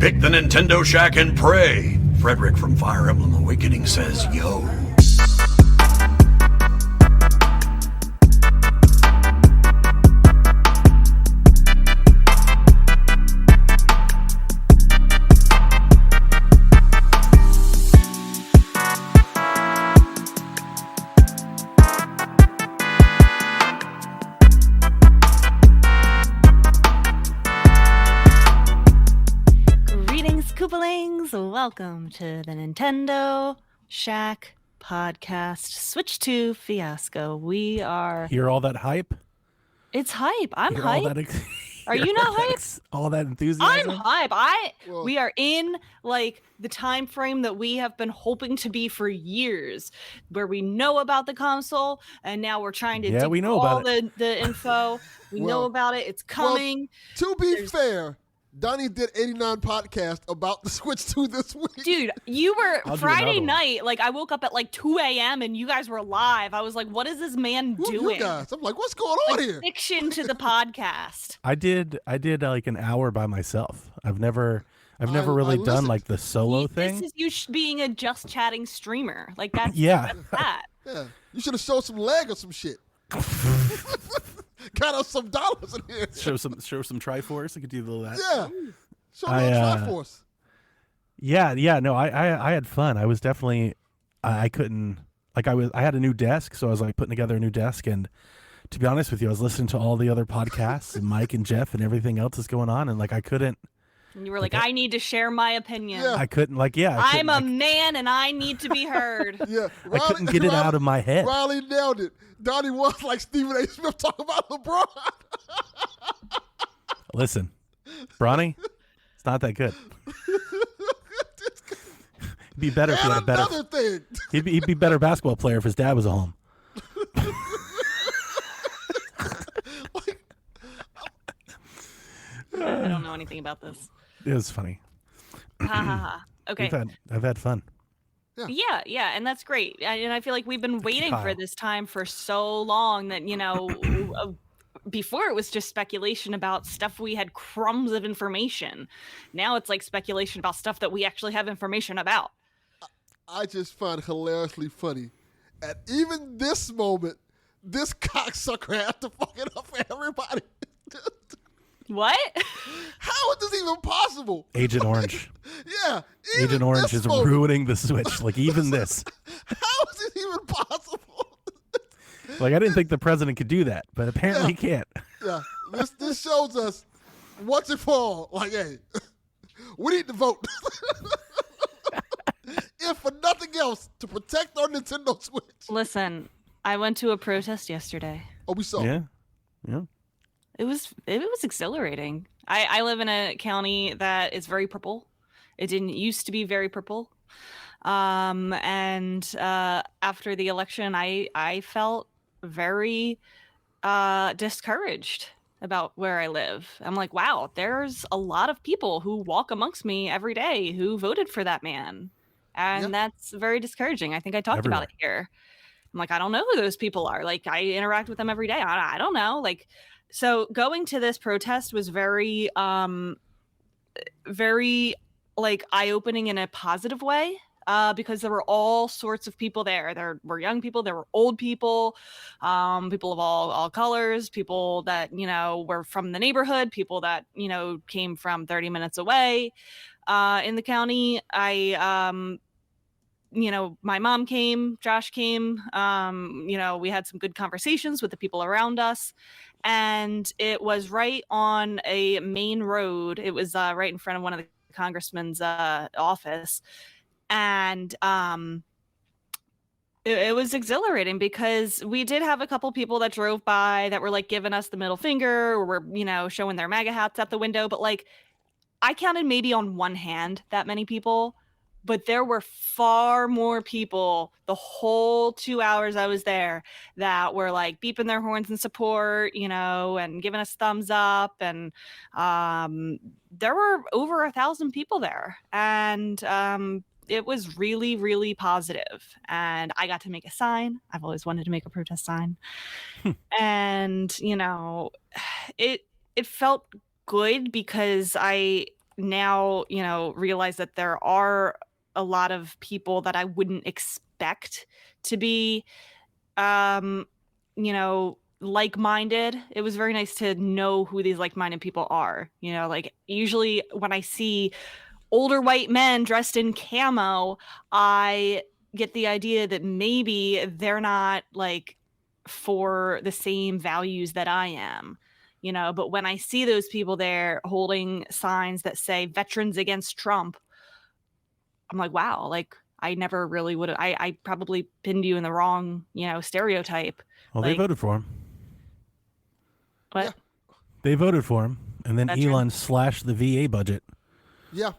Pick the Nintendo Shack and pray. Frederick from Fire Emblem Awakening says, yo. Welcome to the Nintendo Shack podcast. Switch to Fiasco. We are... Hear all that hype? It's hype. I'm hype. Are you not hype? All that enthusiasm? I'm hype. We are in like the time frame that we have been hoping to be for years, where we know about the console, and now we're trying to dig we know all about the info. We know about it. It's coming. To be fair, Donnie did 89 podcasts about the Switch 2 this week. Dude, you were Friday night. Like, I woke up at like 2 a.m. and you guys were live. I was like, what is this man doing? You guys? I'm like, what's going on here? Fiction to the podcast. I did like an hour by myself. I've never really done like the solo thing. This is you being a just chatting streamer. Like that's that's that. Yeah, you should have showed some leg or some shit. Got us some dollars in here. Show some Triforce. I could do a little of that. Yeah, show a little Triforce. Yeah. No, I had fun. I was definitely I couldn't like I had a new desk, so I was like putting together a new desk, and to be honest with you, I was listening to all the other podcasts and Mike and Jeff and everything else that's going on, and like I couldn't. And you were like, I need to share my opinion. Yeah. I couldn't I'm a man and I need to be heard. Yeah, I couldn't get it out of my head. Riley nailed it. Donnie was like Stephen A. Smith talking about LeBron. Listen, Bronny, it's not that good. He'd be better if he had a better thing. He'd be better basketball player if his dad was at home. I don't know anything about this. It was funny. Okay. I've had fun. Yeah, and that's great. And I feel like we've been waiting for this time for so long that, before it was just speculation about stuff we had crumbs of information. Now it's like speculation about stuff that we actually have information about. I just find it hilariously funny. At even this moment, this cocksucker had to fuck it up for everybody. What? How is this even possible? Agent Orange. Yeah. Agent Orange is ruining the Switch. Like, even this. How is it even possible? Like, I didn't think the president could do that, but apparently he can't. Yeah. This shows us once and for all, like, hey, we need to vote. If for nothing else, to protect our Nintendo Switch. Listen, I went to a protest yesterday. Oh, we saw. Yeah. It was exhilarating. I live in a county that is very purple. It didn't used to be very purple. And after the election, I felt very discouraged about where I live. I'm like, wow, there's a lot of people who walk amongst me every day who voted for that man. And that's very discouraging. I think I talked about it here. I'm like, I don't know who those people are. Like, I interact with them every day. I don't know. Like, so going to this protest was very like eye-opening in a positive way, because there were all sorts of people there. There were young people, there were old people, people of all colors, people that, were from the neighborhood, people that, came from 30 minutes away in the county. My mom came, Josh came, we had some good conversations with the people around us. And it was right on a main road. It was right in front of one of the congressman's office. And it was exhilarating because we did have a couple people that drove by that were like giving us the middle finger, or were, showing their MAGA hats at the window. But like, I counted maybe on one hand that many people. But there were far more people the whole 2 hours I was there that were like beeping their horns in support, and giving us thumbs up. And there were over 1,000 people there. And it was really, really positive. And I got to make a sign. I've always wanted to make a protest sign. And, it felt good because I now, realize that there are a lot of people that I wouldn't expect to be, like-minded. It was very nice to know who these like-minded people are. Like usually when I see older white men dressed in camo, I get the idea that maybe they're not like for the same values that I am. But when I see those people there holding signs that say Veterans Against Trump, I'm like, wow, like I never really would have, I probably pinned you in the wrong, stereotype. Well, they voted for him. What? Yeah. They voted for him, and then Veterans. Elon slashed the VA budget, Yeah.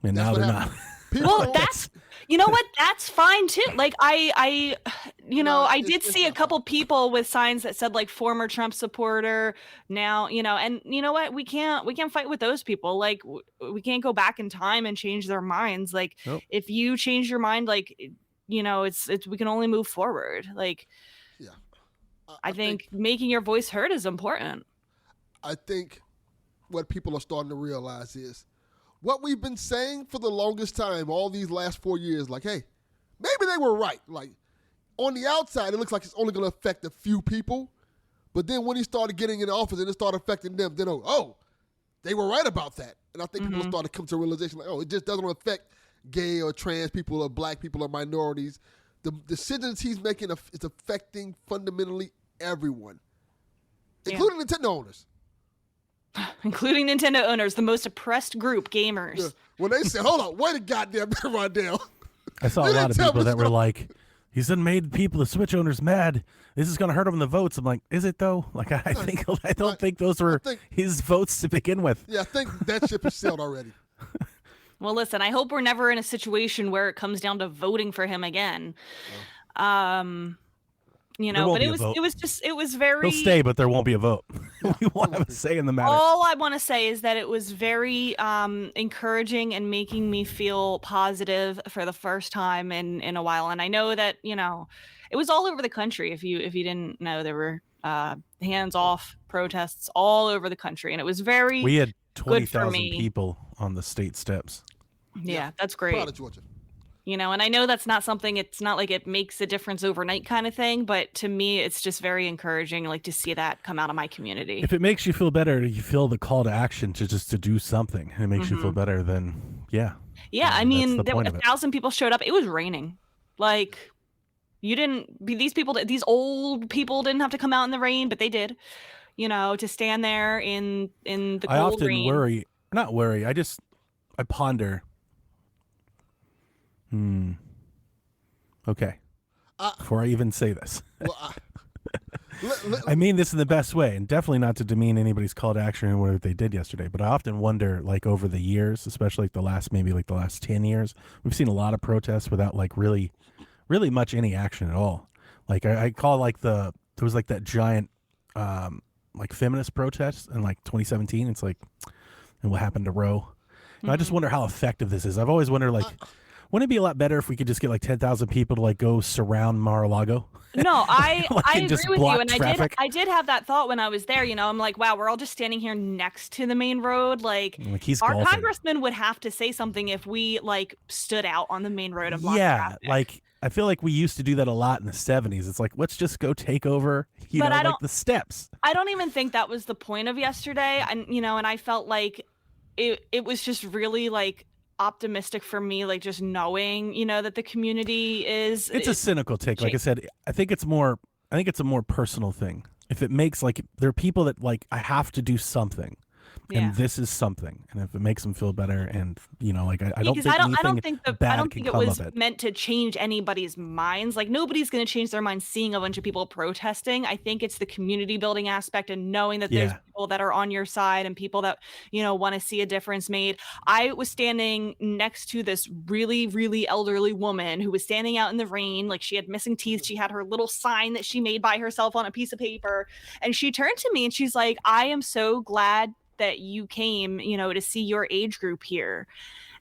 and That's now what they're happened. not. People Well, don't- that's what? That's fine too. Like I No, did it's see a not couple people with signs that said like former Trump supporter. Now, and you know what? We can't fight with those people. Like we can't go back in time and change their minds. Like Nope. if you change your mind, like it's we can only move forward. Like Yeah. I think making your voice heard is important. I think what people are starting to realize is what we've been saying for the longest time, all these last 4 years, like, hey, maybe they were right. Like, on the outside, it looks like it's only going to affect a few people. But then when he started getting in office and it started affecting them, then, they were right about that. And I think people started to come to a realization, like, it just doesn't affect gay or trans people or black people or minorities. The decisions he's making is affecting fundamentally everyone, including Nintendo owners. Including Nintendo owners, the most oppressed group, gamers. Yeah. When they said, hold on, wait a goddamn minute, Rondell. I saw a You lot didn't of tell people me that were so. like, he's done made people, the Switch owners, mad. This is going to hurt them in the votes. I'm like, is it though? Like, I don't think those were his votes to begin with. Yeah, I think that ship has sailed already. Well, listen, I hope we're never in a situation where it comes down to voting for him again. There won't But be a vote. it was very. He'll stay, but there won't be a vote. We won't have a say in the matter. All I want to say is that it was very encouraging and making me feel positive for the first time in a while. And I know that it was all over the country. If you didn't know, there were hands off protests all over the country, and it was very. We had good for 20,000 me. people on the state steps. Yeah, that's great. Proud of Georgia. And I know that's not something, it's not like it makes a difference overnight kind of thing, but to me, it's just very encouraging, like to see that come out of my community. If it makes you feel better, you feel the call to action to do something. And it makes you feel better, then yeah. Yeah, I that's mean, the there were point of it. 1,000 people showed up. It was raining. Like, these old people didn't have to come out in the rain, but they did, to stand there in the cold I often rain. I ponder. Okay. Before I even say this, Well, I mean this in the best way, and definitely not to demean anybody's call to action or what they did yesterday. But I often wonder, like over the years, especially the last 10 years, we've seen a lot of protests without like really much any action at all. Like I call like there was like that giant like feminist protest in like 2017. It's like, and what happened to Roe? And I just wonder how effective this is. I've always wondered, like, wouldn't it be a lot better if we could just get like 10,000 people to like go surround Mar-a-Lago? No, I Like, I and just agree with you, block and traffic? I did have that thought when I was there. I'm like, wow, we're all just standing here next to the main road. Like He's our golfing. congressman would have to say something if we like stood out on the main road and blocked Yeah, traffic. like I feel like we used to do that a lot in the 70s. It's like, let's just go take over, But I like don't- the steps. I don't even think that was the point of yesterday, and and I felt like it was just really like optimistic for me, like just knowing that the community is. It's a cynical take. Like I said, I think it's a more personal thing. If it makes like there are people that like I have to do something, Yeah. and this is something, and if it makes them feel better, and like I don't Because think I don't anything think bad I don't can think it come was of it. meant to change anybody's minds. Like nobody's going to change their mind seeing a bunch of people protesting. I think it's the community building aspect and knowing that there's Yeah. people that are on your side and people that want to see a difference made. I was standing next to this really, really elderly woman who was standing out in the rain, like she had missing teeth. She had her little sign that she made by herself on a piece of paper, and she turned to me and she's like, "I am so glad that you came, to see your age group here."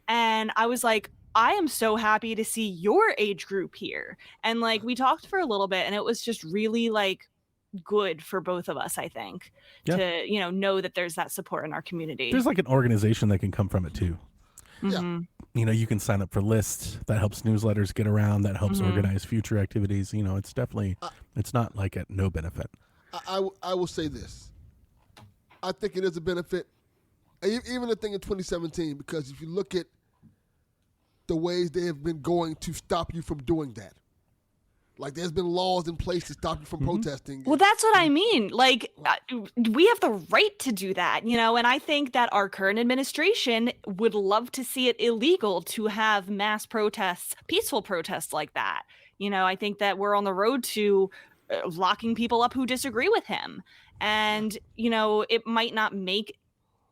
And I was like, I am so happy to see your age group here. And like we talked for a little bit, and it was just really like good for both of us, I think, to, know that there's that support in our community. There's like an organization that can come from it too. Yeah. You can sign up for lists that helps newsletters get around, that helps organize future activities. It's definitely, it's not like at no benefit. I will say this. I think it is a benefit. Even the thing in 2017, because if you look at the ways they have been going to stop you from doing that, like there's been laws in place to stop you from protesting. Well, that's what I mean. Like, we have the right to do that, and I think that our current administration would love to see it illegal to have mass protests, peaceful protests like that. I think that we're on the road to locking people up who disagree with him. And, it might not make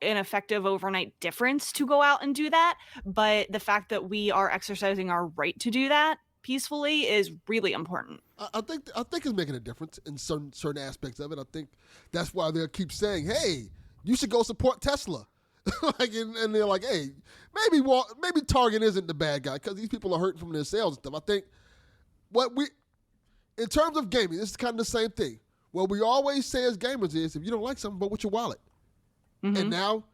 an effective overnight difference to go out and do that. But the fact that we are exercising our right to do that peacefully is really important. I think it's making a difference in certain aspects of it. I think that's why they'll keep saying, "Hey, you should go support Tesla," and they're like, "Hey, maybe Target isn't the bad guy because these people are hurting from their sales and stuff." I think in terms of gaming, this is kind of the same thing. What we always say as gamers is, if you don't like something, vote with your wallet. And now,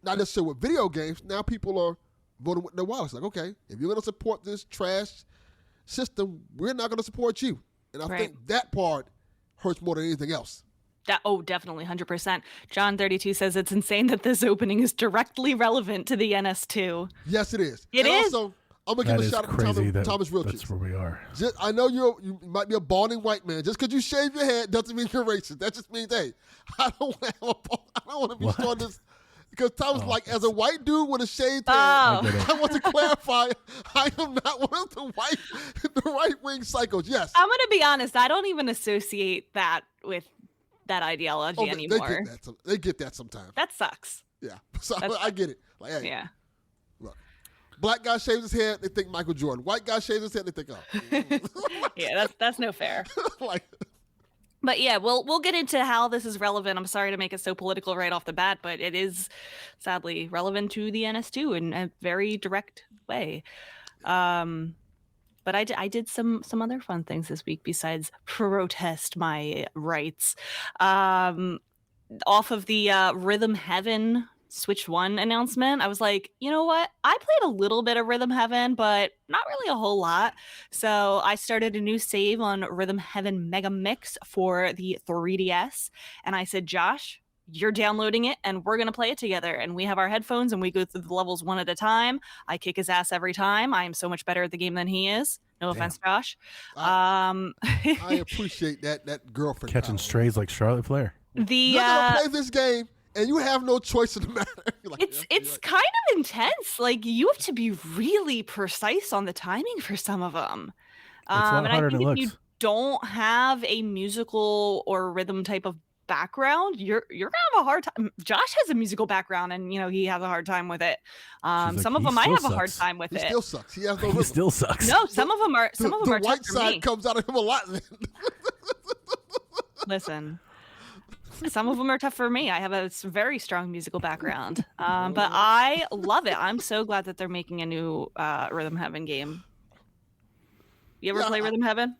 not necessarily with video games, now people are voting with their wallets. Like, okay, if you're going to support this trash system, we're not going to support you. And I think that part hurts more than anything else. Definitely, 100%. John 32 says it's insane that this opening is directly relevant to the NS2. Yes, it is. It is. Also, I'm going to give a shout out to Thomas Wilches. That's where we are. I know you might be a balding white man. Just because you shave your head doesn't mean you're racist. That just means, hey, I don't want to be starting this. Because Thomas, as a white dude with a shaved head, I want to clarify, I am not one of the right-wing psychos. Yes. I'm going to be honest. I don't even associate that with that ideology anymore. They get that sometimes. That sucks. Yeah. So I get it. Like, hey, yeah. Look, black guy shaves his head, they think Michael Jordan. White guy shaves his head, they think, oh. Yeah, that's no fair. Like... But yeah, we'll get into how this is relevant. I'm sorry to make it so political right off the bat, but it is sadly relevant to the NS2 in a very direct way. But I did some other fun things this week besides protest my rights. Off of the Rhythm Heaven Switch 1 announcement, I was like, you know what? I played a little bit of Rhythm Heaven, but not really a whole lot. So I started a new save on Rhythm Heaven Mega Mix for the 3DS. And I said, Josh, you're downloading it and we're going to play it together. And we have our headphones and we go through the levels one at a time. I kick his ass every time. I am so much better at the game than he is. No offense, Josh. I appreciate that girlfriend. Catching strays like Charlotte Flair. You're going to play this game. And you have no choice in the matter. Like, it's kind of intense. Like, you have to be really precise on the timing for some of them. It's a lot harder than it looks. If you don't have a musical or rhythm type of background, you're gonna have a hard time. Josh has a musical background, and he has a hard time with it. Some of them I have a hard time with it. He still sucks. He has no rhythm. He still sucks. No, some of them are. Some of them are the white side comes out of him a lot. Listen. Some of them are tough for me. I have a very strong musical background, but I love it. I'm so glad that they're making a new Rhythm Heaven game. You ever play Rhythm Heaven?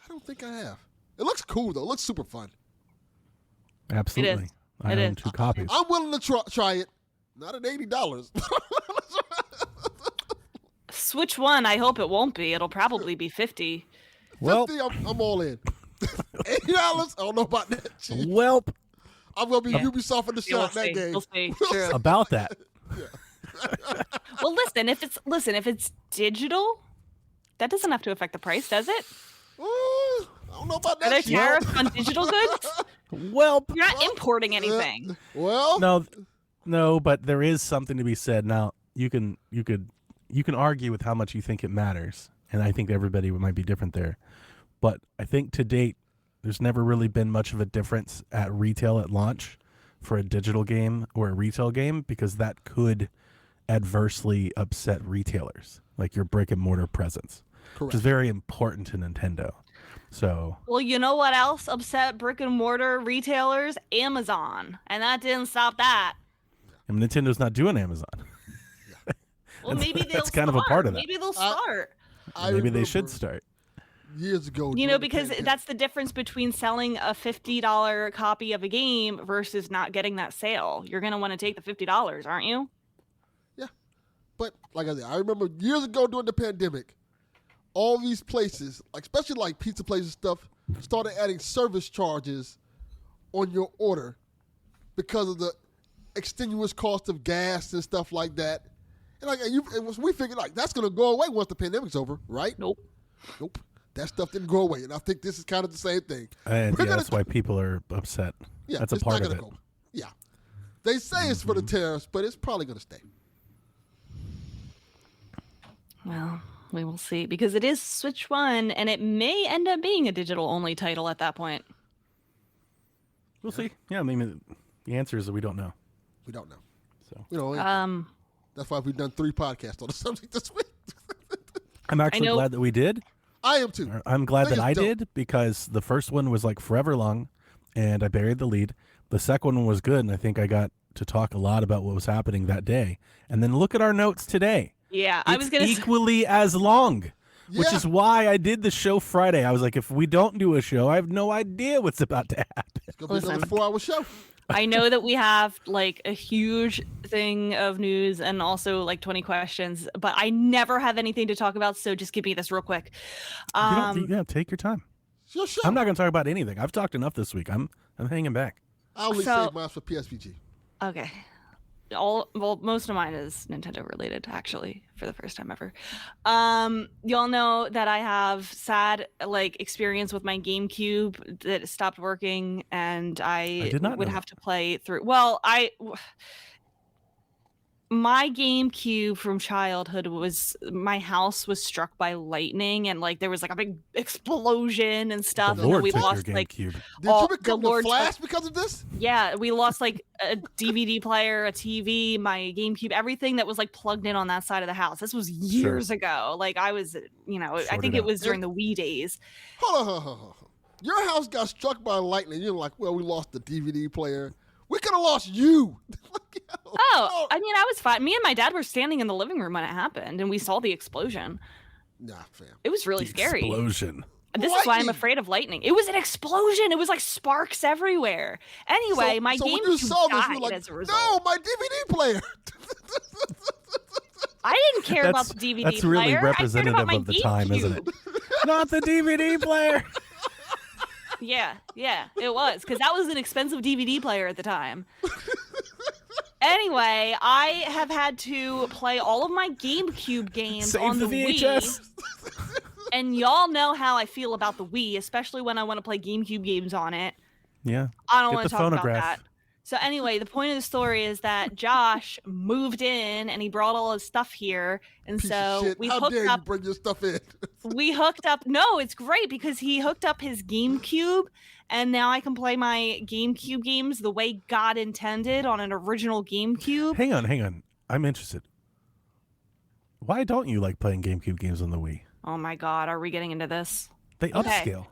I don't think I have. It looks cool, though. It looks super fun. Absolutely. I own 2 copies. I'm willing to try it. Not at $80. Switch 1, I hope it won't be. It'll probably be $50. Well, $50, I'm all in. $80? I don't know about that. Jeez. Welp. I'm going to be Ubisoft in the shot that game. We'll see. True. About that. Well, listen, if it's digital, that doesn't have to affect the price, does it? I don't know about that. Are there tariffs on digital goods? Well, you're not importing anything. No, but there is something to be said. Now, you can argue with how much you think it matters, and I think everybody might be different there. But I think to date, there's never really been much of a difference at retail at launch for a digital game or a retail game, because that could adversely upset retailers, like your brick and mortar presence, which is very important to Nintendo. So, well, you know what else upset brick and mortar retailers? Amazon, and that didn't stop that. And Nintendo's not doing Amazon. Well, maybe that's kind of a part of that. Maybe they'll start. Maybe they should start. years ago. You during know, the because pandemic. that's the difference between selling a $50 copy of a game versus not getting that sale. You're going to want to take the $50, aren't you? Yeah. But like I said, I remember years ago during the pandemic, all these places, like especially like pizza places and stuff, started adding service charges on your order because of the extenuous cost of gas and stuff like that. And like we figured like that's gonna go away once the pandemic's over, right? Nope. That stuff didn't go away, and I think this is kind of the same thing. And yeah, that's why people are upset. Yeah, that's a it's part not of gonna it. go. Yeah, they say it's for the tariffs, but it's probably gonna stay. Well, we will see, because it is Switch 1, and it may end up being a digital-only title at that point. We'll see. Yeah, I mean, the answer is that we don't know. We don't know. So That's why we've done 3 podcasts on the subject this week. I'm actually know- glad that we did. I am too. I'm glad Thing that is I dope. did, because the first one was like forever long, and I buried the lead. The second one was good, and I think I got to talk a lot about what was happening that day. And then look at our notes today. Yeah, I It's was going to equally as long, which Yeah. is why I did the show Friday. I was like, if we don't do a show, I have no idea what's about to happen. It's gonna be another Listen. 4-hour show. I know that we have like a huge thing of news and also like 20 questions, but I never have anything to talk about, so just give me this real quick. Take your time. It's your show. I'm not going to talk about anything. I've talked enough this week. I'm hanging back. I only So- save mine for PSVG. Okay. Most of mine is Nintendo related, actually, for the first time ever. Y'all know that I have sad experience with my GameCube that stopped working, and I did not would know have to play through. Well, my GameCube from childhood my house was struck by lightning, and there was a big explosion and stuff. The and Lord we took your lost GameCube. Did all- you the become the Lord Flash because of this? Yeah, we lost a DVD player, a TV, my GameCube, everything that was plugged in on that side of the house. This was years ago. I was, I Sort think it it out. was during the Wii days. Hold on. Your house got struck by lightning. You're like, well, we lost the DVD player. We could have lost you. Oh, I mean, I was fine. Me and my dad were standing in the living room when it happened, and we saw the explosion. Nah, fam. It was really The scary. explosion. This is why I'm Lightning. afraid of lightning. It was an explosion. It was like sparks everywhere. Anyway, my so when you GameCube saw this, died you were like, as a result. no, my DVD player. I didn't care about the DVD That's really player. representative I cared about of the time, isn't it? GameCube. Not the DVD player. Yeah, it was, because that was an expensive DVD player at the time. Anyway, I have had to play all of my GameCube games Save on the the VHS. Wii. And y'all know how I feel about the Wii, especially when I want to play GameCube games on it. Yeah. I don't Get want the to talk about phonograph. that. So anyway, the point of the story is that Josh moved in and he brought all his stuff here, and Piece of so shit. we How hooked dare you up. bring your stuff in? We hooked up. No, it's great because he hooked up his GameCube, and now I can play my GameCube games the way God intended on an original GameCube. Hang on. I'm interested. Why don't you like playing GameCube games on the Wii? Oh my God, are we getting into this? They Okay. upscale.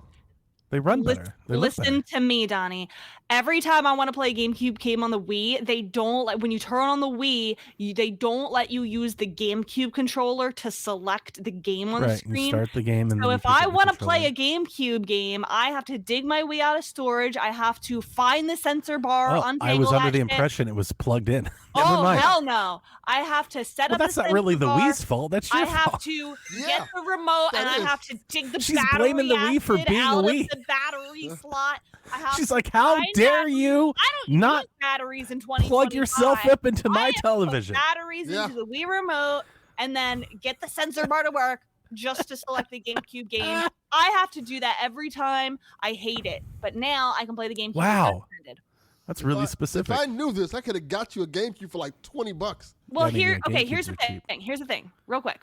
They run better. They look Listen better. to me, Donnie. Every time I want to play a GameCube game on the Wii, they don't when you turn on the Wii, they don't let you use the GameCube controller to select the game on the Right. screen. You start the game and So then if you pick I up the want to play a controller. GameCube game, I have to dig my way out of storage. I have to find the sensor bar, Oh, untangle I was under that the shit. impression it was plugged in. Never Oh mind. hell no! I have to set Well, up. that's the not really sensor the bar. Wii's fault. That's your I have fault. to Yeah, get the remote, and that I is. have to dig the She's battery blaming the Wii for acid being a out Wii. of the battery slot. I have She's to like, how find dare battery- you I don't not use batteries in 2025. plug yourself up into I my have to put television? batteries Yeah. into the Wii remote, and then get the sensor bar to work just to select the GameCube game. I have to do that every time. I hate it, but now I can play the GameCube. Wow. as intended. That's really If specific. I knew this, I could have got you a GameCube for like $20. Well, Yeah, I mean, yeah, here's the GameCubes are cheap. thing. Here's the thing, real quick.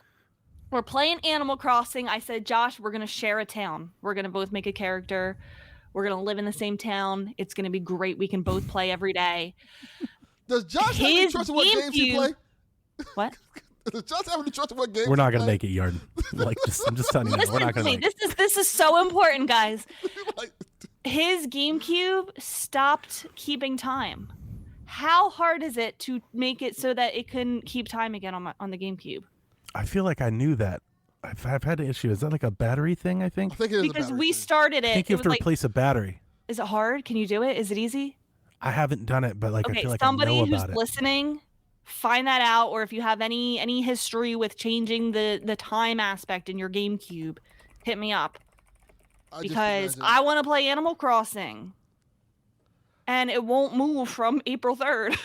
We're playing Animal Crossing. I said, Josh, we're gonna share a town. We're gonna both make a character. We're gonna live in the same town. It's gonna be great. We can both play every day. Does Josh have any His choice of what games he GameCube- play? What? Does Josh have any choice of what games We're not he going to play? make it, Yarden. I'm just telling you, now, we're Listen not to going me. to. This is so important, guys. Like, His GameCube stopped keeping time. How hard is it to make it so that it can keep time again on the GameCube? I feel like I knew that. I've had an issue. Is that like a battery thing? I think. I think it is a Because battery we thing. started it. I think you it have to was like, replace a battery. is it hard? Can you do it? Is it easy? I haven't done it, but like I Okay, feel like I somebody know who's about it. listening, find that out, or if you have any history with changing the time aspect in your GameCube, hit me up. I just Because imagine- I want to play Animal Crossing. And it won't move from April 3rd.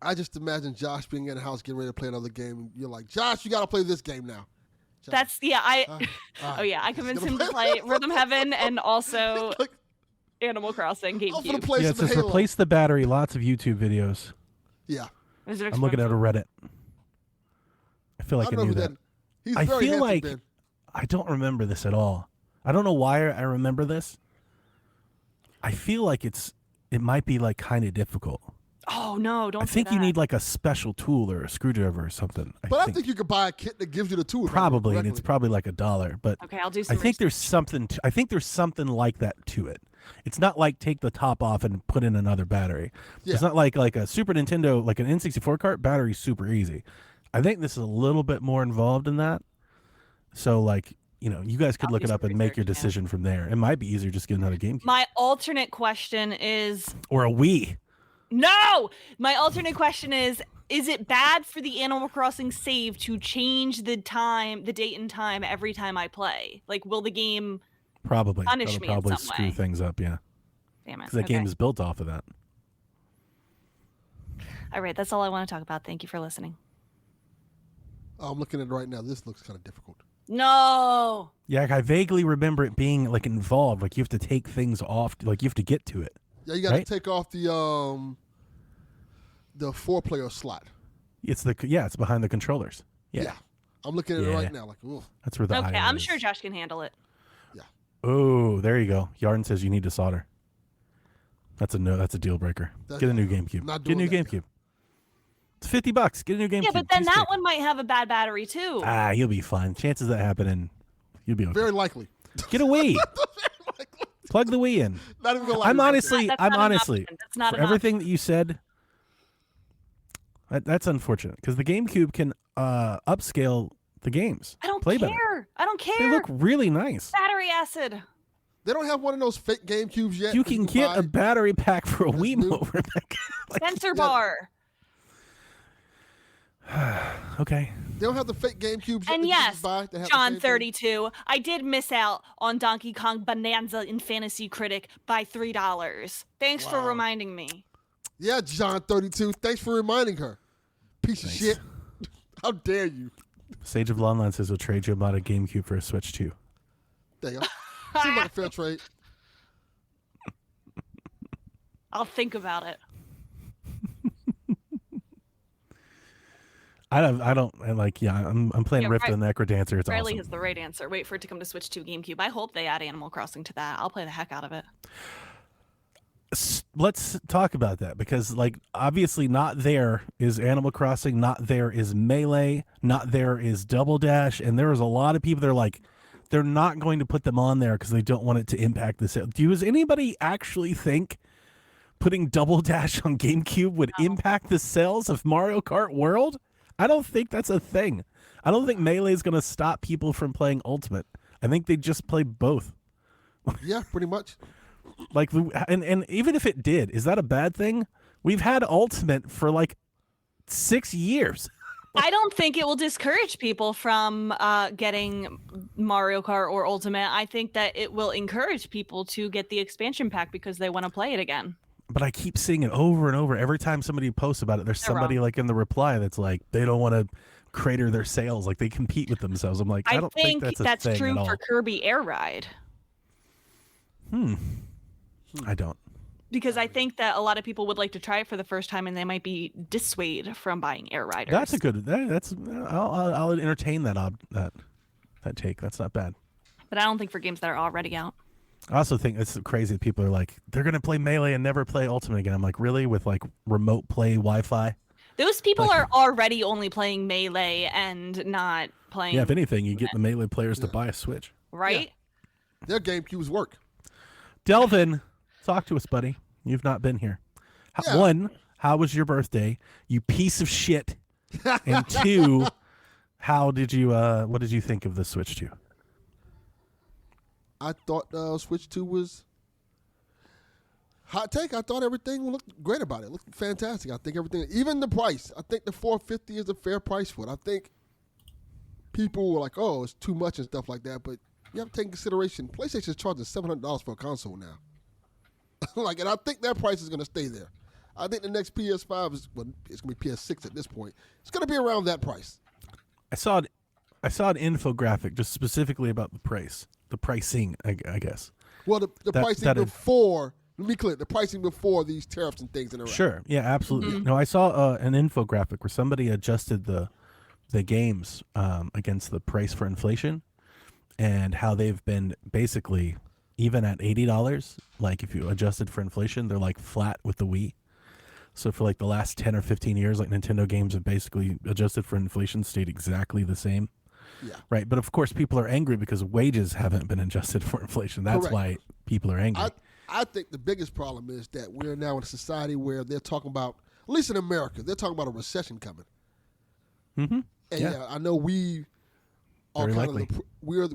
I just imagine Josh being in the house getting ready to play another game. And you're like, Josh, you got to play this game now. Josh, That's, yeah, all oh yeah, I He's convinced gonna him to play Rhythm Heaven and also Like, Animal Crossing I'm going to GameCube. play Yeah, it some says Halo. replace the battery. Lots of YouTube videos. Yeah. Is it I'm looking at a expensive? Reddit. I feel like I don't know knew who that. He's I very feel handsome, like Ben. I don't remember this at all. I don't know why I remember this. I feel like it might be like kind of difficult. Oh no, don't I say think you that. need like a special tool or a screwdriver or something. But I think you could buy a kit that gives you the tools. probably, and it's correctly. probably like $1. But Okay, I'll do some I think there's research. something. I think there's something like that to it. It's not like take the top off and put in another battery. Yeah. It's not like a Super Nintendo, like an N64 cart. Battery's super easy. I think this is a little bit more involved in that. So like, you guys could I'll look do it up some and make your research, yeah. decision from there. It might be easier just get another GameCube My alternate question is or a Wii. no. My alternate question is it bad for the Animal Crossing save to change the date and time every time I play? Like, will the game Probably. punish That'll me in probably some screw way? things up. Yeah, Damn it. because that game is built off of that. All right, that's all I want to talk about. Thank you for listening. I'm looking at it right now. This looks kind of difficult. No. Yeah, like I vaguely remember it being like involved. Like you have to take things off. Like you have to get to it. Yeah, you got to Right? take off the 4-player slot. It's behind the controllers. Yeah, I'm looking at it Yeah. right now. Like, ooh. that's where the Okay, iron I'm is. sure Josh can handle it. Oh, there you go. Yarn says you need to solder. That's a no. That's a deal breaker. That's- Get a new GameCube. not Get a new doing that, GameCube. It's $50. Get a new GameCube. Yeah, but then Piece that of cake. one might have a bad battery too. You'll be fine. Chances of that happening, you'll be okay. Very likely. Get a Wii. Plug the Wii in. Not even gonna lie. I'm to you. honestly, That's I'm not an honestly, option. That's not for an everything that you said, that's unfortunate because the GameCube can upscale the games. I don't play care. better. I don't care. They look really nice. Battery acid. They don't have one of those fake GameCubes yet. You that can get a buy. battery pack for a That's new. Wiimote, Rebecca. Sensor bar. Okay. They don't have the fake GameCubes yet. And that you yes, just buy that have the John same thing. 32. I did miss out on Donkey Kong Bonanza in Fantasy Critic by $3. Thanks for Wow. reminding me. Yeah, John 32. Thanks for reminding her. Piece of Thanks. shit. How dare you? Sage of Longline says we'll trade you about a GameCube for a Switch 2. There you go. Seems like a fair trade. I'll think about it. I'm playing Yeah, Rift right. and Necrodancer. It's Riley awesome. has the right answer. Wait for it to come to Switch 2 GameCube. I hope they add Animal Crossing to that. I'll play the heck out of it. Let's talk about that because, like, obviously, not there is Animal Crossing, not there is Melee, not there is Double Dash, and there is a lot of people that are like, they're not going to put them on there because they don't want it to impact the sale. Does anybody actually think putting Double Dash on GameCube would impact the sales of Mario Kart World? I don't think that's a thing. I don't think Melee is going to stop people from playing Ultimate. I think they just play both. Yeah, pretty much. Like, and even if it did, is that a bad thing? We've had Ultimate for like 6 years. I don't think it will discourage people from getting Mario Kart or Ultimate. I think that it will encourage people to get the expansion pack because they want to play it again. But I keep seeing it over and over. Every time somebody posts about it, there's They're somebody wrong. like in the reply that's like, they don't want to crater their sales. Like they compete with themselves. I'm like, I don't think that's a thing true at all. for Kirby Air Ride. I don't. Because I think that a lot of people would like to try it for the first time and they might be dissuaded from buying Air Riders. That's a good. I'll entertain that take. That's not bad. But I don't think for games that are already out. I also think it's crazy that people are like, they're gonna play Melee and never play Ultimate again. I'm like, really? With like remote play Wi-Fi? Those people Like- are already only playing Melee and not playing, Yeah. If anything, you get the Melee players to buy a Switch. right? Their GameCubes work. Delvin, talk to us, buddy. You've not been here. Yeah. One, how was your birthday? You piece of shit. And two, How did you? What did you think of the Switch 2? I thought Switch 2 was hot take. I thought everything looked great about it. It looked fantastic. I think everything, even the price. I think the $450 is a fair price for it. I think people were like, "Oh, it's too much" and stuff like that. But you have to take into consideration PlayStation's charging $700 for a console now. And I think that price is going to stay there. I think the next PS5 is it's going to be PS6 at this point. It's going to be around that price. I saw an infographic just specifically about the pricing, I guess. Well, the pricing before. Let me be clear. The pricing before these tariffs and things in Iraq. Sure. Yeah, absolutely. No, I saw an infographic where somebody adjusted the games against the price for inflation, and how they've been basically even at $80. Like if you adjusted for inflation, they're like flat with the Wii. So for like the last 10 or 15 years, like Nintendo games have basically adjusted for inflation, stayed exactly the same. Yeah. Right. But of course, people are angry because wages haven't been adjusted for inflation. That's Correct. why people are angry. I think the biggest problem is that we're now in a society where they're talking about, at least in America, they're talking about a recession coming. Mm-hmm. And yeah, I know we are Very kind likely. of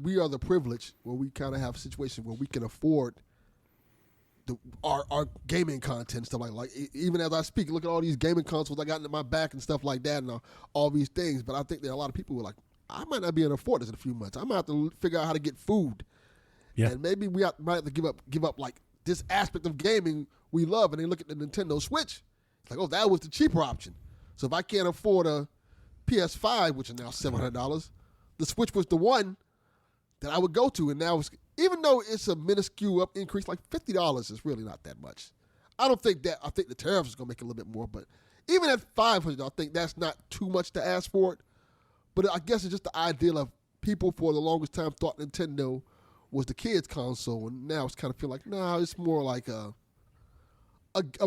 we are the privileged where we kind of have a situation where we can afford our gaming content and stuff like even as I speak, look at all these gaming consoles I got in my back and stuff like that and all these things. But I think there are a lot of people who are like, I might not be able to afford this in a few months. I might have to figure out how to get food. Yeah. And maybe we might have to give up like this aspect of gaming we love. And they look at the Nintendo Switch. It's like, oh, that was the cheaper option. So if I can't afford a PS5, which is now $700, the Switch was the one that I would go to. And now, even though it's a minuscule increase, like $50 is really not that much. I think the tariffs is going to make it a little bit more. But even at $500, I think that's not too much to ask for it. But I guess it's just the idea of people for the longest time thought Nintendo was the kids' console. And now it's kind of feel like, nah, it's more like a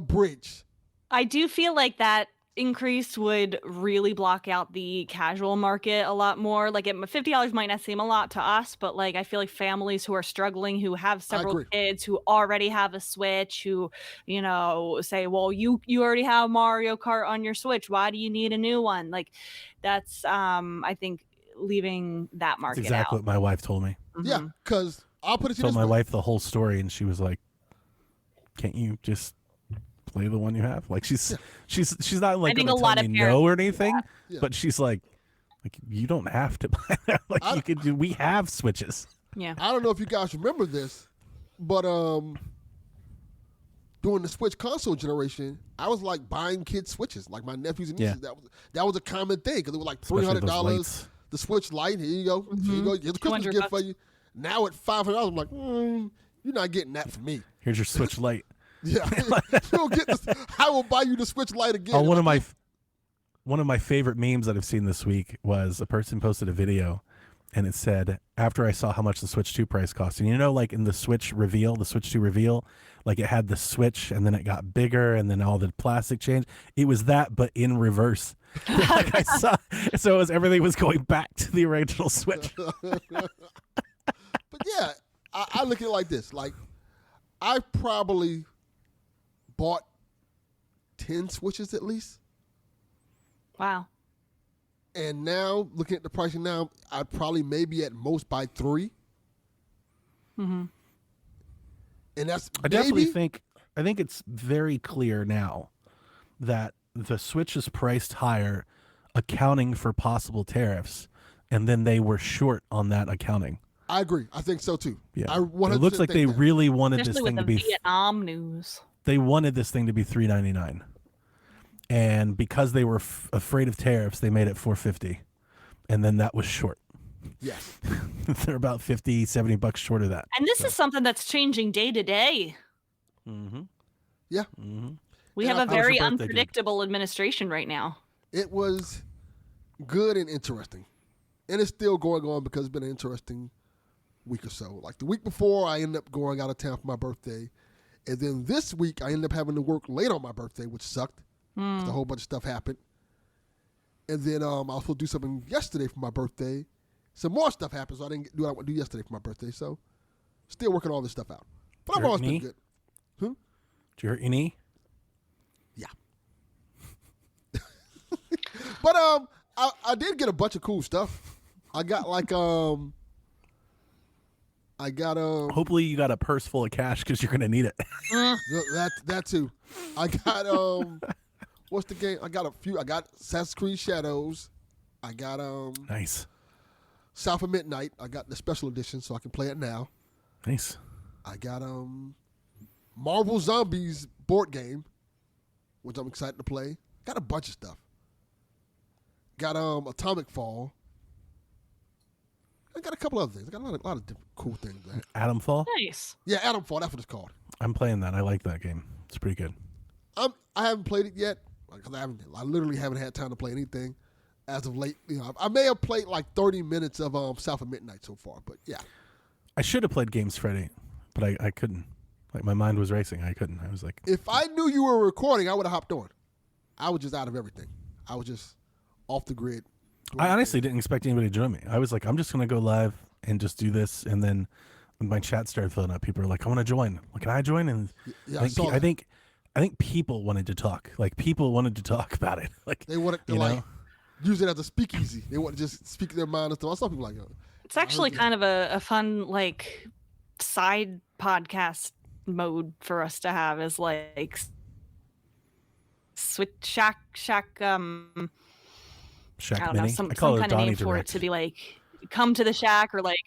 bridge. I do feel like that increase would really block out the casual market a lot more. Like $50 might not seem a lot to us, but like I feel like families who are struggling, who have several kids, who already have a Switch, who, say, well, you already have Mario Kart on your Switch. Why do you need a new one? Like that's I think leaving that market That's exactly out. what my wife told me. Mm-hmm. Yeah, because I'll put it to Told this my way. wife the whole story, and she was like, "Can't you just play the one you have?" Like she's not like I think gonna a lot tell of me parents no or do anything, that. Yeah. but she's like you don't have to buy that. Like you could do. We have Switches. Yeah. I don't know if you guys remember this, but during the Switch console generation, I was like buying kids Switches, like my nephews and nieces. Yeah. That was a common thing because it was like Especially those $300. lights. The Switch Lite, here you go. Here you go. Here's a Christmas gift for you. Now at $500, I'm like, you're not getting that from me. Here's your Switch Lite. Yeah, you'll get this. I will buy you the Switch Lite again. Oh, one of my favorite memes that I've seen this week was a person posted a video, and it said, after I saw how much the Switch 2 price cost, and like in the Switch 2 reveal, like it had the Switch, and then it got bigger, and then all the plastic changed. It was that, but in reverse. Like I saw, so everything was going back to the original Switch. But yeah, I look at it like this. Like, I probably bought 10 Switches at least. Wow. And now, looking at the pricing now, I'd probably maybe at most buy 3. Mm-hmm. And that's I think it's very clear now that the Switch is priced higher, accounting for possible tariffs, and then they were short on that accounting. I agree. I think so too. Yeah, I 100% it looks like they think that. really wanted Especially this with thing the to be. Vietnam news. They wanted this thing to be $399, and because they were afraid of tariffs, they made it $450, and then that was short. Yes. They're about $50-$70 short of that. And this is something that's changing day to day. Mm-hmm. Yeah. Mm-hmm. We And have a how was very your birthday, dude? unpredictable administration right now. It was good and interesting. And it's still going on because it's been an interesting week or so. Like the week before, I ended up going out of town for my birthday. And then this week, I ended up having to work late on my birthday, which sucked. 'Cause a whole bunch of stuff happened. And then I was supposed to do something yesterday for my birthday. Some more stuff happened, so I didn't do what I wanted to do yesterday for my birthday. So still working all this stuff out. But Did I've you always hurt been knee? good. Did you hurt your knee? Yeah. But I did get a bunch of cool stuff. I got like Hopefully you got a purse full of cash because you're gonna need it. that too. I got what's the game? I got a few. I got Assassin's Creed Shadows. I got Nice. South of Midnight. I got the special edition, so I can play it now. Nice. I got Marvel Zombies board game, which I'm excited to play. Got a bunch of stuff. Got Atomic Fall. I got a couple other things. I got a lot of different cool things. Man. Atom Fall. Nice. Yeah, Atom Fall. That's what it's called. I'm playing that. I like that game. It's pretty good. I haven't played it yet because I literally haven't had time to play anything as of late. You know, I may have played like 30 minutes of South of Midnight so far, but yeah. I should have played Games Friday, but I couldn't. Like my mind was racing. I couldn't. I was like, if I knew you were recording, I would have hopped on. I was just out of everything. I was just off the grid. I honestly didn't expect anybody to join me. I was like, I'm just gonna go live and just do this, and then when my chat started filling up, people were like, I want to join. Like, can I join? And Yeah, I think people wanted to talk. Like people wanted to talk about it. Like they wanted to like use it as a speakeasy. They want to just speak their mind and stuff. I saw people like, It's actually kind of a fun like side podcast mode for us to have is like switch shack Shack I don't Mini. know, some I call it kind of Donnie name for it Direct. to be like come to the shack or like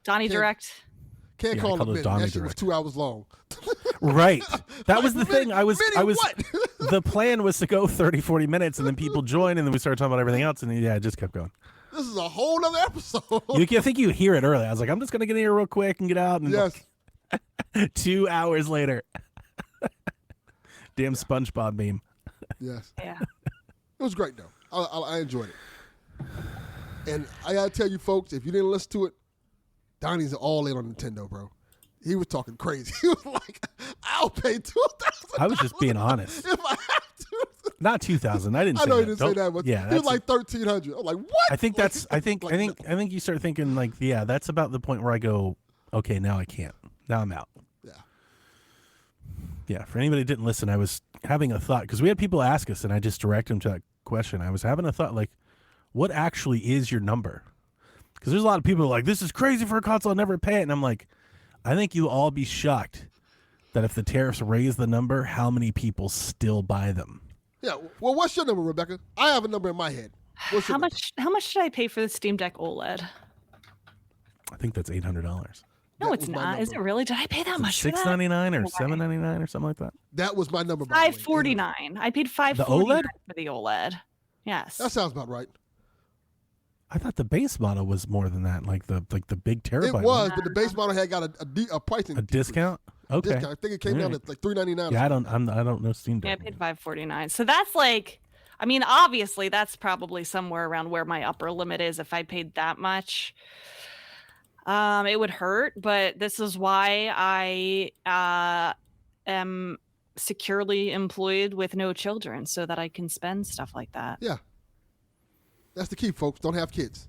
Donnie Can't- Direct. can't Yeah, I call call it those mini. Donnie That shit was Direct. 2 hours long. Right. That was the Like, thing. I was mini what? the plan was to go 30, 40 minutes and then people join and then we started talking about everything else and yeah, it just kept going. This is a whole other episode. I think you hear it early. I was like, I'm just gonna get in here real quick and get out and Yes. 2 hours later. Damn SpongeBob meme. Yes. Yeah. It was great though. I enjoyed it. And I gotta tell you folks, if you didn't listen to it, Donnie's all in on Nintendo, bro. He was talking crazy. He was like, "I'll pay $2,000." I was just being honest. If I have to. Not 2,000. I didn't I say know that. you didn't say that, but yeah, he was that's- like 1,300. I'm like, what? I think Like, that's I think you start thinking like, yeah, that's about the point where I go, okay, now I can't. Now I'm out. Yeah. Yeah, for anybody that didn't listen, I was having a thought because we had people ask us and I just directed them to that question. I was having a thought like, what actually is your number? Because there's a lot of people like, this is crazy for a console, I'll never pay it. And I'm like, I think you'll all be shocked that if the tariffs raise the number, how many people still buy them. Yeah. Well, what's your number, Rebecca? I have a number in my head. What's your How number? much should I pay for the Steam Deck OLED? I think that's $800. No, That it's was my not. Is it number. really? Did I pay that much for that? $699 or No way. $799 or something like that. That was my number. by the way. $549. I paid $549 OLED? for the OLED. Yes. That sounds about right. I thought the base model was more than that, like the big terabyte. It one. was, but the base model had got a pricing A decrease. discount. Okay. Discount. I think it came down Alright. to like $399. Yeah, I don't know Steam Yeah, I Deck. paid $549. So that's like, I mean, obviously that's probably somewhere around where my upper limit is. If I paid that much, it would hurt. But this is why I am securely employed with no children, so that I can spend stuff like that. Yeah. That's the key, folks. Don't have kids.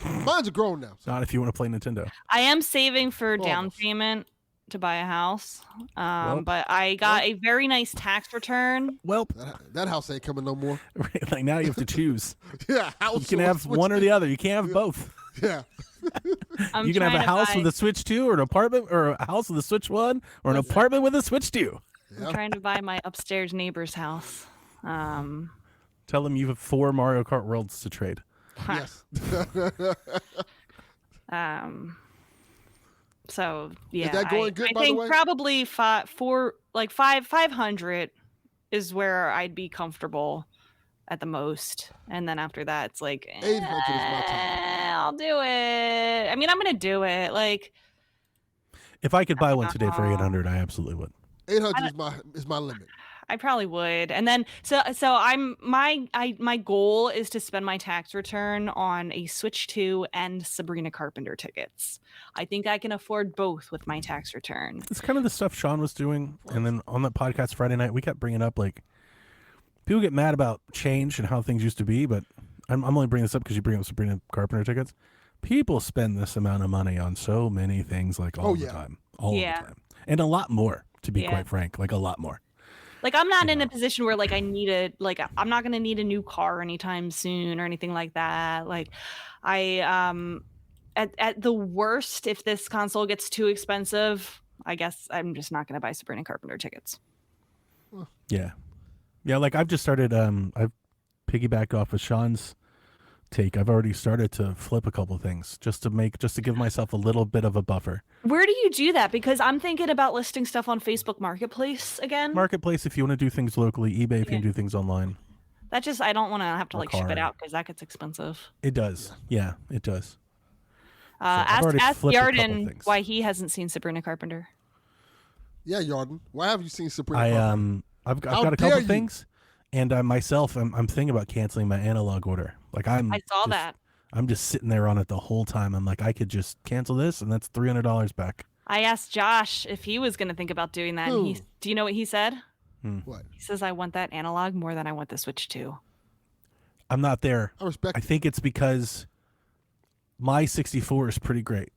Mine's are grown now. So. Not if you want to play Nintendo. I am saving for down Almost. payment to buy a house, Well, but I got a very nice tax return. Well, That house ain't coming no more. like now you have to choose. Yeah, house. You can have one or the other. You can't have both. Yeah. I'm You can have a trying to house buy- with a Switch 2 or an apartment or a house with a Switch 1 or an apartment with a Switch 2. Yeah. I'm trying to buy my upstairs neighbor's house. Tell them you have 4 Mario Kart Worlds to trade. Yes. So yeah, that going good, I by the think way? probably 500 is where I'd be comfortable at the most, and then after that, it's like 800 is my top. I'll do it. I mean, I'm gonna do it. Like, If I could buy one today for 800, I absolutely would. 800 is my limit. I probably would. And then so my goal is to spend my tax return on a Switch 2 and Sabrina Carpenter tickets. I think I can afford both with my tax return. It's kind of the stuff Sean was doing. And then on that podcast Friday night, we kept bringing up like people get mad about change and how things used to be. But I'm only bringing this up because you bring up Sabrina Carpenter tickets. People spend this amount of money on so many things like all the time. All the time. And a lot more, to be Yeah. quite frank, like a lot more. Like, I'm not in a position where, like, I'm not going to need a new car anytime soon or anything like that. Like, at the worst, if this console gets too expensive, I guess I'm just not going to buy Sabrina Carpenter tickets. Yeah. Yeah, like I've just started, I've piggybacked off of Sean's take. I've already started to flip a couple things just to give myself a little bit of a buffer. Where do you do that? Because I'm thinking about listing stuff on Facebook Marketplace again. Marketplace if you want to do things locally, eBay if you can do things online. That just, I don't want to have to Or like ship it car. out because that gets expensive. It does. Yeah, it does. Ask flipped a couple Yarden things. why he hasn't seen Sabrina Carpenter. Yeah, Yarden. Why have you seen Sabrina Carpenter? I've How got a couple dare you. things, and myself, I'm thinking about canceling my analog order. Like I saw that. I'm just sitting there on it the whole time. I'm like, I could just cancel this, and that's $300 back. I asked Josh if he was going to think about doing that. And do you know what he said? What? He says, I want that analog more than I want the Switch 2. I'm not there. I respect I think it's because my 64 is pretty great.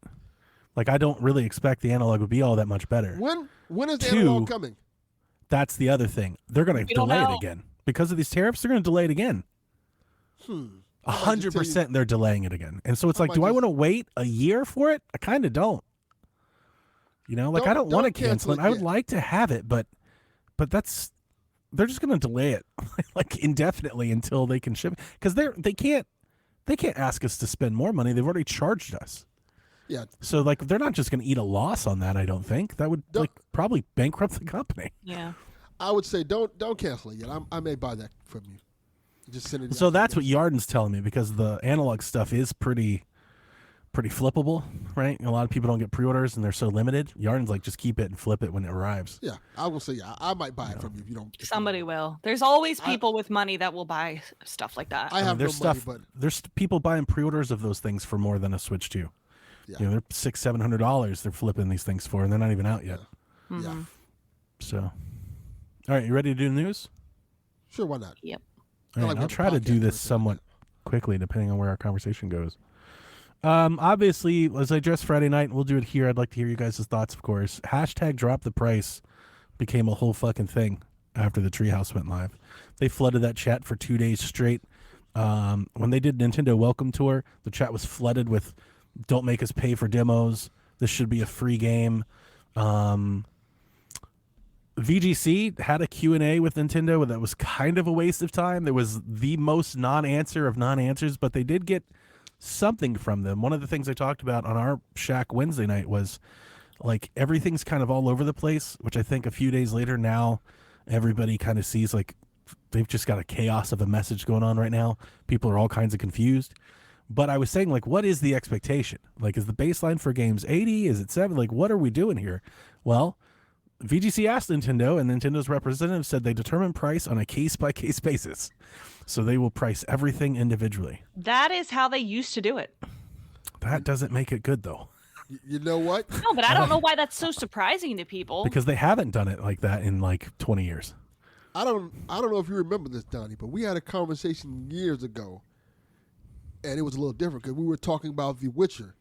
Like, I don't really expect the analog would be all that much better. When is the Two, analog coming? That's the other thing. They're going to don't delay know. it again. Because of these tariffs, they're going to delay it again. 100% they're delaying it again. And so it's like, do I want to wait a year for it? I kind of don't. You know, like I don't want to cancel it. I would like to have it, but that's, they're just going to delay it like indefinitely until they can ship it. Because they can't ask us to spend more money. They've already charged us. Yeah. So like they're not just going to eat a loss on that. I don't think that would like probably bankrupt the company. Yeah. I would say don't cancel it yet. I may buy that from you. Just send it. So that's what Yarden's telling me, because the analog stuff is pretty flippable, right? A lot of people don't get pre-orders and they're so limited. Yarden's like, just keep it and flip it when it arrives. Yeah, I will say I might buy it from you if you don't. Somebody will. There's always people with money that will buy stuff like that. I have no there's money, stuff. but There's people buying pre-orders of those things for more than a Switch 2. Yeah. You know, they're $600-700. They're flipping these things for, and they're not even out yet. yeah, So, all right, you ready to do the news? sure, why not? Yep. All right, like I'll what the try to podcast do this person somewhat quickly, depending on where our conversation goes. Obviously, as I addressed Friday night, we'll do it here. I'd like to hear you guys' thoughts, of course. Hashtag drop the price became a whole fucking thing after the Treehouse went live. They flooded that chat for 2 days straight. When they did Nintendo Welcome Tour, the chat was flooded with, don't make us pay for demos. This should be a free game. VGC had a Q&A with Nintendo that was kind of a waste of time. There was the most non-answer of non-answers, but they did get something from them. One of the things I talked about on our Shack Wednesday night was like everything's kind of all over the place, which I think a few days later now everybody kind of sees like they've just got a chaos of a message going on right now. People are all kinds of confused. But I was saying, like, what is the expectation? Like, is the baseline for games 80? Is it 7? Like, what are we doing here? Well, VGC asked Nintendo, and Nintendo's representative said they determine price on a case-by-case basis. So they will price everything individually. That is how they used to do it. That doesn't make it good, though. You know what? No, but I don't know why that's so surprising to people. Because they haven't done it like that in, like, 20 years. I don't know if you remember this, Donnie, but we had a conversation years ago, and it was a little different because we were talking about The Witcher,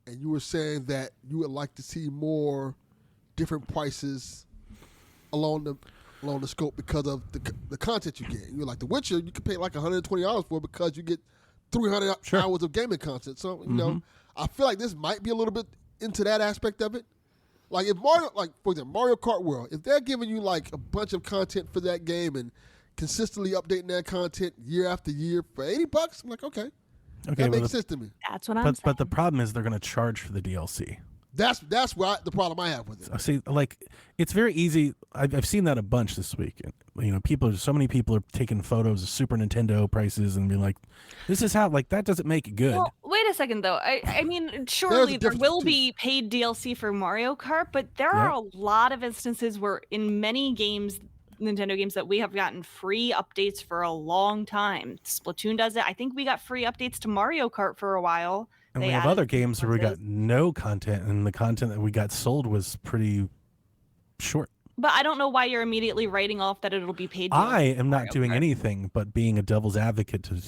and you were saying that you would like to see more different prices along the scope because of the content you get. You were like, The Witcher, you can pay like $120 for because you get 300 hours of gaming content. So, you know, I feel like this might be a little bit into that aspect of it. Like if Mario, like for example, Mario Kart World, if they're giving you like a bunch of content for that game and consistently updating that content year after year for $80, I'm like, okay, that makes sense to me. That's what I'm saying. But the problem is they're going to charge for the DLC. That's the problem I have with it. See, like, it's very easy. I've seen that a bunch this week. You know, so many people are taking photos of Super Nintendo prices and being like, this is how, like, that doesn't make it good. Well, wait a second, though. I mean, surely there will be paid DLC for Mario Kart, but there are a lot of instances where in many games, Nintendo games, that we have gotten free updates for a long time. Splatoon does it. I think we got free updates to Mario Kart for a while. And we have other games where we got no content, and the content that we got sold was pretty short. But I don't know why you're immediately writing off that it'll be paid. I am not Mario doing Kart. anything but being a devil's advocate to the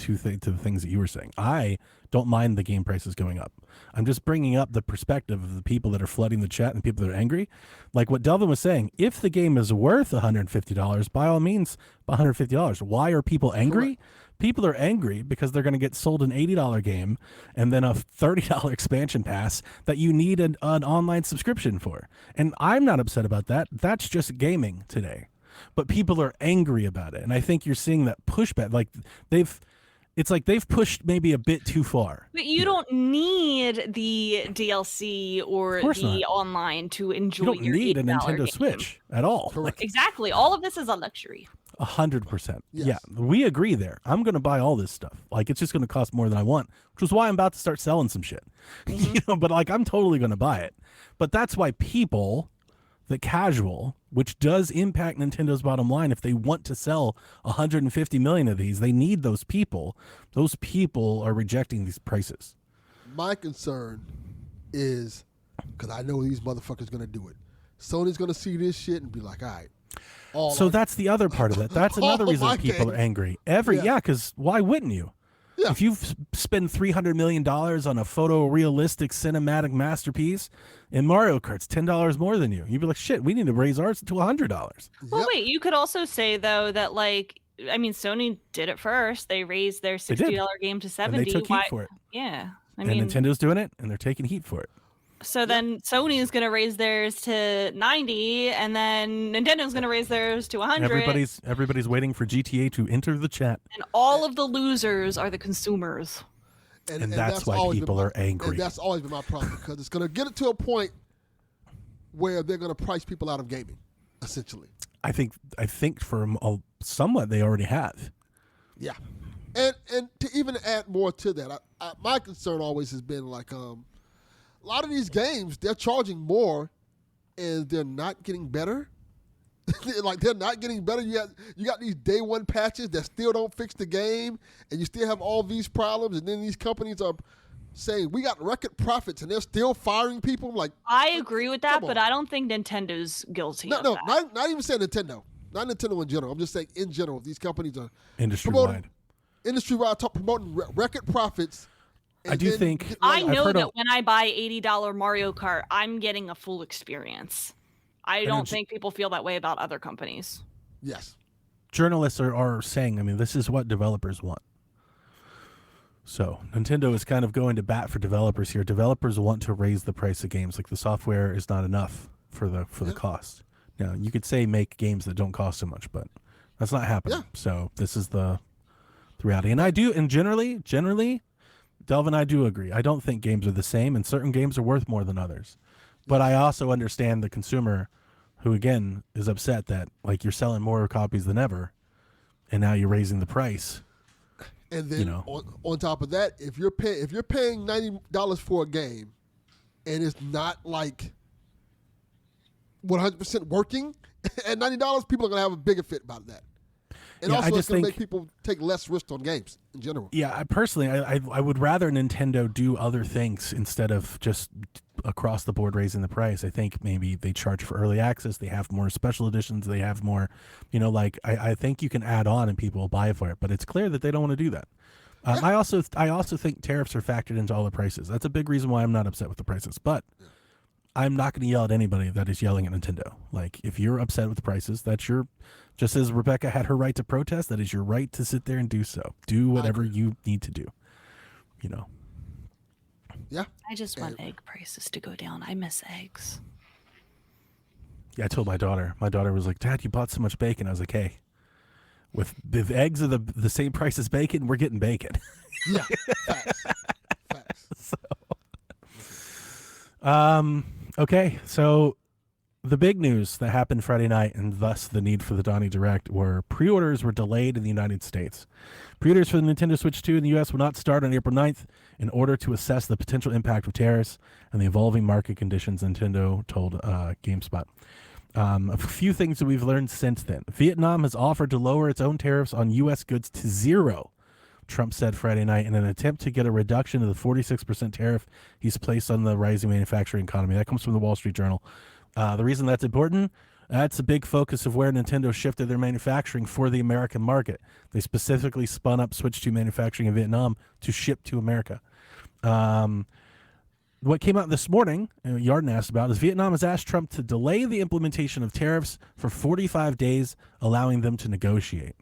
things that you were saying. I don't mind the game prices going up. I'm just bringing up the perspective of the people that are flooding the chat and the people that are angry. Like what Delvin was saying, if the game is worth $150, by all means, $150. Why are people angry? People are angry because they're going to get sold an $80 game and then a $30 expansion pass that you need an online subscription for. And I'm not upset about that. That's just gaming today. But people are angry about it. And I think you're seeing that pushback. Like it's like they've pushed maybe a bit too far. But you don't need the DLC or the online to enjoy. You don't need a Nintendo game. Switch at all. Correct. Exactly. All of this is a luxury. 100%. Yes. Yeah, we agree there. I'm going to buy all this stuff. Like, it's just going to cost more than I want, which is why I'm about to start selling some shit. But like, I'm totally going to buy it. But that's why people, the casual, which does impact Nintendo's bottom line, if they want to sell 150 million of these, they need those people. Those people are rejecting these prices. My concern is, because I know these motherfuckers going to do it. Sony's going to see this shit and be like, all right. So that's the other part of it. That's another reason people are angry. Because why wouldn't you? Yeah. If you spend $300 million on a photorealistic cinematic masterpiece, and Mario Kart's $10 more than you, you'd be like, shit, we need to raise ours to $100. Well, wait, you could also say though that Sony did it first. They raised their $60 game to $70. And they took heat for it. Yeah, And Nintendo's doing it, and they're taking heat for it. So then Sony is going to raise theirs to 90, and then Nintendo's going to raise theirs to 100. Everybody's waiting for GTA to enter the chat. And all of the losers are the consumers. And that's why people are angry. And that's always been my problem, because it's going to get it to a point where they're going to price people out of gaming, essentially. I think for somewhat they already have. Yeah. And to even add more to that, my concern always has been like, a lot of these games, they're charging more, and they're not getting better. Like, they're not getting better. You got these day one patches that still don't fix the game, and you still have all these problems. And then these companies are saying we got record profits, and they're still firing people. Like, I agree with that, but I don't think Nintendo's guilty. No, not even saying Nintendo. Not Nintendo in general. I'm just saying in general, these companies are industry-wide promoting record profits. I do think I know that when I buy $80 Mario Kart, I'm getting a full experience. I don't think people feel that way about other companies. Yes. Journalists are saying, this is what developers want. So Nintendo is kind of going to bat for developers here. Developers want to raise the price of games. Like, the software is not enough for the cost. Now, you could say make games that don't cost so much, but that's not happening. Yeah. So this is the reality. And generally, Delvin, I do agree. I don't think games are the same, and certain games are worth more than others. But I also understand the consumer who, again, is upset that, like, you're selling more copies than ever, and now you're raising the price. And then on top of that, if you're paying $90 for a game, and it's not like 100% working, at $90, people are gonna have a bigger fit about that. And also, it's going to make people take less risk on games in general. Yeah, I would rather Nintendo do other things instead of just across the board raising the price. I think maybe they charge for early access. They have more special editions. They have more, I think you can add on and people will buy for it. But it's clear that they don't want to do that. I also think tariffs are factored into all the prices. That's a big reason why I'm not upset with the prices. But I'm not going to yell at anybody that is yelling at Nintendo. Like, if you're upset with the prices, that's just as Rebecca had her right to protest, that is your right to sit there and do so. Do whatever you need to do. Yeah. I just want egg prices to go down. I miss eggs. Yeah, I told my daughter. My daughter was like, Dad, you bought so much bacon. I was like, hey, if eggs are the same price as bacon, we're getting bacon. Yeah. Facts. Okay, so the big news that happened Friday night, and thus the need for the Donnie Direct, were pre-orders were delayed in the United States. Pre-orders for the Nintendo Switch 2 in the U.S. will not start on April 9th in order to assess the potential impact of tariffs and the evolving market conditions, Nintendo told GameSpot. A few things that we've learned since then. Vietnam has offered to lower its own tariffs on U.S. goods to 0. Trump said Friday night in an attempt to get a reduction of the 46% tariff he's placed on the rising manufacturing economy. That comes from the Wall Street Journal. The reason that's important, That's a big focus of where Nintendo shifted their manufacturing for the American market. They specifically spun up Switch 2 manufacturing in Vietnam to ship to America. What came out this morning, Yarden asked about, is Vietnam has asked Trump to delay the implementation of tariffs for 45 days, allowing them to negotiate.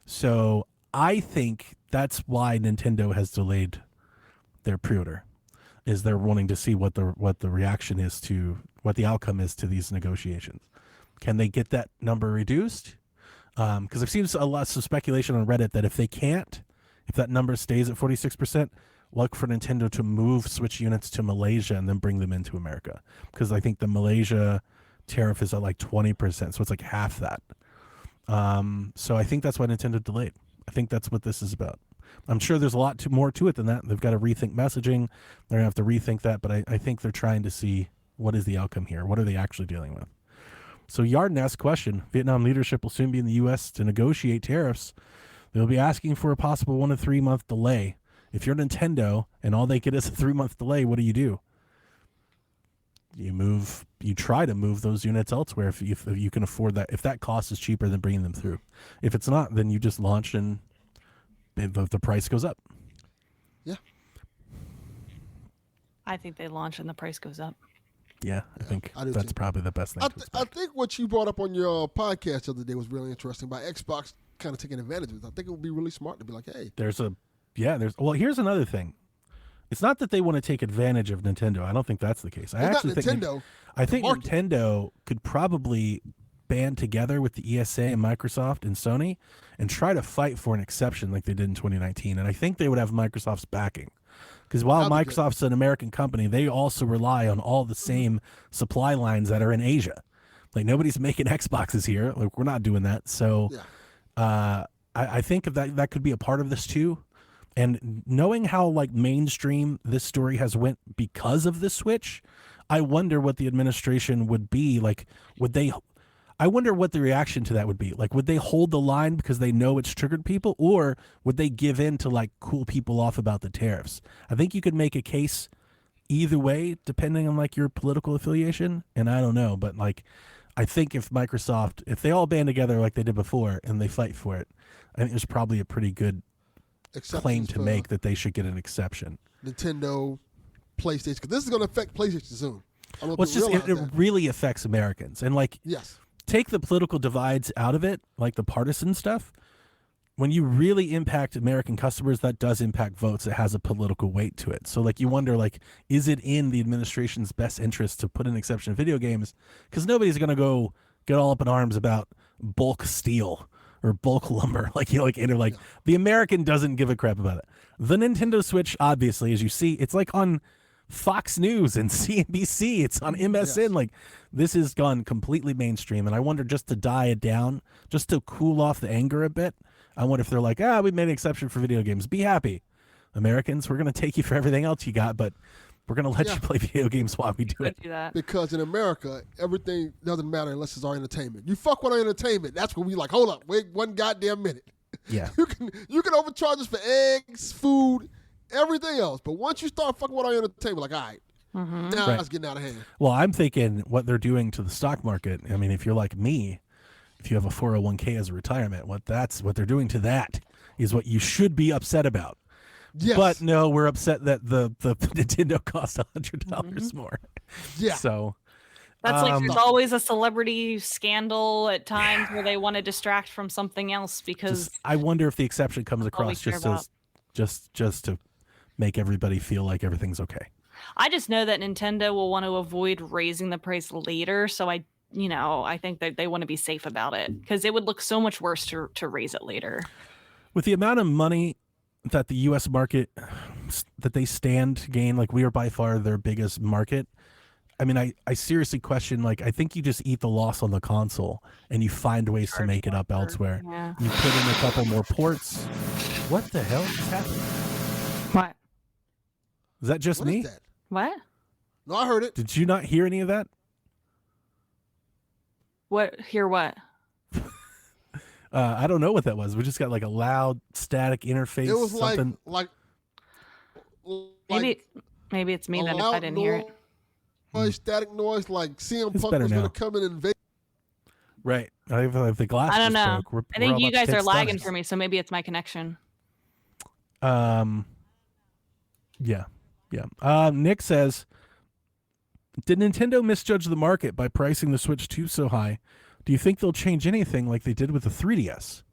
So I think that's why Nintendo has delayed their pre-order, is they're wanting to see what the reaction is to, what the outcome is to these negotiations. Can they get that number reduced? Because I've seen a lot of speculation on Reddit that if they can't, if that number stays at 46%, look for Nintendo to move Switch units to Malaysia and then bring them into America. Because I think the Malaysia tariff is at like 20%, so it's like half that. So I think that's why Nintendo delayed. I think that's what this is about. I'm sure there's a lot more to it than that. They've got to rethink messaging. They're going to have to rethink that, but I think they're trying to see what is the outcome here. What are they actually dealing with? So Yarden asked a question. Vietnam leadership will soon be in the U.S. to negotiate tariffs. They'll be asking for a possible 1 to 3 month delay. If you're Nintendo and all they get is a 3 month delay, what do? You try to move those units elsewhere if you can afford that. If that cost is cheaper than bringing them through. If it's not, then you just launch and the price goes up. Yeah. I think they launch and the price goes up. Yeah, I think I do that's too. probably the best thing. I think what you brought up on your podcast the other day was really interesting by Xbox kind of taking advantage of it. I think it would be really smart to be like, hey. Well, here's another thing. It's not that they want to take advantage of Nintendo. I don't think that's the case. I actually think Nintendo could probably band together with the ESA and Microsoft and Sony and try to fight for an exception like they did in 2019. And I think they would have Microsoft's backing. Because while Microsoft's an American company, they also rely on all the same supply lines that are in Asia. Like, nobody's making Xboxes here. Like, we're not doing that. So I think that could be a part of this too. And knowing how like mainstream this story has went because of the Switch, I wonder what the administration would be like. I wonder what the reaction to that would be. Like, would they hold the line because they know it's triggered people, or would they give in to like cool people off about the tariffs? I think you could make a case either way, depending on like your political affiliation. And I don't know, but like, I think if they all band together like they did before and they fight for it, I think there's probably a pretty good claim to make that they should get an exception. Nintendo, PlayStation, because this is going to affect PlayStation soon. It really affects Americans. And like, yes. Take the political divides out of it, like the partisan stuff. When you really impact American customers, that does impact votes. It has a political weight to it. So like, you wonder, like, is it in the administration's best interest to put an exception in video games? Because nobody's going to go get all up in arms about bulk steel or bulk lumber. The American doesn't give a crap about it. The Nintendo Switch, obviously, as you see, it's like on Fox News and CNBC. It's on MSN. Yes. Like, this has gone completely mainstream. And I wonder, just to die it down, just to cool off the anger a bit, I wonder if they're like, we made an exception for video games. Be happy, Americans. We're going to take you for everything else you got, but we're going to let you play video games while we do it. Do that. Because in America, everything doesn't matter unless it's our entertainment. You fuck with our entertainment, that's when we like, hold up, wait 1 goddamn minute. Yeah. You can overcharge us for eggs, food, everything else. But once you start fucking with our entertainment, like, all right, now it's getting out of hand. Well, I'm thinking what they're doing to the stock market. I mean, if you're like me, if you have a 401k as a retirement, what they're doing to that is what you should be upset about. Yes. But no, we're upset that the Nintendo cost $100 more. Yeah. So that's like, there's always a celebrity scandal at times where they want to distract from something else because I wonder if the exception comes across just to make everybody feel like everything's okay. I just know that Nintendo will want to avoid raising the price later, so I think that they want to be safe about it because it would look so much worse to raise it later. With the amount of money that the U.S. market that they stand to gain, like, we are by far their biggest market. I mean, I seriously question, like, I think you just eat the loss on the console and you find ways to make it up elsewhere. Yeah. You put in a couple more ports. What the hell is happening? What? Is that just me? Is that? What? No, I heard it. Did you not hear any of that? What? Hear what? I don't know what that was. We just got like a loud static interface. It was something. like maybe it's me then if I didn't hear it. Static noise, like CM It's Punk better was going now. to come in and invade. Right. If the glass I don't just know. broke, we're I think all you about to guys are take lagging stomachs. for me, so maybe it's my connection. Yeah. Nick says, did Nintendo misjudge the market by pricing the Switch 2 so high? Do you think they'll change anything like they did with the 3DS?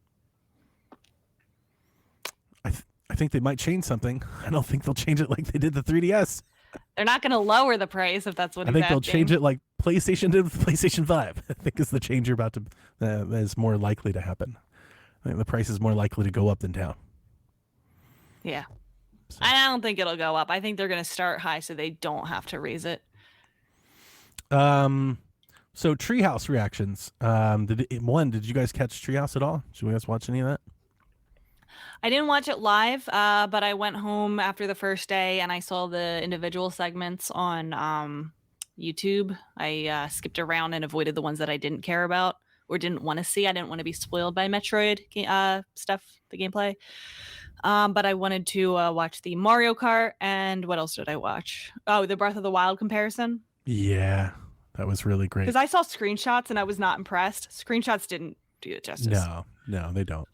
I think they might change something. I don't think they'll change it like they did the 3DS. They're not going to lower the price if that's what I he's think they'll asking. change it like PlayStation did with PlayStation 5. I think is the change you're about to is more likely to happen. I think the price is more likely to go up than down. Yeah. So. I don't think it'll go up. I think they're going to start high so they don't have to raise it. So Treehouse reactions. Did you guys catch Treehouse at all? Did you guys watch any of that? I didn't watch it live, but I went home after the first day and I saw the individual segments on YouTube. I skipped around and avoided the ones that I didn't care about or didn't want to see. I didn't want to be spoiled by Metroid stuff, the gameplay. But I wanted to watch the Mario Kart, and what else did I watch? Oh, the Breath of the Wild comparison. Yeah, that was really great. Because I saw screenshots and I was not impressed. Screenshots didn't do it justice. No, they don't.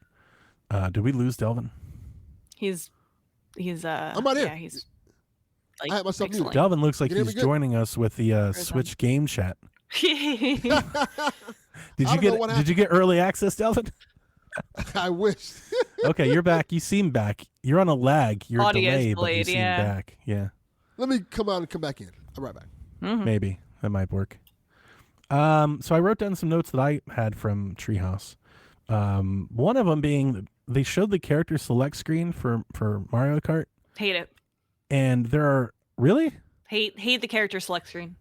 Did we lose Delvin? He's I'm not yeah, in. he's like I had myself muted. pixelated. Delvin looks like Can you hear he's me good? joining us with the Switch game chat. Did you get early access, Delvin? I wish. Okay, you're back. You seem back. You're on a lag. You're Audio is delayed, but you delayed, seem yeah. back. Yeah, Let me come out and come back in. I'll be right back. Mhm. maybe that might work. So I wrote down some notes that I had from Treehouse. One of them being they showed the character select screen for Mario Kart, Hate it. and there are really. Hate the character select screen.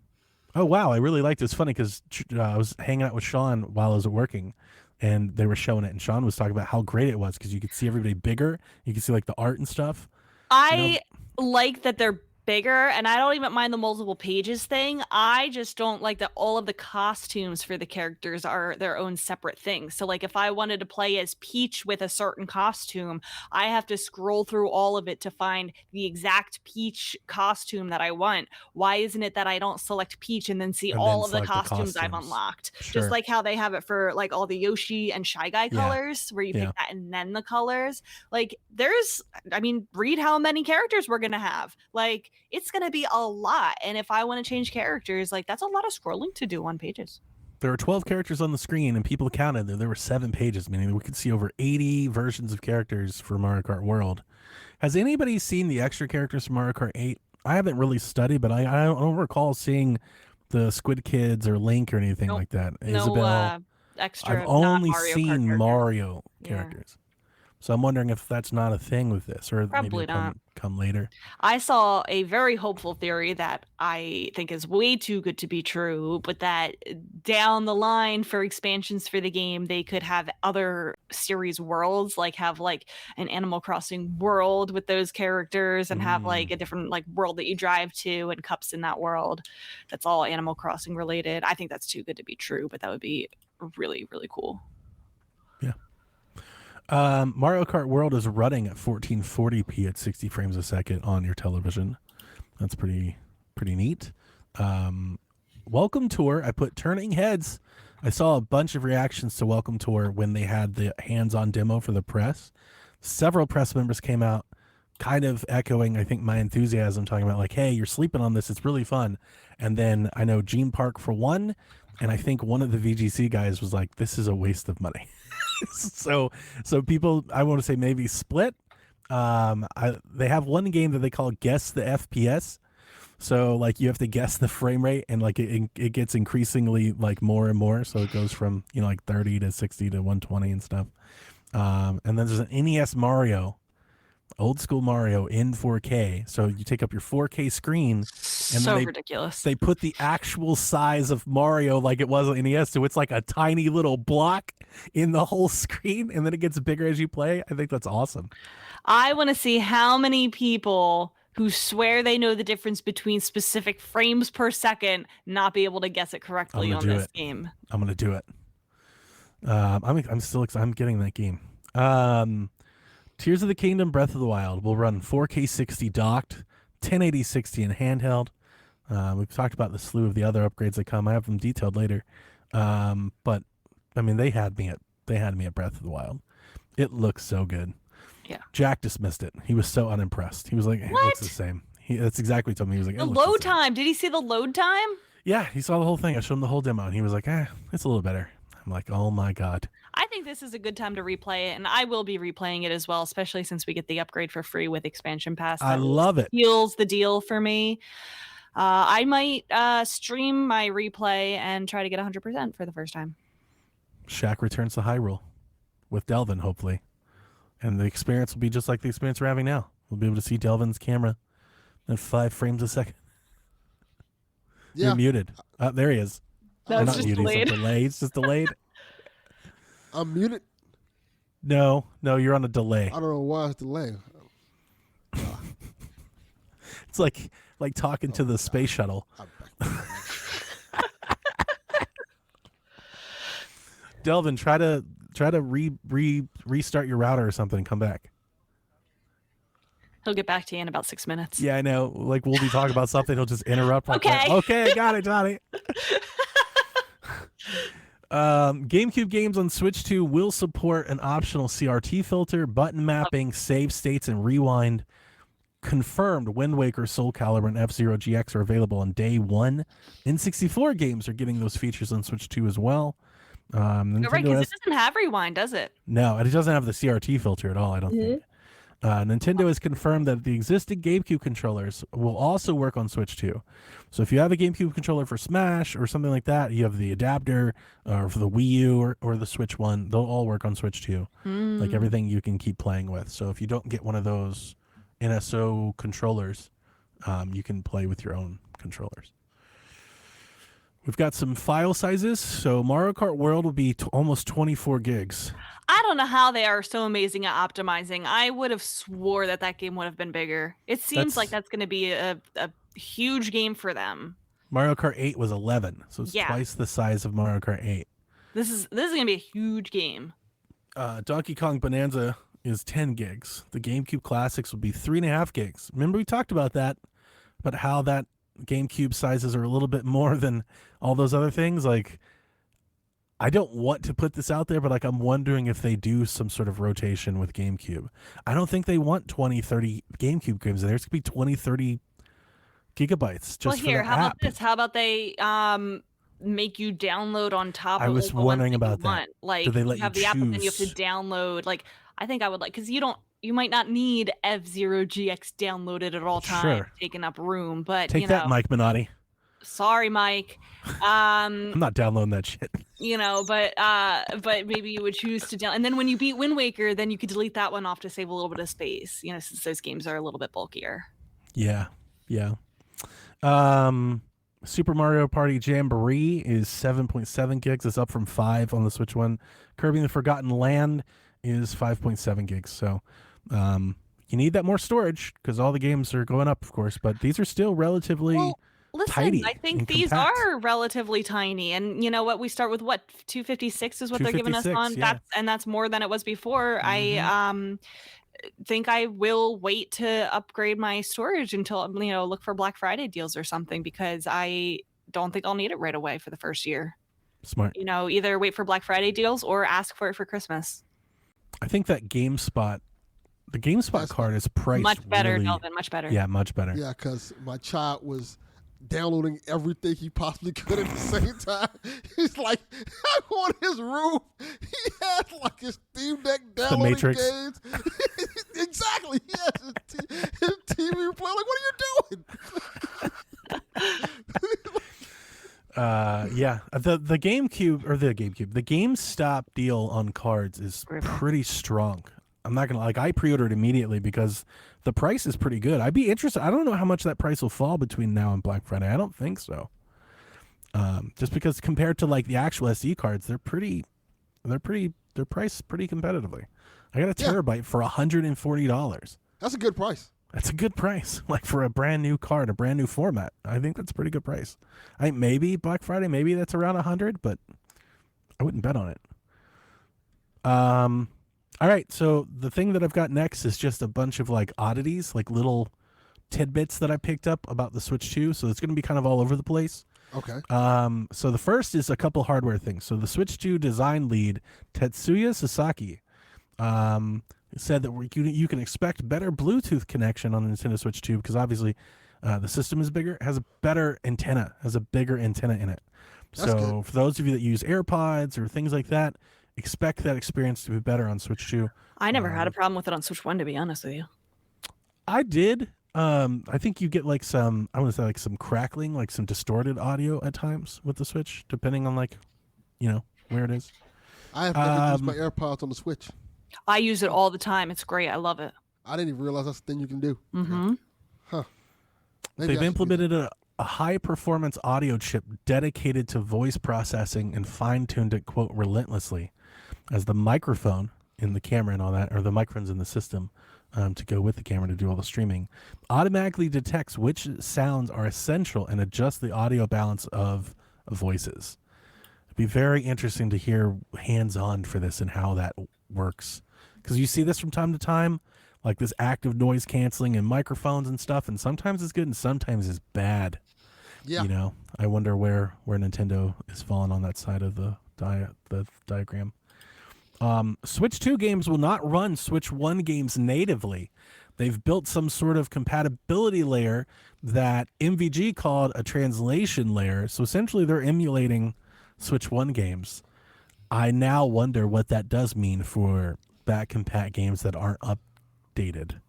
Oh wow, I really liked it. It's funny because I was hanging out with Sean while I was working, and they were showing it, and Sean was talking about how great it was because you could see everybody bigger. You could see like the art and stuff. I like that they're bigger, and I don't even mind the multiple pages thing. I just don't like that all of the costumes for the characters are their own separate things. So like if I wanted to play as Peach with a certain costume, I have to scroll through all of it to find the exact Peach costume that I want. Why isn't it that I don't select Peach and then see And all then of the select the costumes I've costumes. unlocked? Sure. Just like how they have it for like all the Yoshi and Shy Guy Yeah. colors, where you Yeah. pick that and then the colors. Like read how many characters we're gonna have. Like it's gonna be a lot, and if I want to change characters, like that's a lot of scrolling to do on pages. There were 12 characters on the screen, and people counted that there were 7 pages, meaning we could see over 80 versions of characters for Mario Kart World. Has anybody seen the extra characters for Mario Kart 8? I haven't really studied, but I don't recall seeing the Squid Kids or Link or anything Nope. like that. No Isabelle, extra. I've only non-Mario Kart seen characters. Mario Yeah. characters. So I'm wondering if that's not a thing with this, or Probably maybe it'll come later. I saw a very hopeful theory that I think is way too good to be true, but that down the line for expansions for the game, they could have other series worlds, like have like an Animal Crossing world with those characters and have like a different like world that you drive to and cups in that world. That's all Animal Crossing related. I think that's too good to be true, but that would be really, really cool. Mario Kart World is running at 1440p at 60 frames a second on your television. That's pretty neat. Welcome Tour, I put turning heads. I saw a bunch of reactions to Welcome Tour when they had the hands-on demo for the press. Several press members came out kind of echoing, I think, my enthusiasm, talking about like, hey, you're sleeping on this. It's really fun. And then I know Gene Park for one, and I think one of the VGC guys was like, this is a waste of money. So people, I want to say maybe split. They have one game that they call Guess the FPS. So like you have to guess the frame rate, and like it gets increasingly like more and more. So it goes from like 30 to 60 to 120 and stuff. And then there's an NES Mario, old school Mario in 4K. So you take up your 4K screen, and So then ridiculous. they put the actual size of Mario like it was on NES, so it's like a tiny little block in the whole screen, and then it gets bigger as you play. I think that's awesome. I want to see how many people who swear they know the difference between specific frames per second not be able to guess it correctly on this game. I'm gonna do it. I'm still excited. I'm getting that game. Tears of the Kingdom Breath of the Wild will run 4K 60 docked, 1080 60 in handheld. We've talked about the slew of the other upgrades that come. I have them detailed later. But I mean, they had me at Breath of the Wild. It looks so good. Yeah. Jack dismissed it. He was so unimpressed. He was like, "It looks the same." That's exactly what he told me. He was like, The load time. Did he see the load time? Yeah, he saw the whole thing. I showed him the whole demo, and he was like, it's a little better. I'm like, oh my god. I think this is a good time to replay it, and I will be replaying it as well, especially since we get the upgrade for free with expansion pass. I love it. Seals the deal for me. I might stream my replay and try to get 100% for the first time. Shaq returns to Hyrule with Delvin, hopefully. And the experience will be just like the experience we're having now. We'll be able to see Delvin's camera at 5 frames a second. Yeah. You're muted. There he is. That was just delayed. It's just delayed. I'm muted. No, you're on a delay. I don't know why it's delayed. It's like talking to the space shuttle. Delvin, try to restart your router or something and come back. He'll get back to you in about 6 minutes. Yeah, I know. Like, we'll be talking about something. He'll just interrupt. Okay. I got it, Johnny. GameCube games on Switch 2 will support an optional CRT filter, button mapping, save states, and rewind. Confirmed Wind Waker, Soul Calibur, and F-Zero GX are available on day one. N64 games are getting those features on Switch 2 as well. You're right, because it doesn't have rewind, does it? No, it doesn't have the CRT filter at all, I don't think. Nintendo has confirmed that the existing GameCube controllers will also work on Switch 2. So if you have a GameCube controller for Smash or something like that, you have the adapter for the Wii U or the Switch one, they'll all work on Switch 2. Like everything you can keep playing with. So if you don't get one of those NSO controllers, you can play with your own controllers. We've got some file sizes. So Mario Kart World will be almost 24 gigs. I don't know how they are so amazing at optimizing. I would have swore that game would have been bigger. It seems like that's going to be a huge game for them. Mario Kart 8 was 11, so it's twice the size of Mario Kart 8. This is going to be a huge game. Donkey Kong Bonanza is 10 gigs. The GameCube Classics will be 3.5 gigs. Remember we talked about that, but how that GameCube sizes are a little bit more than all those other things. Like, I don't want to put this out there, but like I'm wondering if they do some sort of rotation with GameCube. I don't think they want 20, 30 GameCube games. There's going to be 20, 30 gigabytes just for the how about this? How about they make you download on top of I was wondering about that. Like, do they let you have you the app, and then you choose? have to download. Like, I think I would like, because you might not need F-Zero GX downloaded at all times, taking up room. But Take that, Mike Minotti. Sorry, Mike. I'm not downloading that shit. But maybe you would choose to down, and then when you beat Wind Waker, then you could delete that one off to save a little bit of space. Since those games are a little bit bulkier. Yeah. Super Mario Party Jamboree is 7.7 gigs. It's up from 5 on the Switch one. Kirby and the Forgotten Land is 5.7 gigs. So you need that more storage because all the games are going up, of course. But these are still relatively tidy. I think these are relatively tiny. And you know what? We start with 256 is what they're giving us on. Yeah. That's more than it was before. I think I will wait to upgrade my storage until look for Black Friday deals or something, because I don't think I'll need it right away for the first year. Smart. Either wait for Black Friday deals or ask for it for Christmas. I think that the GameSpot card is priced much better, really, Delvin, much better. Yeah, much better. Yeah, because my child was downloading everything he possibly could at the same time. He's like, I want his room. He had like his Steam Deck downloading games. Exactly. He has his TV player. Like, what are you doing? The GameStop deal on cards is pretty strong. I'm not gonna I pre-ordered immediately because the price is pretty good. I'd be interested. I don't know how much that price will fall between now and Black Friday. I don't think so. Just because compared to like the actual SD cards, they're priced pretty competitively. I got a terabyte for $140. That's a good price. That's a good price, like for a brand new card, a brand new format. I think that's a pretty good price. I think maybe Black Friday, maybe that's around 100, but I wouldn't bet on it. All right, so the thing that I've got next is just a bunch of like oddities, like little tidbits that I picked up about the Switch 2. So it's going to be kind of all over the place. Okay. So the first is a couple hardware things. So the Switch 2 design lead, Tetsuya Sasaki, said that you can expect better Bluetooth connection on the Nintendo Switch 2 because obviously the system is bigger, has a bigger antenna in it. That's So good. for those of you that use AirPods or things like that, expect that experience to be better on Switch 2. I never had a problem with it on Switch 1, to be honest with you. I did. I think you get like some, I want to say like some crackling, like some distorted audio at times with the Switch, depending on like, where it is. I have never used my AirPods on the Switch. I use it all the time. It's great. I love it. I didn't even realize that's a thing you can do. Mm-hmm. Huh. Maybe They've implemented a high-performance audio chip dedicated to voice processing and fine-tuned it, quote, relentlessly, as the microphone in the camera and all that, or the microphones in the system to go with the camera to do all the streaming, automatically detects which sounds are essential and adjusts the audio balance of voices. It'd be very interesting to hear hands-on for this and how that works. Because you see this from time to time, like this active noise canceling and microphones and stuff, and sometimes it's good and sometimes it's bad. Yeah. I wonder where Nintendo is falling on that side of the diagram. Switch 2 games will not run Switch 1 games natively. They've built some sort of compatibility layer that MVG called a translation layer. So essentially they're emulating Switch 1 games. I now wonder what that does mean for back compat games that aren't updated.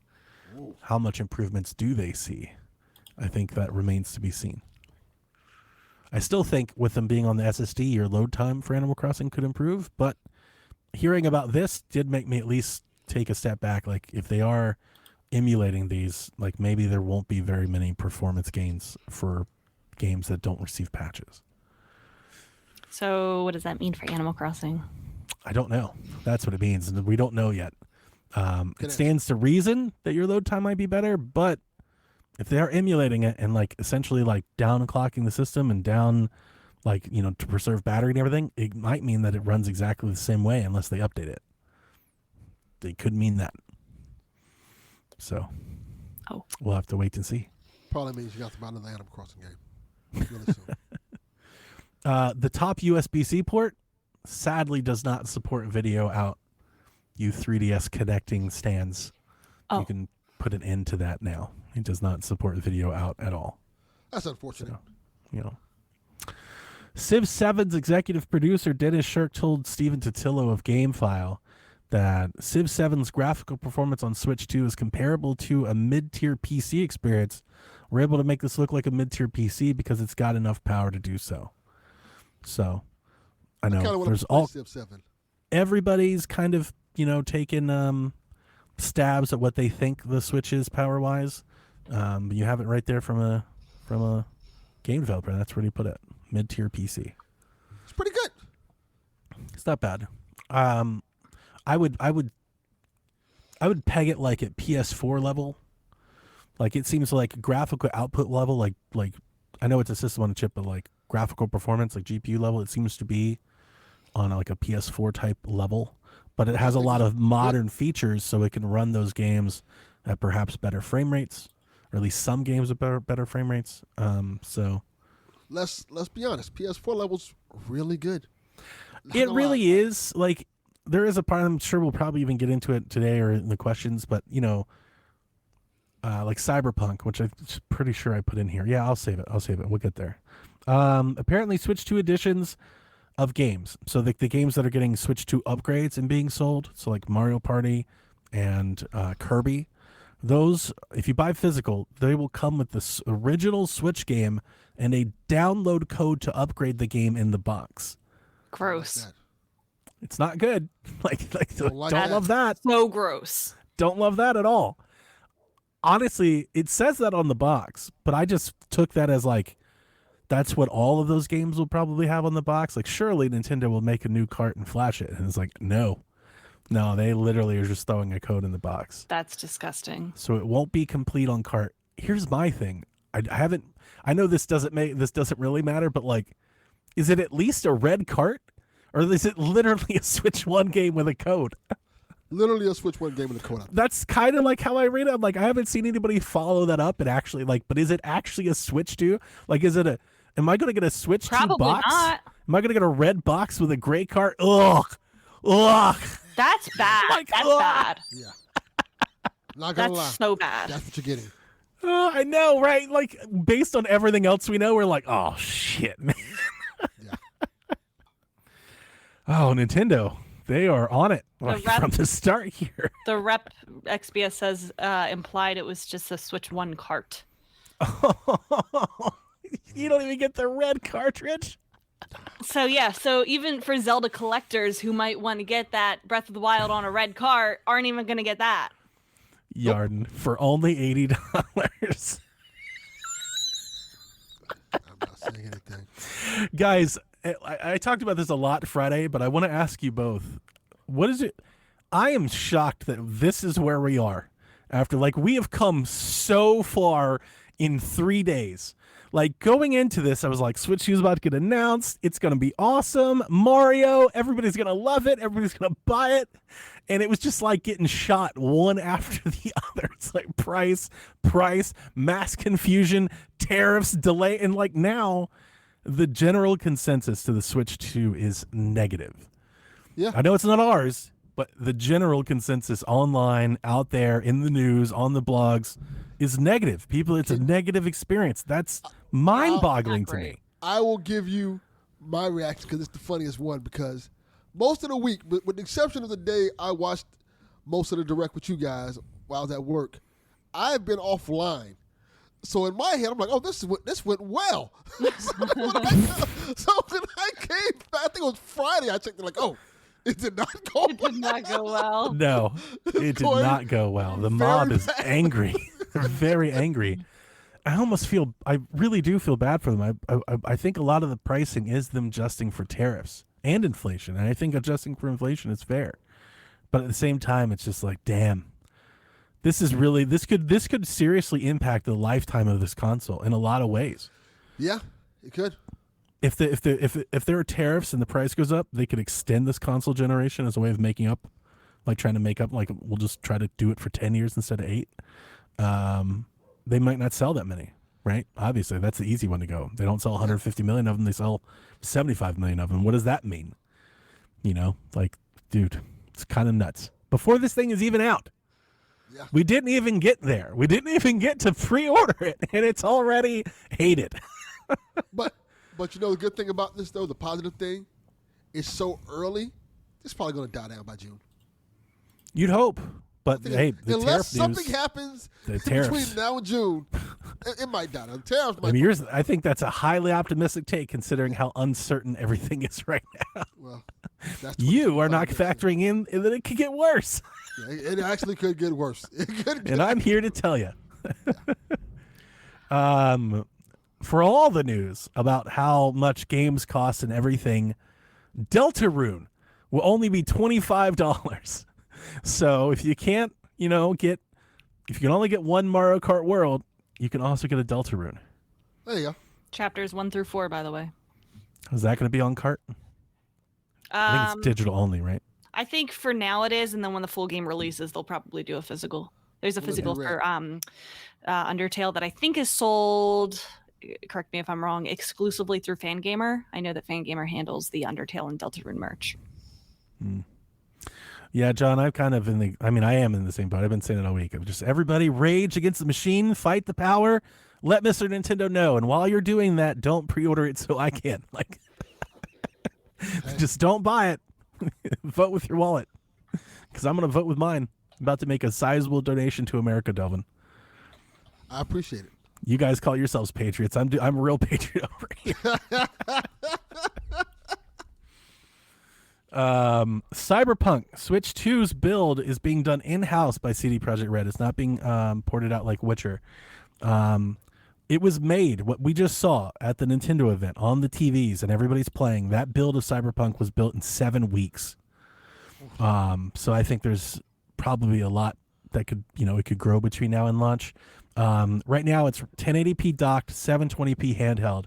How much improvements do they see? I think that remains to be seen. I still think with them being on the SSD, your load time for Animal Crossing could improve, but hearing about this did make me at least take a step back. Like, if they are emulating these, like, maybe there won't be very many performance gains for games that don't receive patches. So what does that mean for Animal Crossing? I don't know. That's what it means, and we don't know yet. It stands to reason that your load time might be better, but if they are emulating it and like essentially like down clocking the system and down, like, to preserve battery and everything, it might mean that it runs exactly the same way unless they update it. They could mean that. So we'll have to wait and see. Probably means you got to buy another Animal Crossing game really soon. The top USB-C port sadly does not support video out. You 3DS connecting stands. You can put an end to that now. It does not support video out at all. That's unfortunate. So, Civ 7's executive producer Dennis Shirk told Stephen Totillo of GameFile that Civ 7's graphical performance on Switch 2 is comparable to a mid-tier PC experience. We're able to make this look like a mid-tier PC because it's got enough power to do so. So, I know there's all Civ 7. Everybody's kind of taking stabs at what they think the Switch is power-wise. But you have it right there from a game developer. That's where he put it. Mid-tier PC. It's pretty good. It's not bad. I would peg it like at PS4 level. Like, it seems like graphical output level, like I know it's a system on a chip, but like graphical performance, like GPU level, it seems to be on like a PS4 type level. But it has a lot of modern features, so it can run those games at perhaps better frame rates, or at least some games with better frame rates. So let's be honest, PS4 level's really good. It really is. Like, there is a part, I'm sure we'll probably even get into it today or in the questions, but like Cyberpunk, which I'm pretty sure I put in here. Yeah, I'll save it. We'll get there. Apparently Switch 2 editions of games. So the games that are getting Switch 2 upgrades and being sold, so like Mario Party and Kirby, those, if you buy physical, they will come with the original Switch game and a download code to upgrade the game in the box. Gross. Like It's not good. Don't love that. So gross. Don't love that at all. Honestly, it says that on the box, but I just took that as like, that's what all of those games will probably have on the box. Like, surely Nintendo will make a new cart and flash it. And it's like, no, they literally are just throwing a code in the box. That's disgusting. So it won't be complete on cart. Here's my thing. I know this doesn't really matter, but like, is it at least a red cart? Or is it literally a Switch 1 game with a code? Literally a Switch 1 game with a code. That's kind of like how I read it. I'm like, I haven't seen anybody follow that up and actually, like, but is it actually a Switch 2? Like, is it Am I going to get a Switch 2 Probably box? not. Am I going to get a red box with a gray cart? Ugh. That's bad. Like, That's ugh. bad. Yeah. Not gonna That's lie. so bad. That's what you're getting. I know, right? Like, based on everything else we know, we're like, oh, shit, man. Yeah. Oh, Nintendo. They are on it rep- from the start here. The rep XBS says implied it was just a Switch 1 cart. You don't even get the red cartridge? So yeah, so even for Zelda collectors who might want to get that Breath of the Wild on a red cart aren't even going to get that. Yarden for only $80. I'm not saying anything. Guys, I talked about this a lot Friday, but I want to ask you both. What is it? I am shocked that this is where we are after, like, we have come so far in 3 days. Like, going into this, I was like, Switch 2 is about to get announced. It's going to be awesome. Mario, everybody's going to love it. Everybody's going to buy it. And it was just like getting shot one after the other. It's like price, mass confusion, tariffs, delay. And like now, the general consensus to the Switch 2 is negative. Yeah. I know it's not ours, but the general consensus online, out there, in the news, on the blogs, is negative. People, it's a negative experience. That's mind-boggling to me. I will give you my reaction because it's the funniest one, because most of the week, with the exception of the day I watched most of the direct with you guys while I was at work, I've been offline. So in my head, I'm like, oh, this went well. So when I came back, I think it was Friday, I checked it like, oh, it did not go well. It did not go well. No, it did not go well. The mob is angry. They're very angry. I really do feel bad for them. I think a lot of the pricing is them adjusting for tariffs and inflation. And I think adjusting for inflation is fair. But at the same time, it's just like, damn, this could seriously impact the lifetime of this console in a lot of ways. Yeah, it could. If there are tariffs and the price goes up, they could extend this console generation as a way of making up, like trying to make up, like we'll just try to do it for 10 years instead of 8. They might not sell that many, right? Obviously, that's the easy one to go. They don't sell 150 million of them. They sell 75 million of them. What does that mean? You know, like, dude, it's kind of nuts. Before this thing is even out, Yeah. we didn't even get there. We didn't even get to pre-order it, and it's already hated. But you know the good thing about this, though, the positive thing, it's so early, it's probably going to die down by June. You'd hope. But hey, the unless tariff something news, happens the tariffs. between now and June, it might die. The tariffs might. I mean, I think that's a highly optimistic take, considering how uncertain everything is right now. Well, that's You are not factoring in that it could get worse, Yeah, it actually could get worse. It could and I'm here to tell you. For all the news about how much games cost and everything, Deltarune will only be $25. So if you can't, if you can only get one Mario Kart World, you can also get a Deltarune. There you go. Chapters 1 through 4, by the way. Is that going to be on cart? I think it's digital only, right? I think for now it is, and then when the full game releases, they'll probably do a physical. There's a physical for Undertale that I think is sold, correct me if I'm wrong, exclusively through Fangamer. I know that Fangamer handles the Undertale and Deltarune merch. Yeah, John, I am in the same boat. I've been saying it all week. I'm just, everybody rage against the machine, fight the power, let Mr. Nintendo know. And while you're doing that, don't pre-order it so I can. Like, just don't buy it. Vote with your wallet. Because I'm going to vote with mine. I'm about to make a sizable donation to America, Delvin. I appreciate it. You guys call yourselves patriots. I'm a real patriot over here. Cyberpunk Switch 2's build is being done in-house by CD Projekt Red. It's not being ported out like Witcher. It was made, what we just saw at the Nintendo event on the TVs and everybody's playing, that build of Cyberpunk was built in 7 weeks. So I think there's probably a lot that could, it could grow between now and launch. Right now it's 1080p docked, 720p handheld,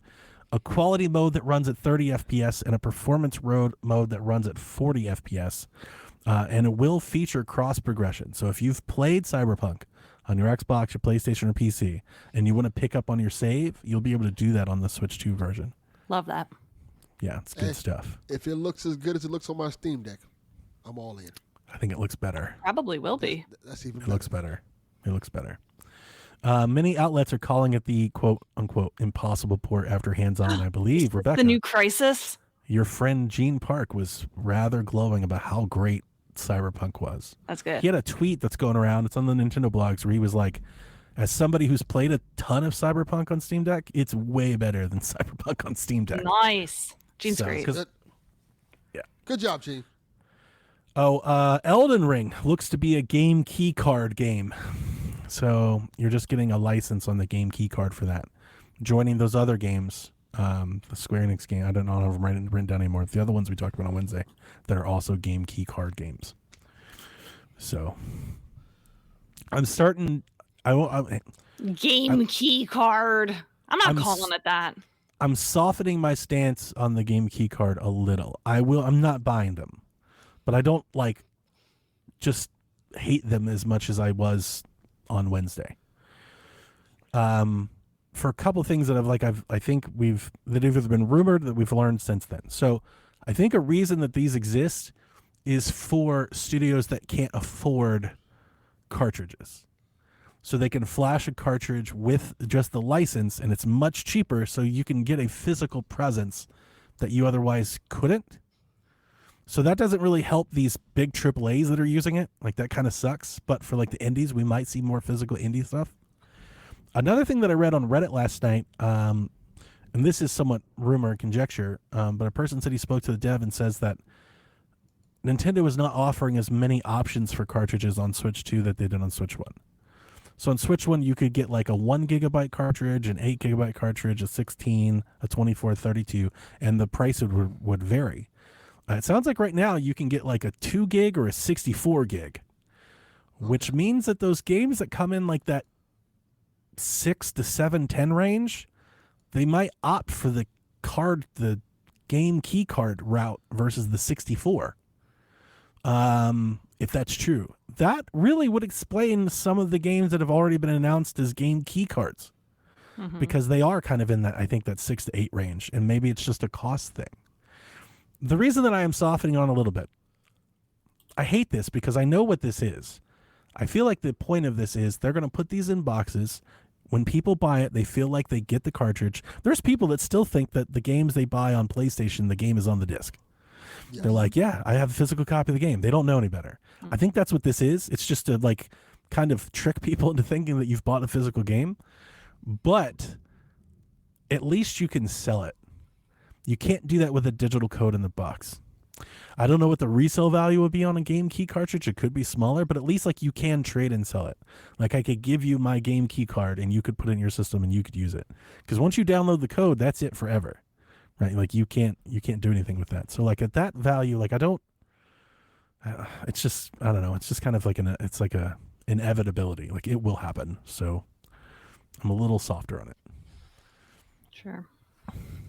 a quality mode that runs at 30 FPS and a performance mode that runs at 40 FPS. And it will feature cross progression. So if you've played Cyberpunk on your Xbox, your PlayStation, or PC, and you want to pick up on your save, you'll be able to do that on the Switch 2 version. Love that. Yeah, it's good stuff. If it looks as good as it looks on my Steam Deck, I'm all in. I think it looks better. Probably will be. That's even It better. looks better. It looks better. Many outlets are calling it the quote-unquote impossible port after hands-on, I believe. Rebecca, The new Crisis. your friend Gene Park was rather glowing about how great Cyberpunk was. That's good. He had a tweet that's going around. It's on the Nintendo blogs where he was like, as somebody who's played a ton of Cyberpunk on Steam Deck, it's way better than Cyberpunk on Steam Deck. Nice. Gene's So, great. 'cause- Good job, Gene. Oh, Elden Ring looks to be a game key card game. So you're just getting a license on the game key card for that. Joining those other games, the Square Enix game, I don't know if I'm written down anymore. The other ones we talked about on Wednesday that are also game key card games. So I'm starting. Game key card. I'm not calling it that. I'm softening my stance on the game key card a little. I'm not buying them, but I don't just hate them as much as I was on Wednesday. For a couple of things that I think that have either been rumored that we've learned since then. So I think a reason that these exist is for studios that can't afford cartridges. So they can flash a cartridge with just the license, and it's much cheaper, so you can get a physical presence that you otherwise couldn't. So that doesn't really help these big AAAs that are using it. That kind of sucks. But for the indies, we might see more physical indie stuff. Another thing that I read on Reddit last night, and this is somewhat rumor and conjecture, but a person said he spoke to the dev and says that Nintendo is not offering as many options for cartridges on Switch 2 that they did on Switch 1. So on Switch 1, you could get a 1 gigabyte cartridge, an 8 gigabyte cartridge, a 16, a 24, 32, and the price would vary. It sounds like right now you can get a 2 gig or a 64 gig, which means that those games that come in that 6 to 7, 10 range, they might opt for the game key card route versus the 64. If that's true, that really would explain some of the games that have already been announced as game key cards, because they are kind of in that, I think, that 6 to 8 range, and maybe it's just a cost thing. The reason that I am softening on a little bit, I hate this because I know what this is. I feel like the point of this is they're going to put these in boxes. When people buy it, they feel like they get the cartridge. There's people that still think that the games they buy on PlayStation, the game is on the disc. They're like, yeah, I have a physical copy of the game. They don't know any better. I think that's what this is. It's just to kind of trick people into thinking that you've bought a physical game. But at least you can sell it. You can't do that with a digital code in the box. I don't know what the resale value would be on a game key cartridge. It could be smaller, but at least you can trade and sell it. I could give you my game key card and you could put it in your system and you could use it. Because once you download the code, that's it forever. Right? You can't do anything with that. So at that value, it's just, I don't know. It's just kind of it's a inevitability. It will happen. So I'm a little softer on it. Sure.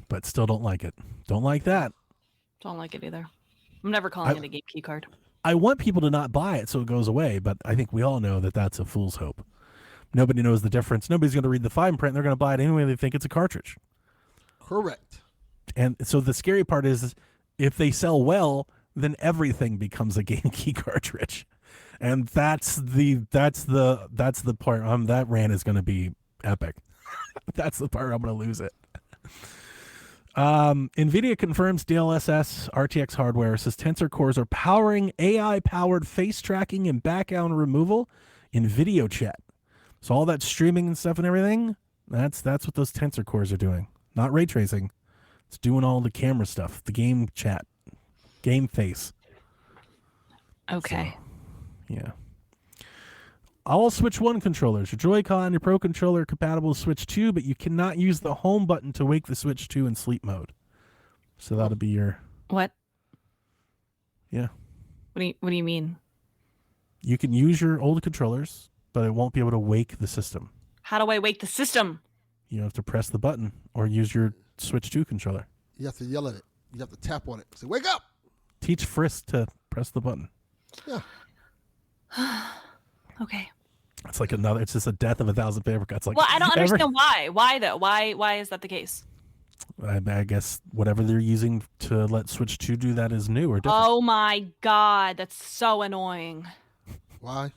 But still don't like it. Don't like that. Don't like it either. I'm never calling it a game key card. I want people to not buy it so it goes away, but I think we all know that that's a fool's hope. Nobody knows the difference. Nobody's going to read the fine print. They're going to buy it anyway. They think it's a cartridge. Correct. And so the scary part is if they sell well, then everything becomes a game key cartridge. And that's the part that rant is going to be epic. That's the part I'm going to lose it. NVIDIA confirms DLSS RTX hardware says Tensor cores are powering AI-powered face tracking and background removal in video chat. So all that streaming and stuff and everything, that's what those Tensor cores are doing. Not ray tracing. It's doing all the camera stuff, the game chat, game face. Okay. So, yeah. All Switch 1 controllers, your Joy-Con, your Pro Controller are compatible with Switch 2, but you cannot use the home button to wake the Switch 2 in sleep mode. So that'll be your... What? Yeah. What do you mean? You can use your old controllers, but it won't be able to wake the system. How do I wake the system? You have to press the button or use your Switch 2 controller. You have to yell at it. You have to tap on it. Say, wake up! Teach Frisk to press the button. Yeah. Okay. It's like another. It's just a death of 1,000 paper cuts. Like, Well, I don't understand why. Why though? Why is that the case? I guess whatever they're using to let Switch 2 do that is new or different. Oh my god, that's so annoying. Why?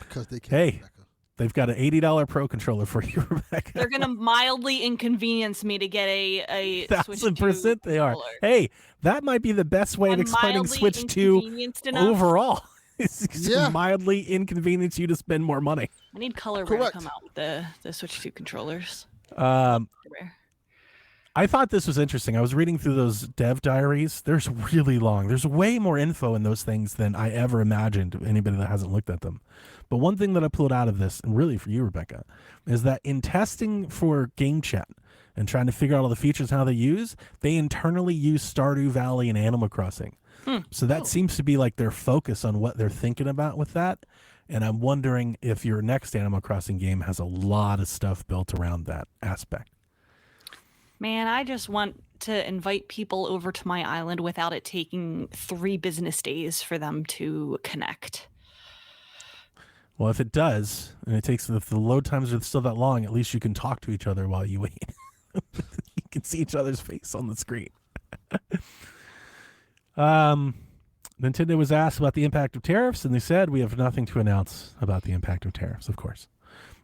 Because they can't. Hey, Rebecca. they've got an $80 Pro controller for you, Rebecca. They're gonna mildly inconvenience me to get a Switch 2 1,000% they are. controller. Hey, that might be the best way of I'm explaining mildly Switch 2 inconvenienced enough. overall. It's Yeah. to mildly inconvenience you to spend more money. I need color Correct. to come out with the Switch 2 controllers. I thought this was interesting. I was reading through those dev diaries. There's really long. There's way more info in those things than I ever imagined, anybody that hasn't looked at them. But one thing that I pulled out of this, and really for you, Rebecca, is that in testing for game chat and trying to figure out all the features and how they use, they internally use Stardew Valley and Animal Crossing. So that seems to be like their focus on what they're thinking about with that. And I'm wondering if your next Animal Crossing game has a lot of stuff built around that aspect. Man, I just want to invite people over to my island without it taking 3 business days for them to connect. Well, if it does, and it takes, if the load times are still that long, at least you can talk to each other while you wait. You can see each other's face on the screen. Nintendo was asked about the impact of tariffs, and they said we have nothing to announce about the impact of tariffs, of course.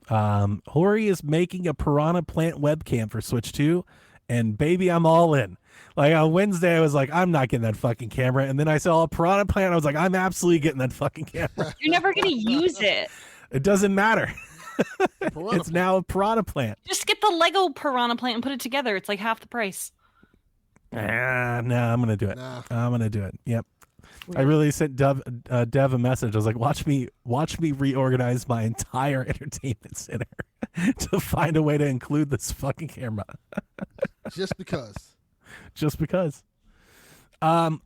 Hori is making a Piranha Plant webcam for Switch 2, and baby, I'm all in. Like on Wednesday, I was like, I'm not getting that fucking camera. And then I saw a Piranha Plant, I was like, I'm absolutely getting that fucking camera. You're never going to use it. It doesn't matter. Piranha It's now a Piranha Plant. Just get the Lego Piranha Plant and put it together. It's like half the price. No, I'm going to do it. Nah. I'm going to do it. Yep. I really sent Dev a message. I was like, watch me reorganize my entire entertainment center to find a way to include this fucking camera. Just because. Just because. One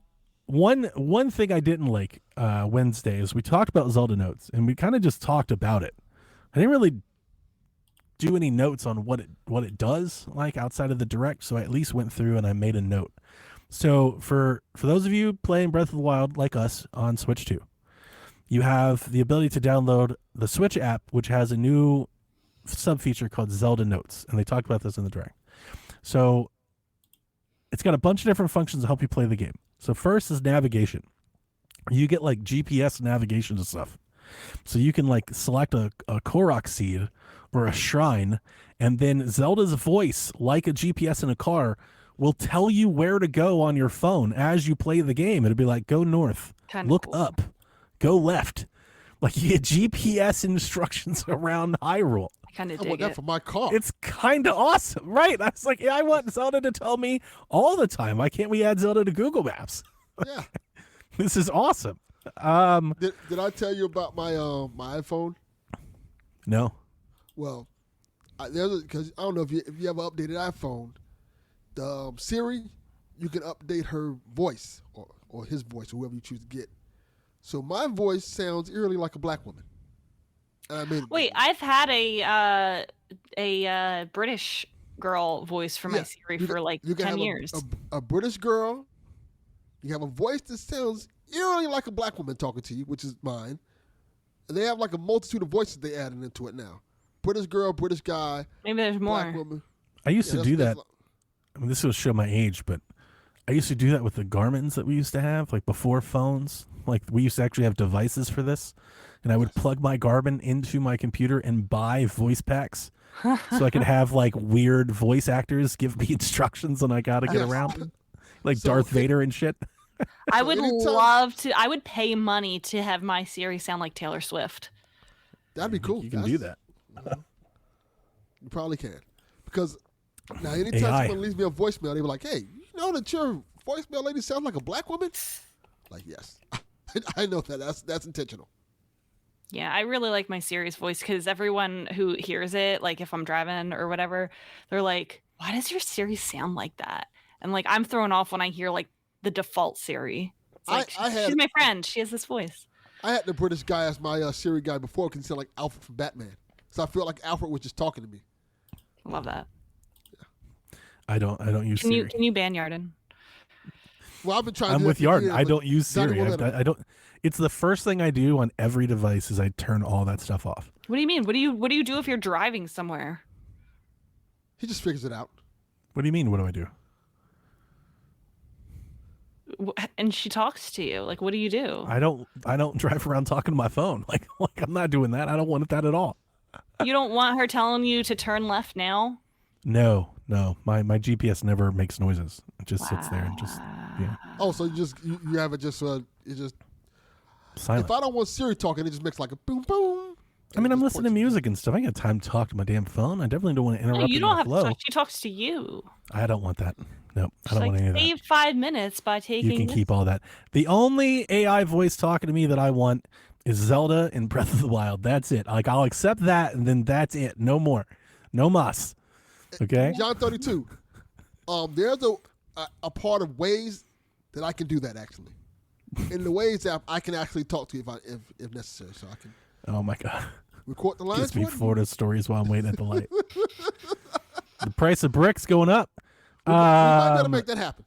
thing I didn't like Wednesday is we talked about Zelda notes, and we kind of just talked about it. I didn't really do any notes on what it does, like outside of the direct, so I at least went through and I made a note. So for those of you playing Breath of the Wild like us on Switch 2, you have the ability to download the Switch app, which has a new sub-feature called Zelda Notes, and they talked about this in the direct. So it's got a bunch of different functions to help you play the game. So first is navigation. You get like GPS navigation and stuff. So you can like select a Korok seed or a shrine, and then Zelda's voice, like a GPS in a car, will tell you where to go on your phone as you play the game. It'll be like, go north, Kinda look cool. up, go left. Like you get GPS instructions around Hyrule. I kind of I want dig that it. for my car. It's kind of awesome, right? I was like, yeah, I want Zelda to tell me all the time. Why can't we add Zelda to Google Maps? Yeah. This is awesome. Did I tell you about my my iPhone? No. Well, because I don't know if you have an updated iPhone. The Siri, you can update her voice or his voice, whoever you choose to get. So my voice sounds eerily like a black woman. And I mean, Wait, I've had a British girl voice for my yeah, Siri you for can- like you can 10 have years. A British girl. You have a voice that sounds eerily like a black woman talking to you, which is mine. And they have like a multitude of voices they added into it now. British girl, British guy, Maybe there's black more. woman. I used to Yeah, do that's- that. I mean, this will show my age, but I used to do that with the Garmins that we used to have, like before phones. Like we used to actually have devices for this, and I would plug my Garmin into my computer and buy voice packs so I could have like weird voice actors give me instructions on like how to get Yes. around, like So Darth Vader and shit. I So would anytime- love to. I would pay money to have my Siri sound like Taylor Swift. That'd be cool. You can do that. You probably can. Because now anytime AI. someone leaves me a voicemail, they be like, hey, you know that your voicemail lady sounds like a black woman? Like, yes. I know that. That's intentional. Yeah, I really like my Siri's voice because everyone who hears it, like if I'm driving or whatever, they're like, "Why does your Siri sound like that?" And like I'm thrown off when I hear like the default Siri. It's like, she's my friend. She has this voice. I had the British guy as my Siri guy before because he sounded like Alfred from Batman. So I felt like Alfred was just talking to me. I love that. I don't use Can Siri. you ban Yarden? Well, I've been trying to I'm do with that for Yarden. years, I but don't use Donnie Siri. won't let him. I don't. It's the first thing I do on every device is I turn all that stuff off. What do you mean? What do you do if you're driving somewhere? He just figures it out. What do you mean? What do I do? And she talks to you. Like, what do you do? I don't drive around talking to my phone. Like I'm not doing that. I don't want that at all. You don't want her telling you to turn left now? No. My GPS never makes noises. It just sits there and just Oh, so you have it just silent. If I don't want Siri talking, it just makes like a boom boom. I mean, I'm listening to music and stuff. I ain't got time to talk to my damn phone. I definitely don't want to interrupt. No, you don't have flow. to talk. She talks to you. I don't want that. Nope. I She's don't want any of that. save 5 minutes by taking. You can this. keep all that. The only AI voice talking to me that I want is Zelda in Breath of the Wild. That's it. Like I'll accept that, and then that's it. No more. No mas. Okay. John 32. There's a part of Waze that I can do that actually. In the Waze app, I can actually talk to you if necessary. So I can. Oh my god. Record the lines. Gives me for it. Florida stories while I'm waiting at the light. The price of bricks going up. We might be able to make that happen.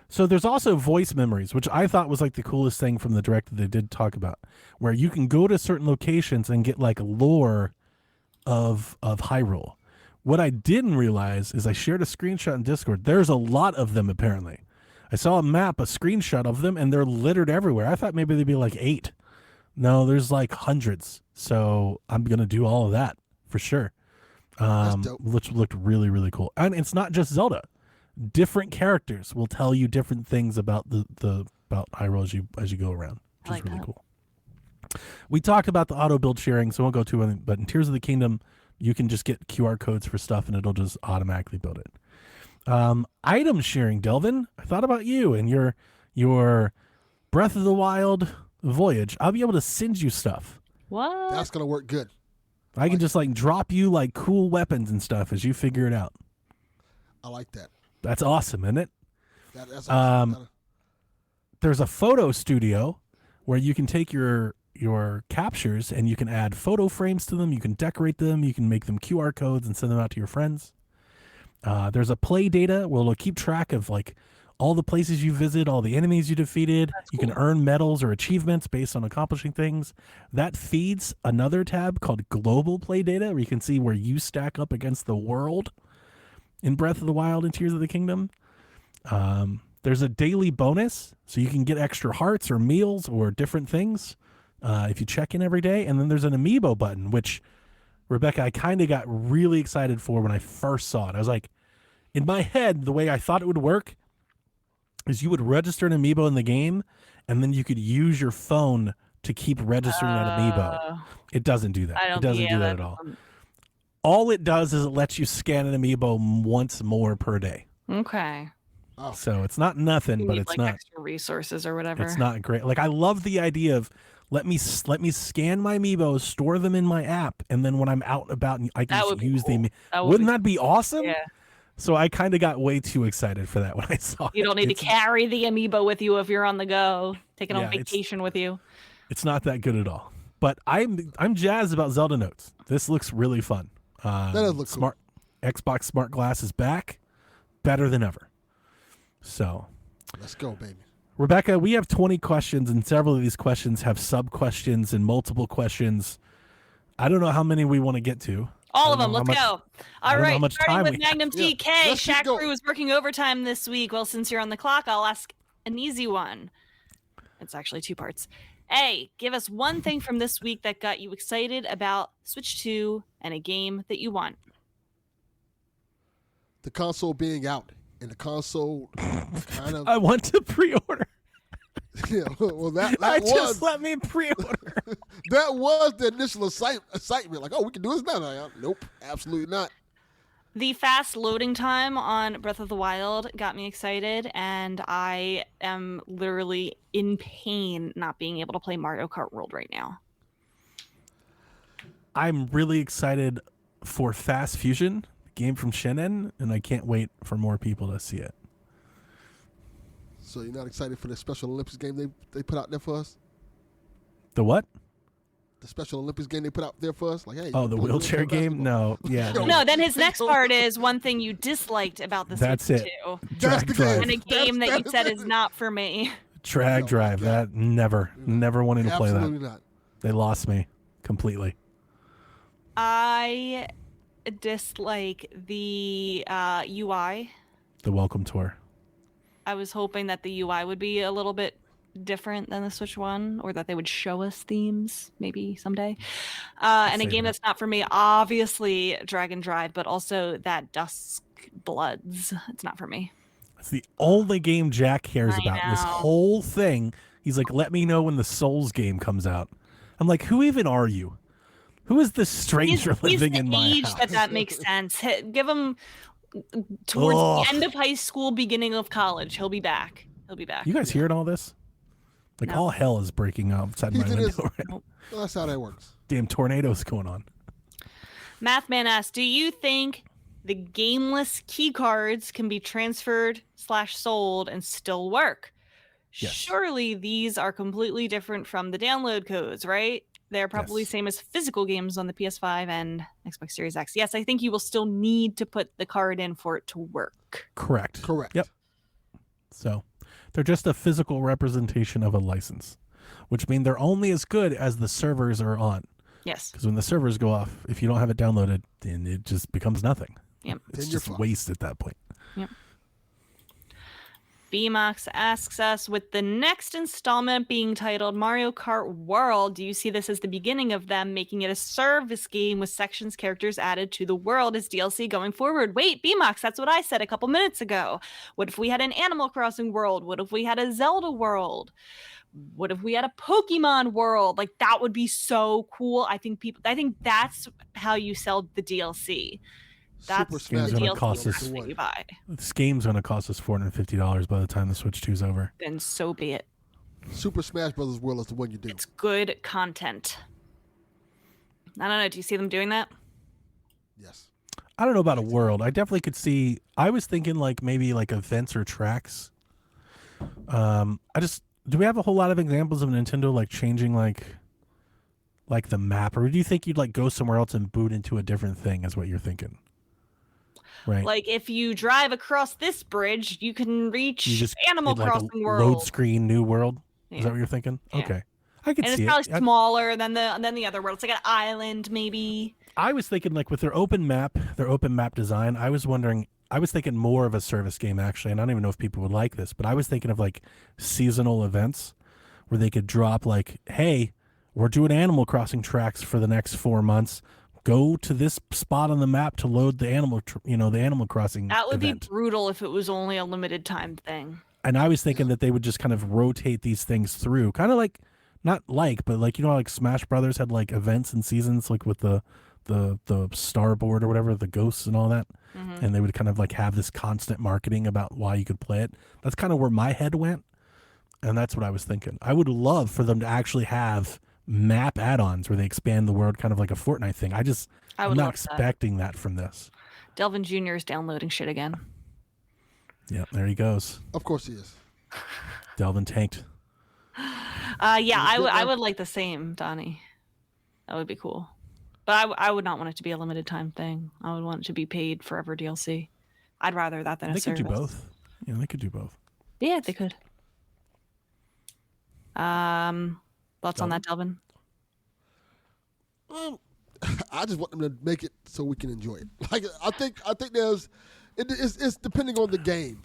So there's also voice memories, which I thought was like the coolest thing from the direct that they did talk about, where you can go to certain locations and get like lore of Hyrule. What I didn't realize is I shared a screenshot in Discord. There's a lot of them apparently. I saw a map, a screenshot of them, and they're littered everywhere. I thought maybe there'd be like 8. No, there's like hundreds. So I'm gonna do all of that for sure. That's dope. Which looked really, really cool. And it's not just Zelda. Different characters will tell you different things about about Hyrule as you go around, which I is like really that. cool. We talked about the auto build sharing, so I won't go too in, but in Tears of the Kingdom, you can just get QR codes for stuff and it'll just automatically build it. Item sharing, Delvin. I thought about you and your Breath of the Wild voyage. I'll be able to send you stuff. What? That's gonna work good. I can just like drop you like cool weapons and stuff as you figure it out. I like that. That's awesome, isn't it? That's awesome. There's a photo studio where you can take your captures and you can add photo frames to them. You can decorate them. You can make them QR codes and send them out to your friends. There's a play data where it'll keep track of like all the places you visit, all the enemies you defeated. You can earn medals or achievements based on accomplishing things. That feeds another tab called Global Play Data, where you can see where you stack up against the world in Breath of the Wild and Tears of the Kingdom. There's a daily bonus, so you can get extra hearts or meals or different things if you check in every day. And then there's an amiibo button, which, Rebecca, I kind of got really excited for when I first saw it. I was like, in my head, the way I thought it would work is you would register an amiibo in the game, and then you could use your phone to keep registering that amiibo. It doesn't do that. It doesn't do that at all. All it does is it lets you scan an amiibo once more per day. Okay. Oh. So it's not nothing, You but need, it's like, not. extra resources or whatever. It's not great. Like I love the idea of let me scan my amiibos, store them in my app, and then when I'm out and about, I can just use the. Wouldn't that be awesome? Yeah. So I kind of got way too excited for that when I saw it. You don't need to carry the amiibo with you if you're on the go, taking on Yeah, vacation with you. It's not that good at all. But I'm jazzed about Zelda Notes. This looks really fun. That does look smart. Cool. Xbox Smart Glass is back, better than ever. So let's go, baby. Rebecca, we have 20 questions, and several of these questions have sub-questions and multiple questions. I don't know how many we want to get to. All of them. Let's go. All right. Starting with Magnum TK. Yeah. Shaq Crew is working overtime this week. Well, since you're on the clock, I'll ask an easy one. It's actually 2 parts. A, give us one thing from this week that got you excited about Switch 2 and a game that you want. The console being out and the console kind of. I want to pre-order. Yeah, well, that just let me pre-order. That was the initial excitement. Like, oh, we can do this now. Like, nope, absolutely not. The fast loading time on Breath of the Wild got me excited, and I am literally in pain not being able to play Mario Kart World right now. I'm really excited for Fast Fusion, the game from Shinen, and I can't wait for more people to see it. So you're not excited for the Special Olympics game they put out there for us? The what? The Special Olympics game they put out there for us? Like, hey, the wheelchair game? No. Yeah. No, then his next part is one thing you disliked about the That's Switch it. 2. Drag Drive. And a game that you said is not for me. Drag Drive. That never wanting to play that. Absolutely not. They lost me completely. I dislike the UI. The welcome tour. I was hoping that the UI would be a little bit different than the Switch one, or that they would show us themes maybe someday. And a say game that. that's not for me, obviously Dragon Drive, but also that Dusk Bloods. It's not for me. It's the only game Jack cares I about in this know. whole thing. He's like, let me know when the Souls game comes out. I'm like, who even are you? Who is this stranger He's living the in my age house? that makes sense. Give him towards Ugh. the end of high school, beginning of college. He'll be back. He'll be back. You guys hearing all this? Like No. all hell is breaking outside my He's in his- window. Right? Nope. Well, that's how that works. Damn tornadoes going on. Mathman asks, do you think the gameless key cards can be transferred/sold and still work? Yes. Surely these are completely different from the download codes, right? They're probably Yes. same as physical games on the PS5 and Xbox Series X. Yes, I think you will still need to put the card in for it to work. Correct. Correct. Yep. So they're just a physical representation of a license, which means they're only as good as the servers are on. Yes. Because when the servers go off, if you don't have it downloaded, then it just becomes nothing. Yep. It's Then you're just fucked. waste at that point. Yep. BMox asks us, with the next installment being titled Mario Kart World, do you see this as the beginning of them making it a service game with sections characters added to the world as DLC going forward? Wait, BMox, that's what I said a couple minutes ago. What if we had an Animal Crossing world? What if we had a Zelda world? What if we had a Pokemon world? Like, that would be so cool. I think that's how you sell the DLC. That's Super the Smash gonna DLC cost us- that you buy. This game's going to cost us $450 by the time the Switch 2's over. Then so be it. Super Smash Brothers World is the one you do. It's good content. I don't know. Do you see them doing that? Yes. I don't know about a world. I definitely could see. I was thinking like maybe like events or tracks. Do we have a whole lot of examples of Nintendo like changing like the map, or do you think you'd like go somewhere else and boot into a different thing? Is what you're thinking, right? Like, if you drive across this bridge, you can reach You just Animal did, like, Crossing a World. load screen, new world. Is Yeah. that what you're thinking? Yeah. Okay, I could And it's see probably it. smaller than the other world. It's like an island, maybe. I was thinking like with their open map design, I was thinking more of a service game actually, and I don't even know if people would like this, but I was thinking of like seasonal events where they could drop like, hey, we're doing Animal Crossing tracks for the next 4 months. Go to this spot on the map to load the Animal Crossing That would event. be brutal if it was only a limited time thing. And I was thinking that they would just kind of rotate these things through, kind of like, not like, but like, like Smash Brothers had like events and seasons, like with the starboard or whatever, the ghosts and all that. Mm-hmm. And they would kind of like have this constant marketing about why you could play it. That's kind of where my head went. And that's what I was thinking. I would love for them to actually have map add-ons where they expand the world, kind of like a Fortnite thing. I I'm would not love that. expecting that from this. Delvin Jr. is downloading shit again. Yep, there he goes. Of course he is. Delvin tanked. Yeah, I good one. would like the same, Donnie. That would be cool. But I would not want it to be a limited time thing. I would want it to be paid forever DLC. I'd rather that than a They service. could do both. Yeah, they could do both. Yeah, they could. Thoughts on that, Delvin? I just want them to make it so we can enjoy it. Like I think it's depending on the game.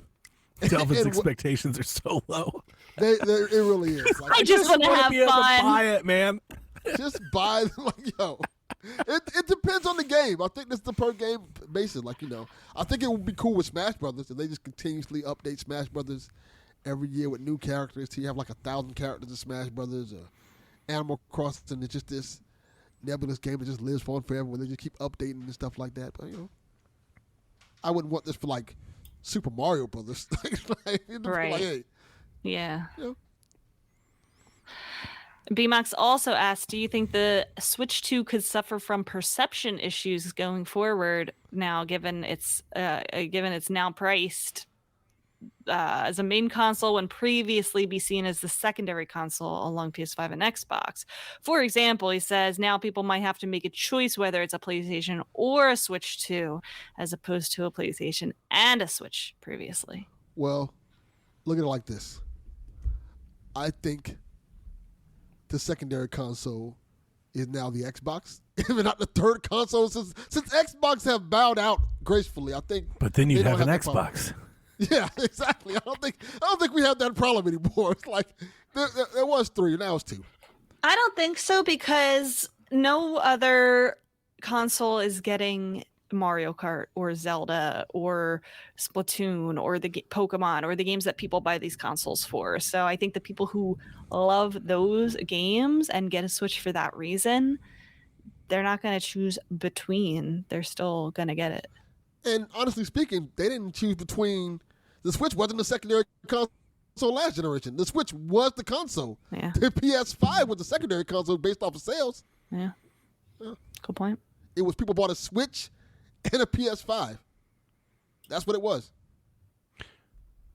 Delvin's And what- expectations are so low. it really is. Like, I just want to wanna have be able to fun. buy it, man. just buy yo. It depends on the game. I think that's the per game basis. Like I think it would be cool with Smash Brothers if they just continuously update Smash Brothers every year with new characters. So you have like 1,000 characters in Smash Brothers. Or Animal Crossing is just this nebulous game that just lives on forever, where they just keep updating and stuff like that. But I wouldn't want this for like Super Mario Brothers. Right. Like, hey, Yeah. you know. BMax also asked, do you think the Switch 2 could suffer from perception issues going forward now, given it's now priced as a main console when previously be seen as the secondary console along PS5 and Xbox? For example, he says now people might have to make a choice whether it's a PlayStation or a Switch 2 as opposed to a PlayStation and a Switch previously. Well, look at it like this. I think the secondary console is now the Xbox, Even not the third console since Xbox have bowed out gracefully. I think. But then you they have don't an that problem. Xbox. Yeah, exactly. I don't think we have that problem anymore. It's like there was 3, now it's 2. I don't think so because no other console is getting Mario Kart or Zelda or Splatoon or the Pokemon or the games that people buy these consoles for. So I think the people who love those games and get a Switch for that reason, they're not going to choose between. They're still going to get it. And honestly speaking, they didn't choose between. The Switch wasn't the secondary console last generation. The Switch was the console. Yeah. The PS5 was the secondary console based off of sales. Yeah. Good point. It was people bought a Switch and a PS5. That's what it was.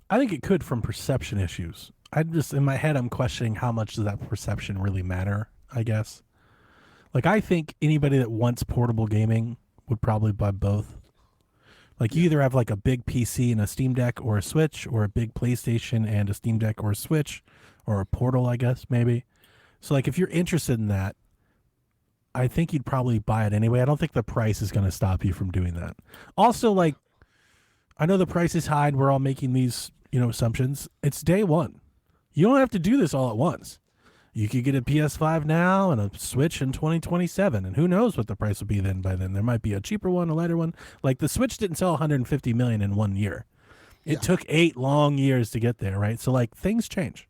I think it could from perception issues. In my head, I'm questioning how much does that perception really matter, I guess. Like, I think anybody that wants portable gaming would probably buy both. Like, you either have like a big PC and a Steam Deck or a Switch, or a big PlayStation and a Steam Deck or a Switch, or a Portal, I guess, maybe. So, like, if you're interested in that, I think you'd probably buy it anyway. I don't think the price is going to stop you from doing that. Also, like, I know the price is high and we're all making these, assumptions. It's day one. You don't have to do this all at once. You could get a PS5 now and a Switch in 2027, and who knows what the price will be by then. There might be a cheaper one, a lighter one. Like, the Switch didn't sell 150 million in 1 year. It took 8 long years to get there, right? So, like, things change.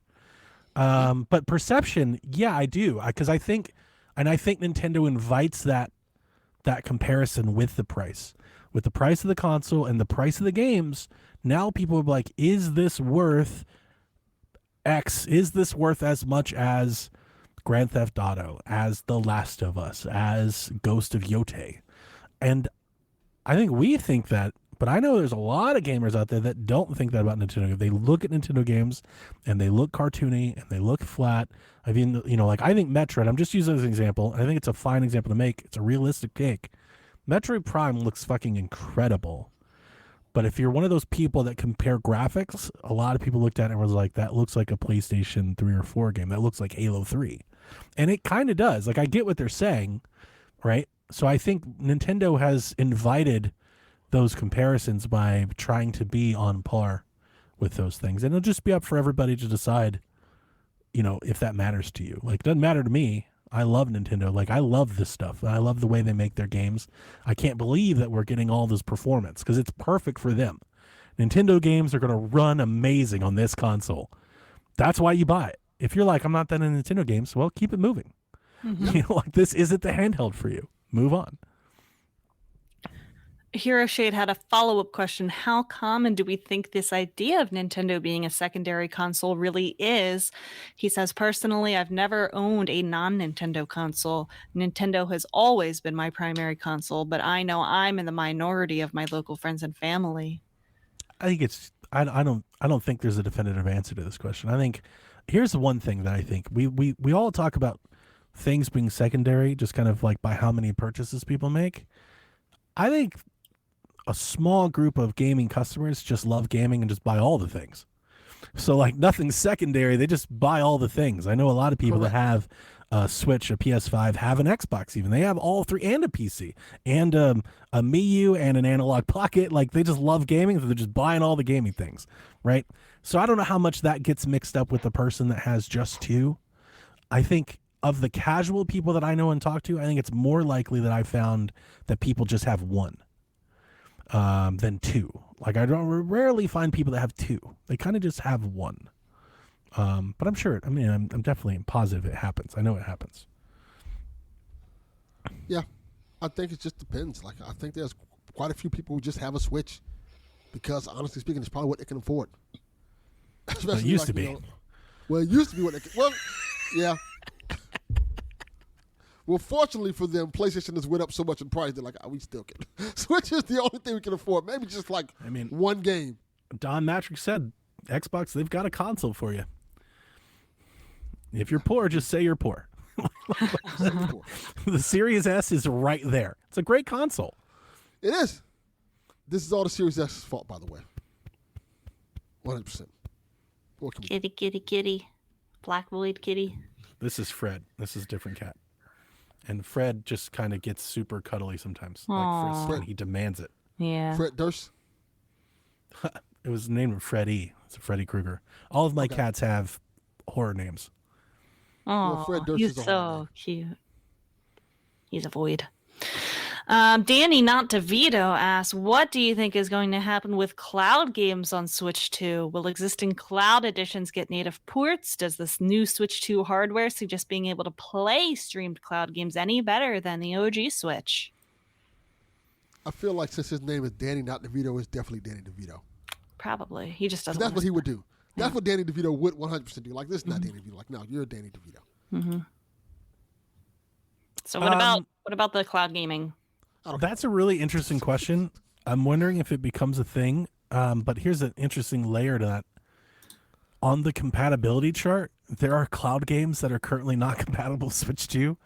But perception, yeah, I do. Because I think Nintendo invites that comparison with the price. With the price of the console and the price of the games, now people are like, is this worth X? Is this worth as much as Grand Theft Auto, as The Last of Us, as Ghost of Yote? And I think we think that, but I know there's a lot of gamers out there that don't think that about Nintendo. They look at Nintendo games and they look cartoony and they look flat. I mean, I think Metroid, I'm just using this as an example. I think it's a fine example to make. It's a realistic take. Metroid Prime looks fucking incredible. But if you're one of those people that compare graphics, a lot of people looked at it and was like, that looks like a PlayStation 3 or 4 game. That looks like Halo 3. And it kind of does. Like, I get what they're saying, right? So I think Nintendo has invited those comparisons by trying to be on par with those things. And it'll just be up for everybody to decide, if that matters to you. Like, it doesn't matter to me. I love Nintendo. Like, I love this stuff. I love the way they make their games. I can't believe that we're getting all this performance because it's perfect for them. Nintendo games are going to run amazing on this console. That's why you buy it. If you're like, I'm not that into Nintendo games, well, keep it moving. Mm-hmm. Like, this isn't the handheld for you. Move on. Hero Shade had a follow-up question. How common do we think this idea of Nintendo being a secondary console really is? He says, personally, I've never owned a non-Nintendo console. Nintendo has always been my primary console, but I know I'm in the minority of my local friends and family. I think I don't think there's a definitive answer to this question. I think here's the one thing that I think we all talk about things being secondary, just kind of like by how many purchases people make. I think a small group of gaming customers just love gaming and just buy all the things. So, like, nothing's secondary. They just buy all the things. I know a lot of people that have a Switch, a PS5, have an Xbox even. They have all 3 and a PC and a Mii U and an Analog Pocket. Like, they just love gaming, so they're just buying all the gaming things, right? So I don't know how much that gets mixed up with the person that has just 2. I think of the casual people that I know and talk to, I think it's more likely that I found that people just have 1. Than 2. Like, I rarely find people that have 2. They kind of just have 1. But I'm sure. I'm definitely positive it happens. I know it happens. Yeah, I think it just depends. Like, I think there's quite a few people who just have a Switch because, honestly speaking, it's probably what they can afford. It used to be. Well, it used to be what they can. Well, yeah. Well, fortunately for them, PlayStation has went up so much in price. They're like, we still can. Switch is the only thing we can afford. Maybe just like one game. Don Matrick said, Xbox, they've got a console for you. If you're poor, just say you're poor. The Series S is right there. It's a great console. It is. This is all the Series S's fault, by the way. 100%. Kitty, kitty, kitty. Black void kitty. This is Fred. This is a different cat. and Fred just kind of gets super cuddly sometimes, like Aw. Fred, and he demands it. Yeah. Fred Durst. It was named Freddy. It's a Freddy Krueger. All of my Okay. cats have horror names. Oh, Fred Durst he's is a horror so name. cute. He's a void. Danny, not DeVito, asks, what do you think is going to happen with cloud games on Switch 2? Will existing cloud editions get native ports? Does this new Switch 2 hardware suggest being able to play streamed cloud games any better than the OG Switch? I feel like since his name is Danny, not DeVito, it's definitely Danny DeVito. Probably. He just doesn't. That's what he would do. That's Yeah. what Danny DeVito would 100% do. Like, this is not Danny DeVito. Like, no, you're Danny DeVito. So what about the cloud gaming? That's a really interesting question. I'm wondering if it becomes a thing. But here's an interesting layer to that. On the compatibility chart, there are cloud games that are currently not compatible with Switch 2,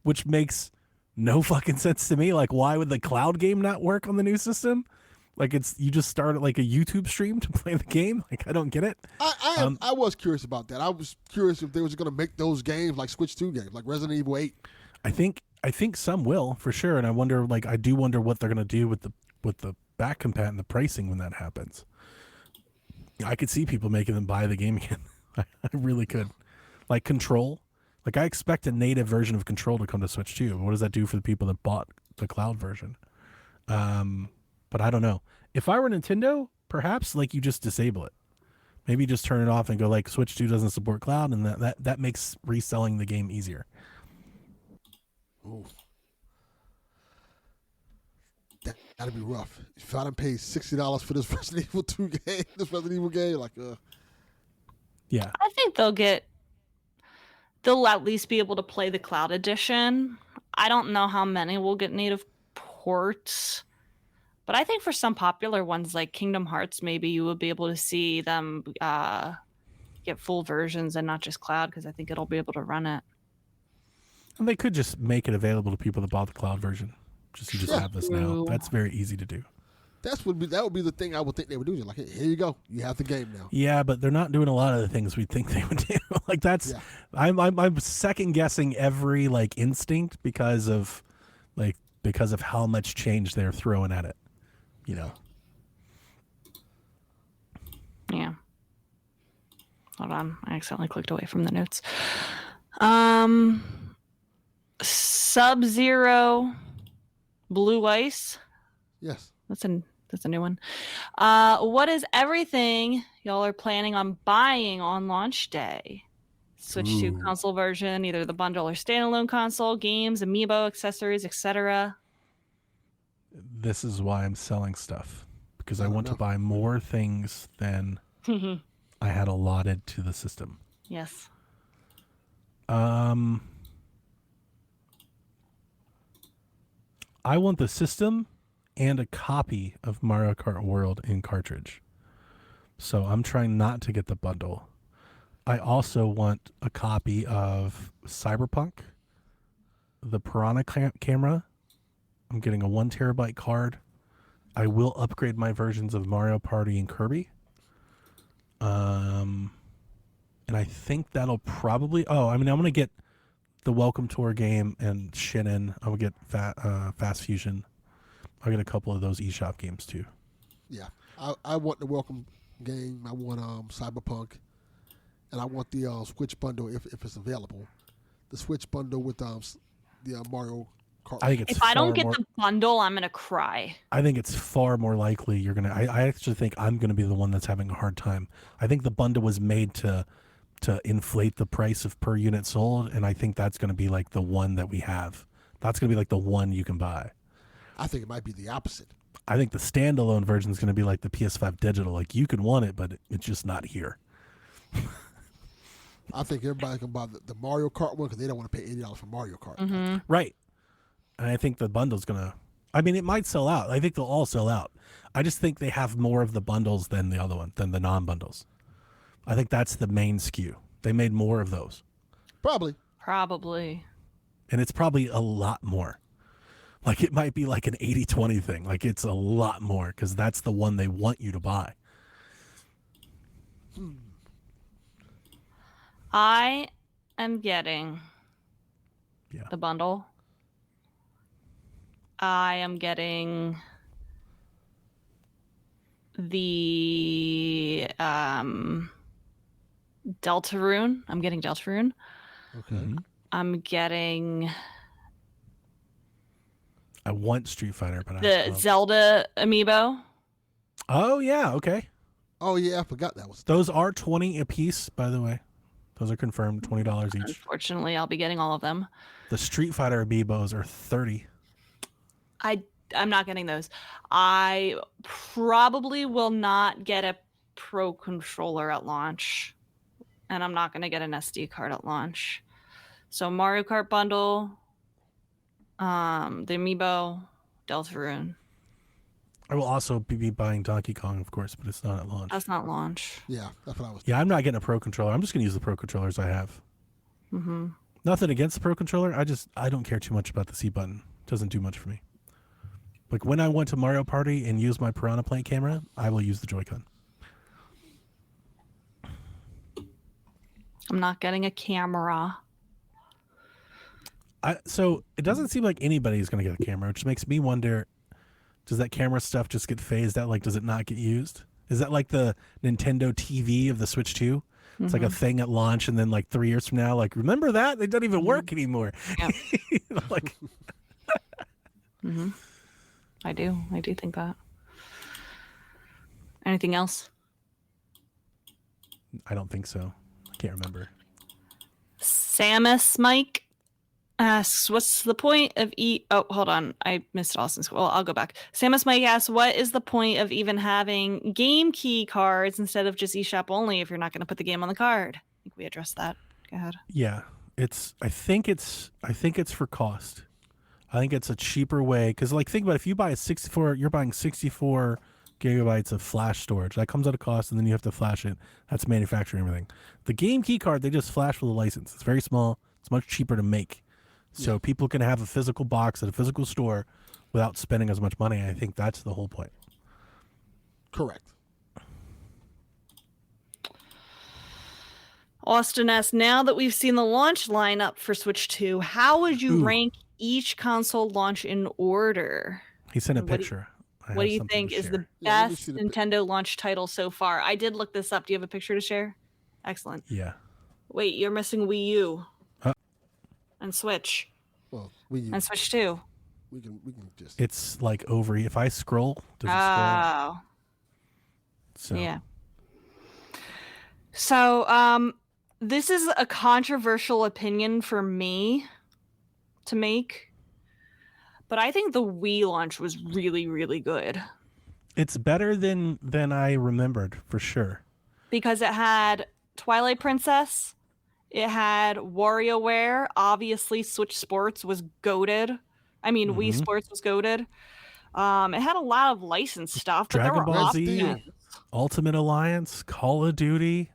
which makes no fucking sense to me. Like, why would the cloud game not work on the new system? Like, you just start like a YouTube stream to play the game. Like, I don't get it. I was curious about that. I was curious if they was going to make those games like Switch 2 games, like Resident Evil 8. I think some will for sure, and I do wonder what they're gonna do with the back compat and the pricing when that happens. I could see people making them buy the game again. I really could. Like Control, like I expect a native version of Control to come to Switch 2. What does that do for the people that bought the cloud version? But I don't know. If I were Nintendo, perhaps like you just disable it. Maybe just turn it off and go like Switch 2 doesn't support cloud, and that makes reselling the game easier. Ooh. That'd be rough. If I done paid $60 for this Resident Evil 2 game, like, Yeah. I think they'll at least be able to play the cloud edition. I don't know how many will get native ports, but I think for some popular ones like Kingdom Hearts, maybe you would be able to see them get full versions and not just cloud, because I think it'll be able to run it. And they could just make it available to people that bought the cloud version. You just have this now. True. That's very easy to do. that would be the thing I would think they would do. Like, hey, here you go. You have the game now. Yeah, but they're not doing a lot of the things we think they would do. Like that's, Yeah. I'm second guessing every like instinct because of how much change they're throwing at it. You know. Yeah. Hold on. I accidentally clicked away from the notes. Sub-Zero Blue Ice. Yes. That's a new one. What is everything y'all are planning on buying on launch day? Switch to Ooh. console version, either the bundle or standalone console, games, amiibo, accessories, etc. This is why I'm selling stuff, because I I want to know. buy more things than I had allotted to the system. Yes. I want the system and a copy of Mario Kart World in cartridge. So I'm trying not to get the bundle. I also want a copy of Cyberpunk, the Piranha camera. I'm getting a 1 terabyte card. I will upgrade my versions of Mario Party and Kirby. And I think that'll probably... I'm going to get the Welcome Tour game and Shinin. I will get Fast Fusion. I'll get a couple of those eShop games too. Yeah. I want the Welcome game. I want Cyberpunk. And I want the Switch bundle if it's available. The Switch bundle with the Mario Kart. I think it's If I don't get more, the bundle, I'm gonna cry. I think it's far more likely you're gonna. I actually think I'm gonna be the one that's having a hard time. I think the bundle was made to inflate the price of per unit sold, and I think that's gonna be like the one that we have. That's gonna be like the one you can buy. I think it might be the opposite. I think the standalone version is gonna be like the PS5 digital. Like you can want it, but it's just not here. I think everybody's going to buy the Mario Kart one because they don't want to pay $80 for Mario Kart. Mm-hmm. Right. And I think the bundle's gonna. I mean, it might sell out. I think they'll all sell out. I just think they have more of the bundles than the other one, than the non-bundles. I think that's the main skew. They made more of those, Probably. and it's probably a lot more. Like it might be like an 80-20 thing. Like it's a lot more because that's the one they want you to buy. I am getting Yeah. the bundle I am getting the Deltarune. I'm getting Deltarune. Okay. Mm-hmm. I'm getting I want Street Fighter, but the Zelda amiibo. Oh yeah, okay. Oh yeah, I forgot that was. Those are $20 a piece, by the way. Those are confirmed, $20 each. Unfortunately, I'll be getting all of them. The Street Fighter amiibos are $30. I'm not getting those. I probably will not get a Pro Controller at launch, and I'm not going to get an SD card at launch. So Mario Kart bundle, the amiibo, Deltarune. I will also be buying Donkey Kong, of course, but it's not at launch. That's not launch. Yeah, that's what I was. Yeah, I'm not getting a Pro Controller. I'm just going to use the Pro Controllers I have. Mm-hmm. Nothing against the Pro Controller. I don't care too much about the C button. It doesn't do much for me. Like when I went to Mario Party and used my Piranha Plant camera, I will use the Joy-Con. I'm not getting a camera. So it doesn't seem like anybody's going to get a camera, which makes me wonder, does that camera stuff just get phased out? Like, does it not get used? Is that like the Nintendo TV of the Switch 2? It's like a thing at launch, and then like 3 years from now, like, remember that? It doesn't even work anymore. Yeah. You know, like, Mm-hmm. I do think that. Anything else? I don't think so. I can't remember. Samus Mike asks, what's the point of Oh, hold on. I missed Austin's. Well, I'll go back. Samus Mike asks, what is the point of even having game key cards instead of just eShop only if you're not going to put the game on the card? I think we addressed that. Go ahead. Yeah, I think it's for cost. I think it's a cheaper way because, like, think about it, if you buy a 64, you're buying 64 gigabytes of flash storage. That comes at a cost, and then you have to flash it. That's manufacturing everything. The game key card, they just flash with a license. It's very small. It's much cheaper to make. So people can have a physical box at a physical store without spending as much money. I think that's the whole point. Correct. Austin asks, now that we've seen the launch lineup for Switch 2, how would you rank each console launch in order? He sent a picture. What do you think is the best Nintendo launch title so far? I did look this up. Do you have a picture to share? Excellent. Yeah. Wait, you're missing Wii U and Switch. Well, Wii U. And Switch 2. We can just. It's like over. If I scroll, does it scroll? So. Yeah. So, this is a controversial opinion for me to make, but I think the Wii launch was really, really good. It's better than I remembered, for sure. Because it had Twilight Princess, it had WarioWare, obviously Switch Sports was goated. I mean, Wii Sports was goated. It had a lot of licensed stuff, but Dragon there were Ball Z, options. Ultimate Alliance, Call of Duty.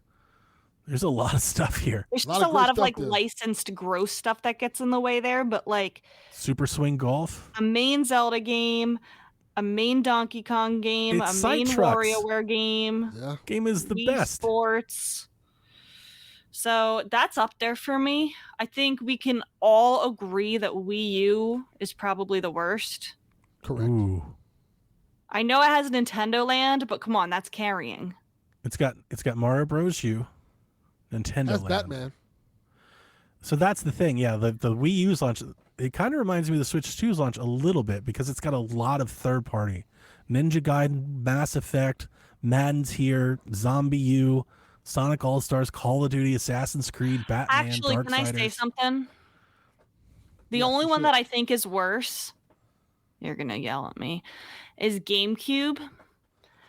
There's a lot of stuff here. There's just a lot of like licensed gross stuff that gets in the way there, but like Super Swing Golf, a main Zelda game, a main Donkey Kong game, It's a main Trucks. WarioWare game. Yeah. Game is the Wii best. Sports. So that's up there for me. I think we can all agree that Wii U is probably the worst. Correct. Ooh. I know it has Nintendo Land, but come on, that's carrying. It's got Mario Bros. U, Nintendo That's Land. Batman. So that's the thing. Yeah, the Wii U's launch, it kind of reminds me of the Switch 2's launch a little bit because it's got a lot of third party. Ninja Gaiden, Mass Effect, Madden's here, Zombie U, Sonic All-Stars, Call of Duty, Assassin's Creed, Batman, Actually, Dark can I say something? The only one that I think is worse, you're going to yell at me, is GameCube.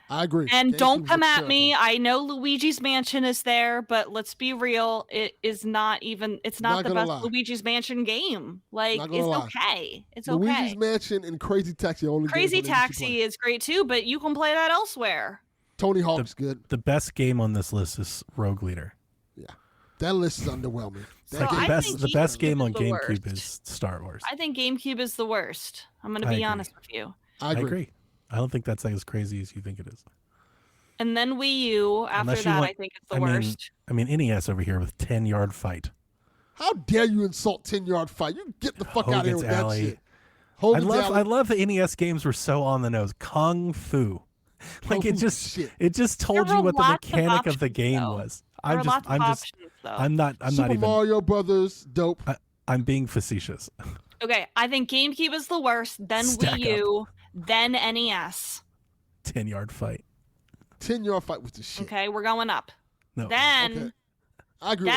I agree. And don't GameCube come looks at me. I know Luigi's Mansion is there, but let's be real. It is not even, it's not the best Luigi's Mansion game. Like, it's okay. It's okay. Luigi's Mansion and Crazy Taxi only. Crazy Taxi is great too, but you can play that elsewhere. Tony Hawk's good. The best game on this list is Rogue Leader. Yeah. That list is underwhelming. It's like the best game on GameCube is Star Wars. I think GameCube is the worst. I'm going to be honest with you. I agree. I don't think that's as crazy as you think it is. And then Wii U, after that, I think it's the worst. I mean, NES over here with 10-yard fight. How dare you insult 10-yard fight? You get the fuck out of here with that shit. Hogan's I Alley. love the NES games were so on the nose. Kung Fu. Like Kung it Fu just shit. it just told There you were what the lots of mechanic of the options, game though. was. There were lots of options, though. I'm not Super even Mario Brothers, dope. I'm being facetious. Okay, I think GameCube is the worst, then Stack Wii U, then NES. 10-yard fight. 10-yard fight was the shit. Okay, we're going up. No. Then, Okay. I agree with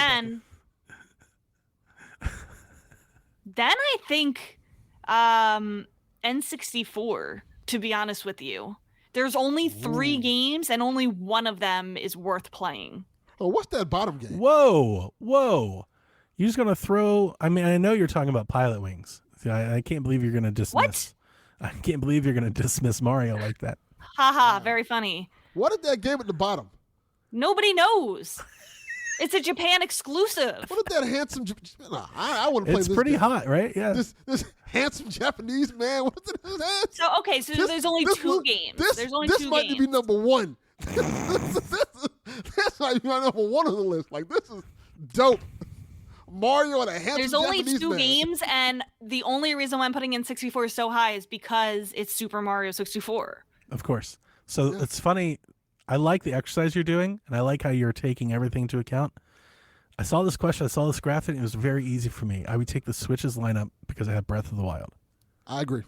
then I think N64, to be honest with you. There's only 3 games, and only one of them is worth playing. Oh, what's that bottom game? Whoa. You're just gonna throw I mean, I know you're talking about Pilot Wings. See, I can't believe you're gonna dismiss What? I can't believe you're gonna dismiss Mario like that. Haha, very funny. What is that game at the bottom? Nobody knows. It's a Japan exclusive. What is that handsome? Nah, I want to play It's this. pretty game. hot, right? Yeah. This handsome Japanese man. What is his hands? So okay, so there's only 2 games. There's only 2 This might games. be number 1. This might be my number 1 on the list. Like this is dope. Mario and a handsome There's only Japanese 2 man. games, and the only reason why I'm putting in 64 so high is because it's Super Mario 64. Of course. So it's funny. I like the exercise you're doing, and I like how you're taking everything into account. I saw this question, I saw this graphic, and it was very easy for me. I would take the Switch's lineup because I have Breath of the Wild. I agree.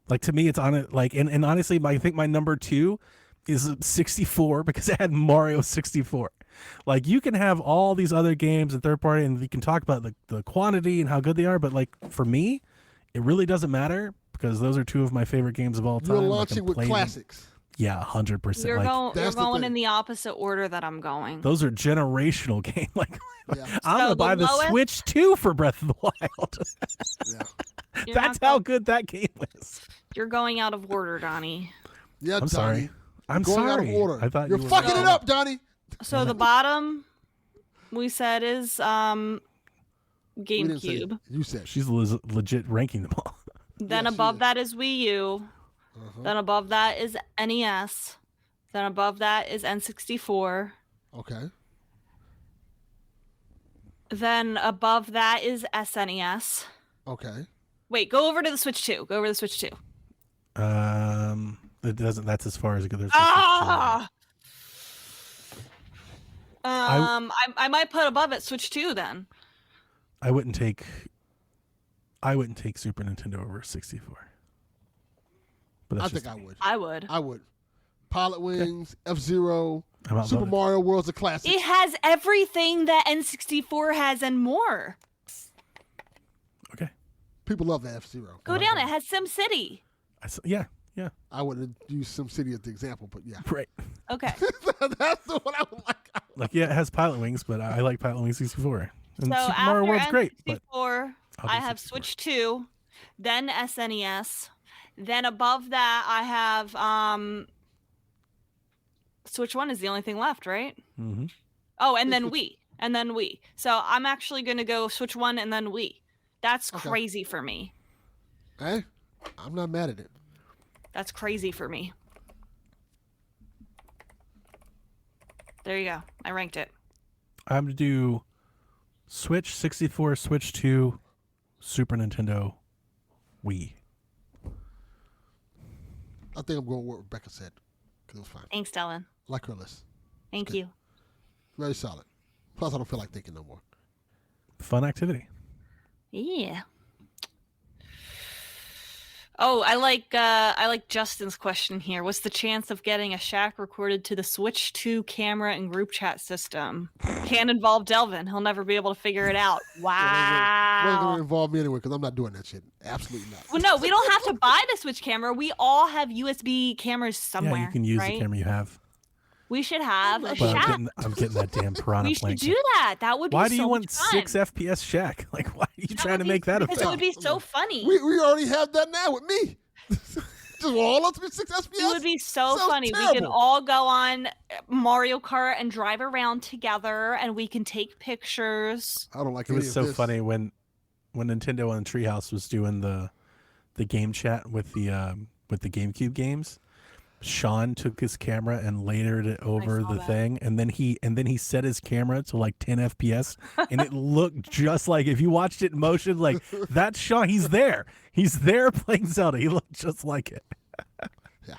Like to me, it's on it. Like, and honestly, I think my number 2 is 64 because I had Mario 64. Like you can have all these other games and third party, and we can talk about the quantity and how good they are. But like for me, it really doesn't matter because those are 2 of my favorite games of all time. You're I can launching with play them. classics. Yeah, 100%. You're, Like you're that's the going thing. in the opposite order that I'm going. those are generational games. Like Yeah. I'm So gonna the buy the lowest- Switch 2 for Breath of the Wild. Yeah. You're That's not how go- good that game is. You're going out of order, Donnie. Yeah, I'm Donnie. sorry. I'm Going sorry. out of order. I thought You're you were fucking right. it up, Donnie. So the bottom we said is We didn't say GameCube. it. You said. She's legit ranking them all. Then Yeah, she above is. that is Wii U. Uh-huh. Then above that is NES. Then above that is N64. Okay. Then above that is SNES. Okay. Wait, go over to the Switch 2. Go over to the Switch 2. It doesn't. That's as far as it goes. There's Ah! I might put above it Switch 2 then. I wouldn't take Super Nintendo over 64. But I that's think just, I would. I would. I would. Pilot Wings, F-Zero, I'm not Super voting. Mario World's a classic. It has everything that N64 has and more. Okay. People love the F-Zero. Go down. It has SimCity. Yeah. I wouldn't use SimCity as the example, but yeah. Right. Okay. That's the one I would like. Like yeah, it has Pilot Wings, but I like Pilot Wings 64. And So Super after Mario World's great, but N64, I'll do I have 64. Switch 2, then SNES, then above that I have Switch 1 is the only thing left, right? Mm-hmm. Oh, and then Wii. And then Wii. So I'm actually going to go Switch 1 and then Wii. That's Okay. crazy for me. Hey, I'm not mad at it. That's crazy for me. There you go. I ranked it. I'm gonna do Switch 64, Switch 2, Super Nintendo, Wii. I think I'm going with what Rebecca said because it was fine. Thanks, Delvin. I like her list. Thank you. Very solid. Plus, I don't feel like thinking no more. Fun activity. Yeah. Oh, I like Justin's question here. What's the chance of getting a Shaq recorded to the Switch 2 camera and group chat system? Can't involve Delvin. He'll never be able to figure it out. It wasn't going Wow. to involve me anyway because I'm not doing that shit. Absolutely not. Well, no, we don't have to buy the Switch camera. We all have USB cameras somewhere. Yeah, you can use right? the camera you have. We should have a But Shaq. I'm getting that damn piranha We should plank. do that. That would be Why so do you much want fun. 6 FPS Shaq? Like, why are you That trying would to be- make that a because it thing? would be so funny. We already have that now with me. Just all us be 6 FPS. It would be so Sounds funny. We can terrible. all go on Mario Kart and drive around together, and we can take pictures. I don't like It any was of so this. funny when Nintendo on Treehouse was doing the game chat with the GameCube games. Sean took his camera and layered it over saw the that. thing, and then he set his camera to like 10 FPS, and it looked just like, if you watched it in motion, like that's Sean. He's there playing Zelda. He looked just like it. Yeah.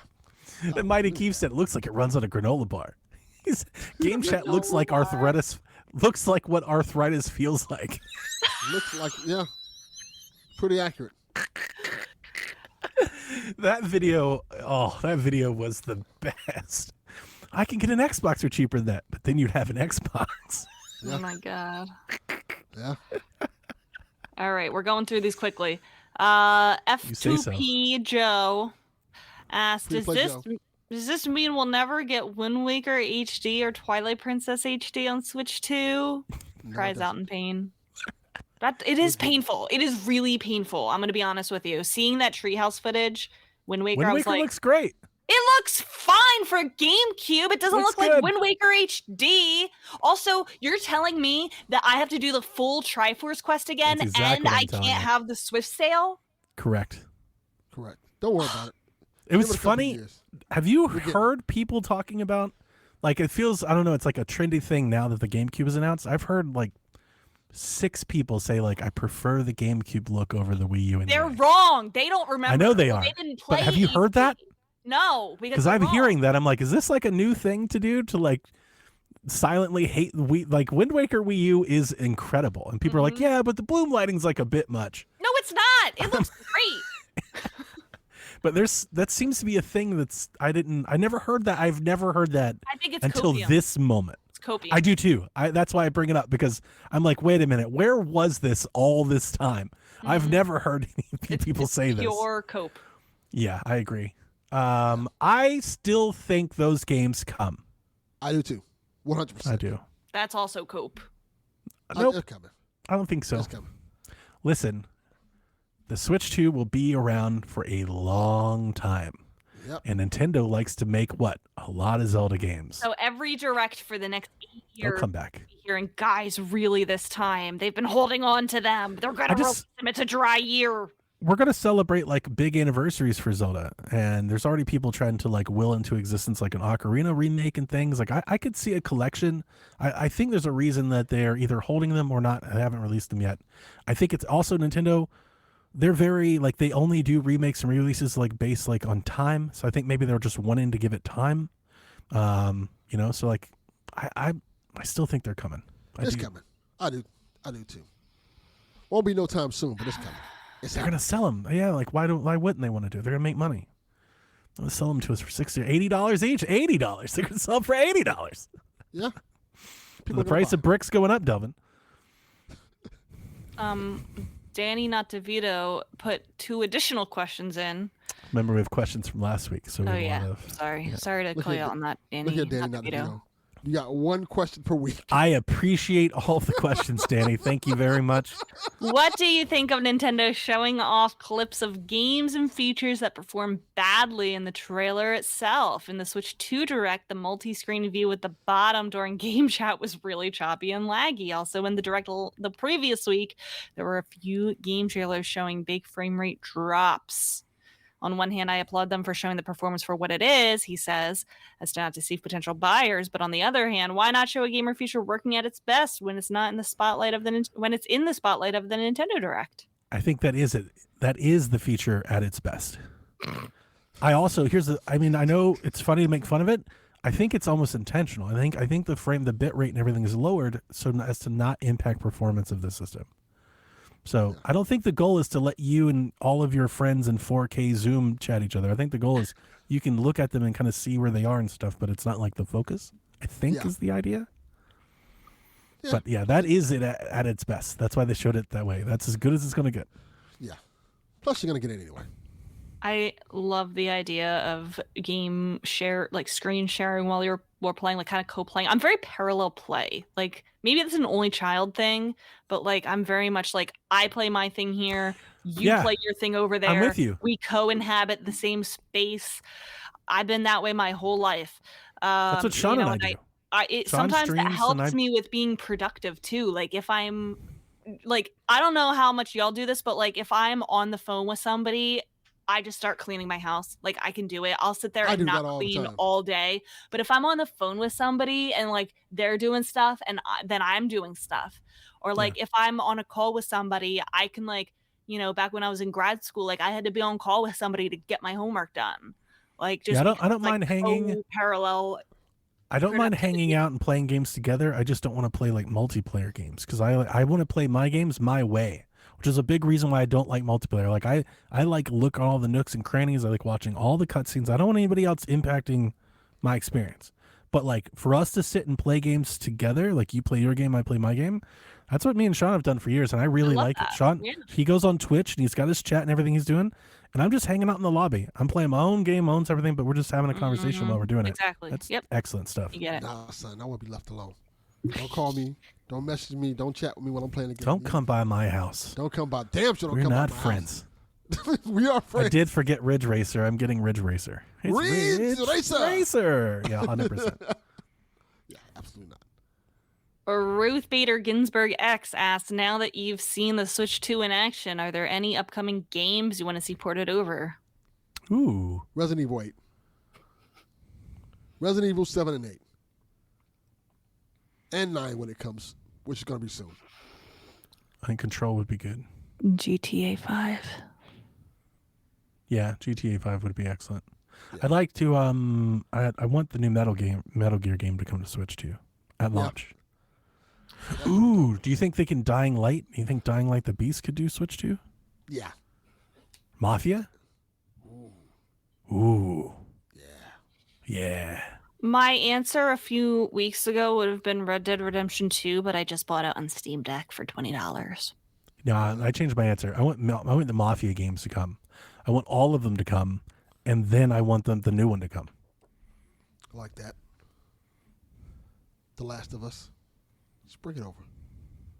And Mighty Keith said, it looks like it runs on a granola bar. Game chat looks like arthritis. Looks like what arthritis feels like. Looks like, yeah, pretty accurate. That video was the best. I can get an Xbox for cheaper than that, but then you'd have an Xbox. Yeah. Oh my god. Yeah. All right, we're going through these quickly. say so. F2P Joe asked, Free play Joe. does this mean we'll never get Wind Waker HD or Twilight Princess HD on Switch 2? No, Cries it out in pain. It is painful. It is really painful. I'm going to be honest with you. Seeing that Treehouse footage, Wind Waker, Wind I was Waker like, looks great. it looks fine for GameCube. It doesn't Looks look good. like Wind Waker HD. Also, you're telling me that I have to do the full Triforce quest again, That's exactly and what I'm I telling can't you. have the Swift Sail? Correct. Correct. Don't worry about it. It was Give it a couple funny. years. Have you We're getting- heard people talking about, like, it feels, I don't know, it's like a trendy thing now that the GameCube is announced. I've heard like 6 people say, like, I prefer the GameCube look over the Wii U. Anyway. They're wrong. They don't remember. I know they Well, are. They didn't play But have you heard that? No, because Because they're I'm wrong. hearing that. I'm like, is this like a new thing to do, to like silently hate the Wii? Like, Wind Waker Wii U is incredible. And people are like, yeah, but the bloom lighting's like a bit much. No, it's not. It looks great. But that seems to be a thing that's, I never heard that. I've never heard that I think it's until copium. this moment. It's copium. I do too. That's why I bring it up, because I'm like, wait a minute, where was this all this time? I've never heard any people say this. Pure cope. Yeah, I agree. I still think those games come. I do too. 100%. I do. That's also cope. Nope, It's coming. I don't think so. It's coming. Listen, the Switch 2 will be around for a long time. Yep. And Nintendo likes to make what? A lot of Zelda games. So every direct for the next 8 They'll years, come back. hearing guys really this time. They've been holding on to them. They're gonna release them. It's a dry year. We're going to celebrate like big anniversaries for Zelda, and there's already people trying to like will into existence like an Ocarina remake and things. Like I could see a collection. I think there's a reason that they're either holding them or not. I haven't released them yet. I think it's also Nintendo. They're very like, they only do remakes and re-releases like based like on time. So I think maybe they're just wanting to give it time. You know, so like I still think they're coming. It's coming. I do too. Won't be no time soon, but it's coming. It's They're gonna sell them. Yeah, like why wouldn't they want to do it? They're gonna make money. They'll sell them to us for $60 or $80 each. $80. They're gonna sell them for $80. Yeah. The price of bricks going up, Delvin. Danny Not DeVito put 2 additional questions in. Remember, we have questions from last week, so we Oh have a yeah, lot of. sorry to Look call you here, out on that, Danny. Look at Danny, Not not DeVito. DeVito. You got one question per week. I appreciate all of the questions, Danny. Thank you very much. What do you think of Nintendo showing off clips of games and features that perform badly in the trailer itself? In the Switch 2 Direct, the multi-screen view at the bottom during game chat was really choppy and laggy. Also, in the Direct the previous week, there were a few game trailers showing big frame rate drops. On one hand, I applaud them for showing the performance for what it is, he says, as to not deceive potential buyers. But on the other hand, why not show a gamer feature working at its best when it's not in the spotlight of when it's in the spotlight of the Nintendo Direct? I think that is it. That is the feature at its best. I also I know it's funny to make fun of it. I think it's almost intentional. I think the bit rate and everything is lowered so as to not impact performance of the system. So I don't think the goal is to let you and all of your friends in 4K Zoom chat each other. I think the goal is you can look at them and kind of see where they are and stuff, but it's not like the focus, I think is the idea. Yeah. But yeah, that is it at its best. That's why they showed it that way. That's as good as it's going to get. Yeah. Plus, you're going to get it anyway. I love the idea of game share, like screen sharing while we're playing, like kind of co-playing. I'm very parallel play. Like maybe it's an only child thing, but like I'm very much like I play my thing here, you play your thing over there. I'm with you. We co-inhabit the same space. I've been that way my whole life. That's what Sean and I do. It Sean sometimes that streams helps and me with being productive too. Like if I'm like, I don't know how much y'all do this, but like if I'm on the phone with somebody, I just start cleaning my house. Like, I can do it. I'll sit there I and do not that all the clean time. all day. But if I'm on the phone with somebody and like they're doing stuff and then I'm doing stuff, or like if I'm on a call with somebody, I can like, you know, back when I was in grad school, like I had to be on call with somebody to get my homework done. Like, just I don't because, like, mind hanging. parallel. I don't mind productivity. hanging out and playing games together. I just don't want to play like multiplayer games because I want to play my games my way, which is a big reason why I don't like multiplayer. Like I like look at all the nooks and crannies. I like watching all the cutscenes. I don't want anybody else impacting my experience. But like for us to sit and play games together, like you play your game, I play my game. That's what me and Sean have done for years, and I really love like that. it. Sean, Yeah. he goes on Twitch and he's got his chat and everything he's doing, and I'm just hanging out in the lobby. I'm playing my own game, owns everything, but we're just having a conversation while we're doing it. Exactly. That's Yep. excellent stuff. You get it. Nah, son, I want to be left alone. Don't call me. Don't message me. Don't chat with me when I'm playing the game. Don't come by my house. Don't come by. Damn sure don't We're come not by my friends. house. We are friends. I did forget Ridge Racer. I'm getting Ridge Racer. It's Ridge Racer. Racer. Yeah, 100%. Yeah, absolutely not. Ruth Bader Ginsburg X asks, now that you've seen the Switch 2 in action, are there any upcoming games you want to see ported over? Ooh. Resident Evil 8. Resident Evil 7 and 8. And 9 when it comes, which is going to be soon. I think Control would be good. GTA 5. Yeah, GTA 5 would be excellent. Yeah. I'd like to I want the new Metal Gear game to come to Switch too at launch. Ooh, do you think they can Dying Light? Do you think Dying Light the Beast could do Switch too? Yeah. Mafia? Ooh. Yeah. My answer a few weeks ago would have been Red Dead Redemption 2, but I just bought it on Steam Deck for $20. No, I changed my answer. I want the Mafia games to come. I want all of them to come, and then I want the new one to come. I like that. The Last of Us. Just bring it over.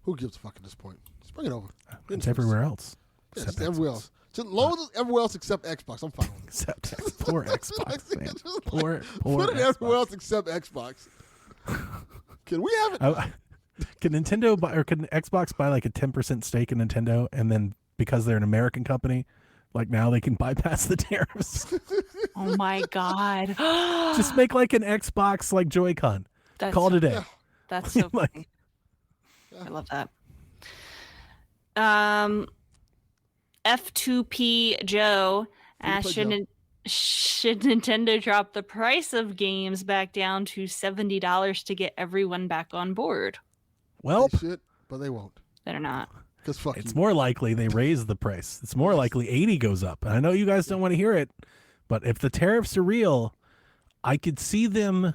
Who gives a fuck at this point? Just bring it over. It's everywhere else. Yeah, except just everywhere Xbox. else. Just load it everywhere else except Xbox. I'm fine with it. Except poor Xbox, man. Just Poor Put it Xbox. everywhere else except Xbox. Can we have it? Can Nintendo buy, or can Xbox buy like a 10% stake in Nintendo, and then because they're an American company, like now they can bypass the tariffs? Oh my God. Just make like an Xbox like Joy-Con. That's Call it a day. That's so Like- funny. I love that. F2P Joe asks, should Nintendo drop the price of games back down to $70 to get everyone back on board? Well, They should, but they won't. They're not. Because fuck it's you. more likely they raise the price. It's more likely 80 goes up. And I know you guys don't want to hear it, but if the tariffs are real, I could see them.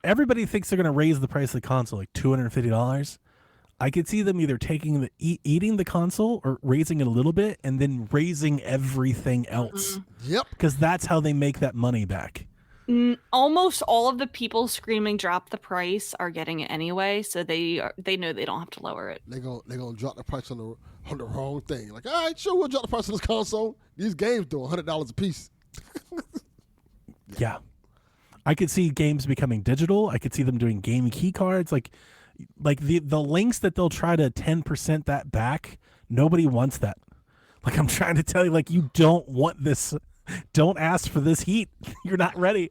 Everybody thinks they're going to raise the price of the console like $250. I could see them either taking eating the console or raising it a little bit and then raising everything else. Yep. Because that's how they make that money back. Almost all of the people screaming drop the price are getting it anyway, so they know they don't have to lower it. They're gonna drop the price on the wrong thing. Like, all right, sure, we'll drop the price on this console. These games do $100 a piece. Yeah. I could see games becoming digital. I could see them doing game key cards. Like the links that they'll try to 10% that back. Nobody wants that. Like I'm trying to tell you, like you don't want this. Don't ask for this heat. You're not ready.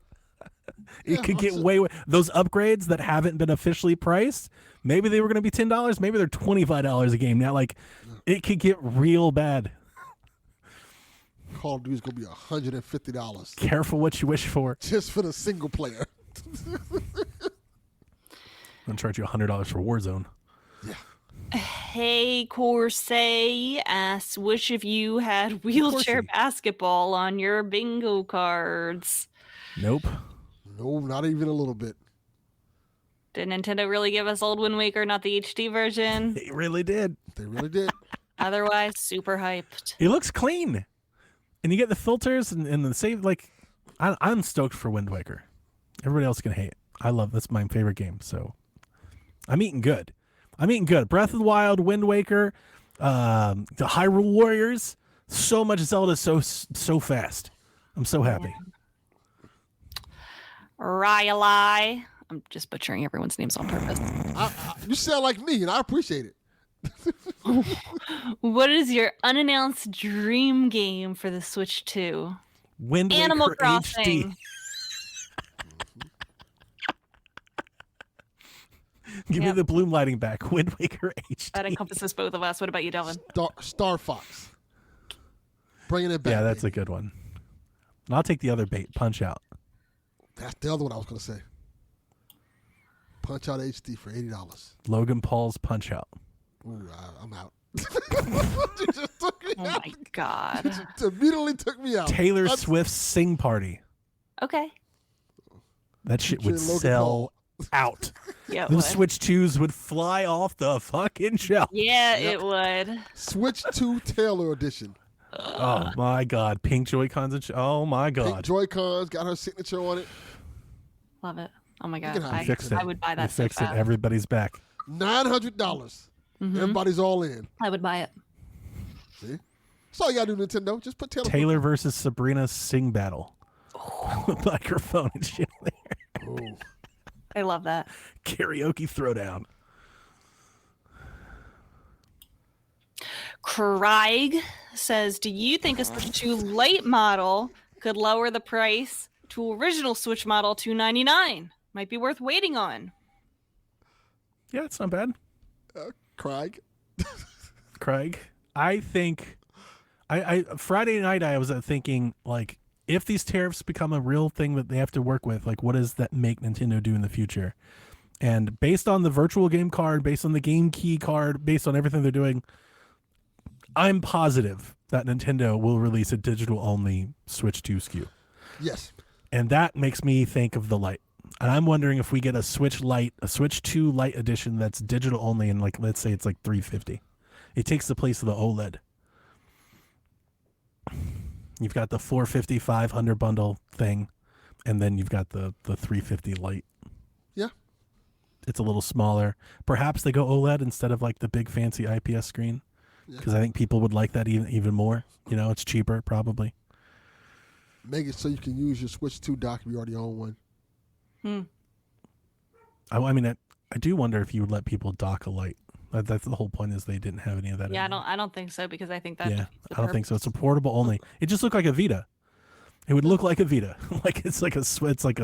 It could get way those upgrades that haven't been officially priced. Maybe they were going to be $10. Maybe they're $25 a game now. Like it could get real bad. Call of Duty's gonna be $150 Careful what you wish for. just for the single player. I'm gonna charge you $100 for Warzone. Hey Corsay asks, which of you had wheelchair Corsay. basketball on your bingo cards? Nope. No, not even a little bit. Did Nintendo really give us Old Wind Waker, not the HD version? They really did. They really did. Otherwise, super hyped. It looks clean, and you get the filters and the save. Like, I'm stoked for Wind Waker. Everybody else can hate. I love that's my favorite game. So, I'm eating good. Breath of the Wild, Wind Waker, the Hyrule Warriors. So much Zelda, so fast. I'm so happy. Rylai. I'm just butchering everyone's names on purpose. You sound like me, and I appreciate it. What is your unannounced dream game for the Switch 2? Wind Animal Waker Crossing. HD. Give me Yep. the bloom lighting back. Wind Waker HD. That encompasses both of us. What about you, Delvin? Star Fox. Bringing it back. Yeah, that's baby. a good one. And I'll take the other bait, Punch Out. That's the other one I was going to say. Punch Out HD for $80. Logan Paul's Punch Out. Ooh, I'm out. You just took me Oh out. my god. Just immediately took me out. Taylor That's- Swift's Sing Party. Okay. That shit would Featuring Logan sell Paul. out. Yeah, it Those would. Switch 2s would fly off the fucking shelf. Yeah, Yep. it would. Switch 2 Taylor Edition. Oh my god. Pink Joy-Cons and oh my Pink god. Joy-Cons, got her signature on it. Love it. Oh my god. can have I, it. Fix it. I would buy You that so fix it. fast. Everybody's back. $900. Everybody's all in. I would buy it. See? That's all you got to do, Nintendo. Just put Taylor versus Sabrina Sing Battle. With microphone and shit there. Oh. I love that. Karaoke throwdown. Craig says, do you think a Switch 2 Lite model could lower the price to original Switch model $299? Might be worth waiting on. Yeah, it's not bad. Craig. Craig. I think I Friday night I was thinking, like, if these tariffs become a real thing that they have to work with, like, what does that make Nintendo do in the future? And based on the virtual game card, based on the game key card, based on everything they're doing, I'm positive that Nintendo will release a digital only Switch 2 SKU. Yes. And that makes me think of the Lite. And I'm wondering if we get a Switch Lite, a Switch 2 Lite edition that's digital only, and, like, let's say it's like $350. It takes the place of the OLED. You've got the 450 500 bundle thing, and then you've got the 350 Lite. Yeah. It's a little smaller. Perhaps they go OLED instead of like the big fancy IPS screen, because I think people would like that even more. You know, it's cheaper probably. Make it so you can use your Switch 2 dock if you already own one. I mean, I do wonder if you would let people dock a Lite. That's the whole point, is they didn't have any of that. Yeah, anymore. I don't think so, because I think that Yeah, I don't think so. It's a portable only. It just looked like a Vita. It would look like a Vita. Like it's like a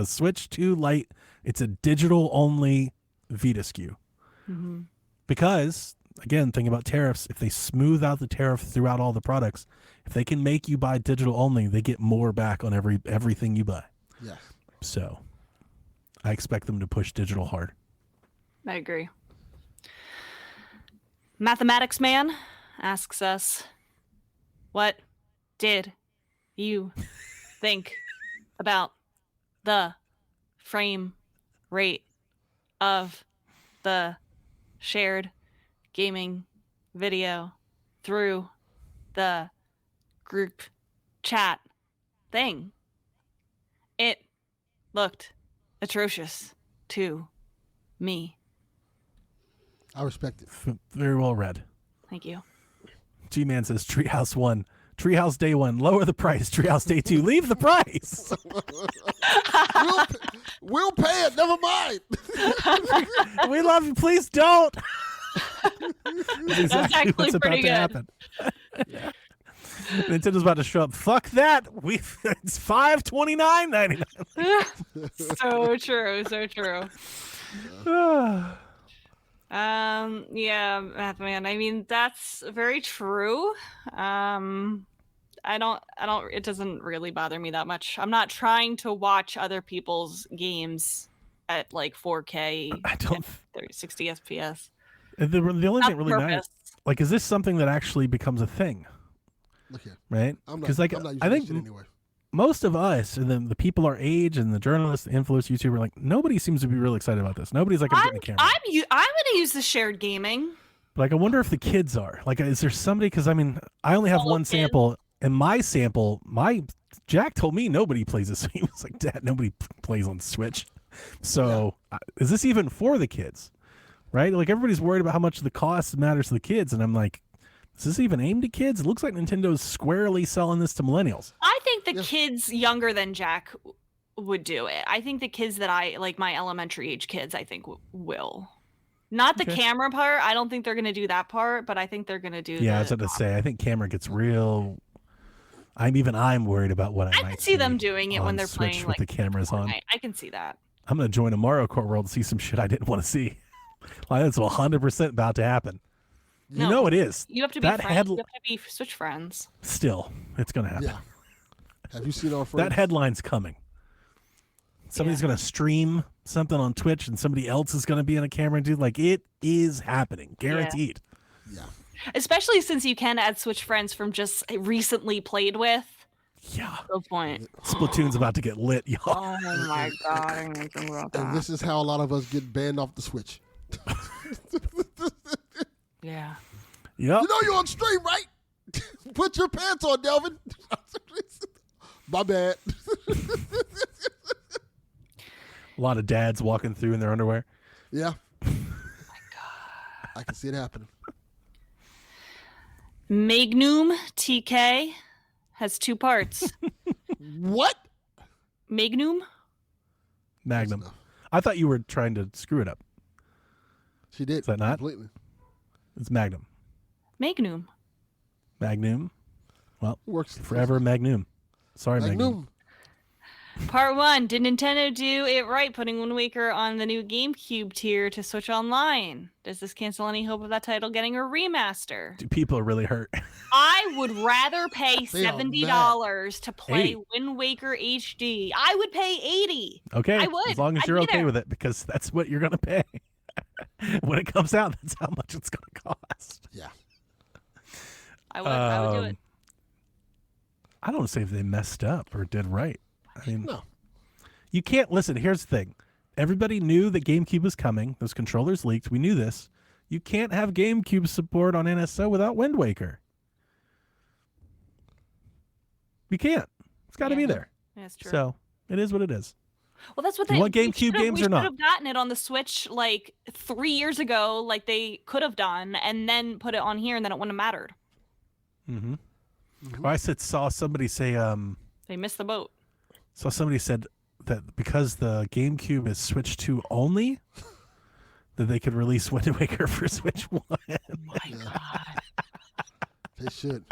Switch 2 Lite. It's a digital only Vita SKU. Because again, think about tariffs. If they smooth out the tariff throughout all the products, if they can make you buy digital only, they get more back on everything you buy. Yes. So I expect them to push digital hard. I agree. Mathematics Man asks us, what did you think about the frame rate of the shared gaming video through the group chat thing? It looked atrocious to me. I respect it. Very well read. Thank you. G-Man says Treehouse 1. Treehouse Day 1. Lower the price. Treehouse Day 2. Leave the price. We'll pay it. Never mind. We love you. Please don't. That's actually what's about pretty to good. happen. Nintendo's about to show up. Fuck that. It's $529.99. So true, so true. Yeah, Mathman. I mean, that's very true. It doesn't really bother me that much. I'm not trying to watch other people's games at like 4K, I don't. 60 FPS. The only Not thing the really matters, purpose. like, is this something that actually becomes a thing? Look here. Right? I'm not, Because, like, I'm not using I this think shit anyway. most of us, and then the people our age, and the journalists, the influencers, YouTuber, like, nobody seems to be really excited about this. Nobody's like, I'm getting a camera. I'm gonna use the shared gaming. Like, I wonder if the kids are. Like, is there somebody? Because I mean, I only have All one kids. sample, and my sample, Jack told me nobody plays this. He was like, Dad, nobody plays on Switch. So, is this even for the kids? Right? Like, everybody's worried about how much the cost matters to the kids, and I'm like, is this even aimed at kids? It looks like Nintendo's squarely selling this to millennials. I think the kids younger than Jack would do it. I think the kids that I like, my elementary age kids, I think will. Not the Okay. camera part. I don't think they're going to do that part, but I think they're going to do. Yeah, I was going to say. I think camera gets real. I'm worried about what I might could see them doing it when on they're Switch playing with the cameras on. Fortnite. I can see that. I'm going to join a Mario Kart world and see some shit I didn't want to see. Like that's 100% about to happen. You know it is. You have to be That friends. You have to be Switch friends. Still, it's going to happen. Yeah. Have you seen our friends? That headline's coming. Somebody's going to stream something on Twitch and somebody else is going to be in a camera, dude. Like, it is happening. Guaranteed. Yeah. Especially since you can add Switch friends from just recently played with. Yeah. Good point. Splatoon's about to get lit, y'all. Oh my god, I didn't even think about And that. this is how a lot of us get banned off the Switch. Yeah. Yep. You know you're on stream, right? Put your pants on, Delvin. My bad. A lot of dads walking through in their underwear. Yeah. Oh my God. I can see it happening. Magnum TK has 2 parts. What? Magnum? Magnum. Enough. I thought you were trying to screw it up. She did. Is that not? Completely. It's Magnum. Magnum. Magnum. Well, Works forever Magnum. Sorry, Magnum. Magnum. Part 1. Did Nintendo do it right putting Wind Waker on the new GameCube tier to Switch Online? Does this cancel any hope of that title getting a remaster? Dude, people are really hurt. I would rather pay They are $70 to play 80. Wind Waker HD. I would pay $80. Okay. I would. As long as I'd you're be okay there. with it, because that's what you're going to pay. When it comes out, that's how much it's going to cost. Yeah. I would do it. I don't say if they messed up or did right. I mean, No. you can't listen. Here's the thing. Everybody knew that GameCube was coming. Those controllers leaked. We knew this. You can't have GameCube support on NSO without Wind Waker. You can't. It's got to be there. That's true. So it is what it is. Well, that's what Do you they want GameCube games we or not? should have gotten it on the Switch like 3 years ago, like they could have done, and then put it on here, and then it wouldn't have mattered. Mm-hmm. Well, I saw somebody say They missed the boat. saw somebody said that because the GameCube is Switch 2 only, that they could release Wind Waker for Switch 1. My God. They should.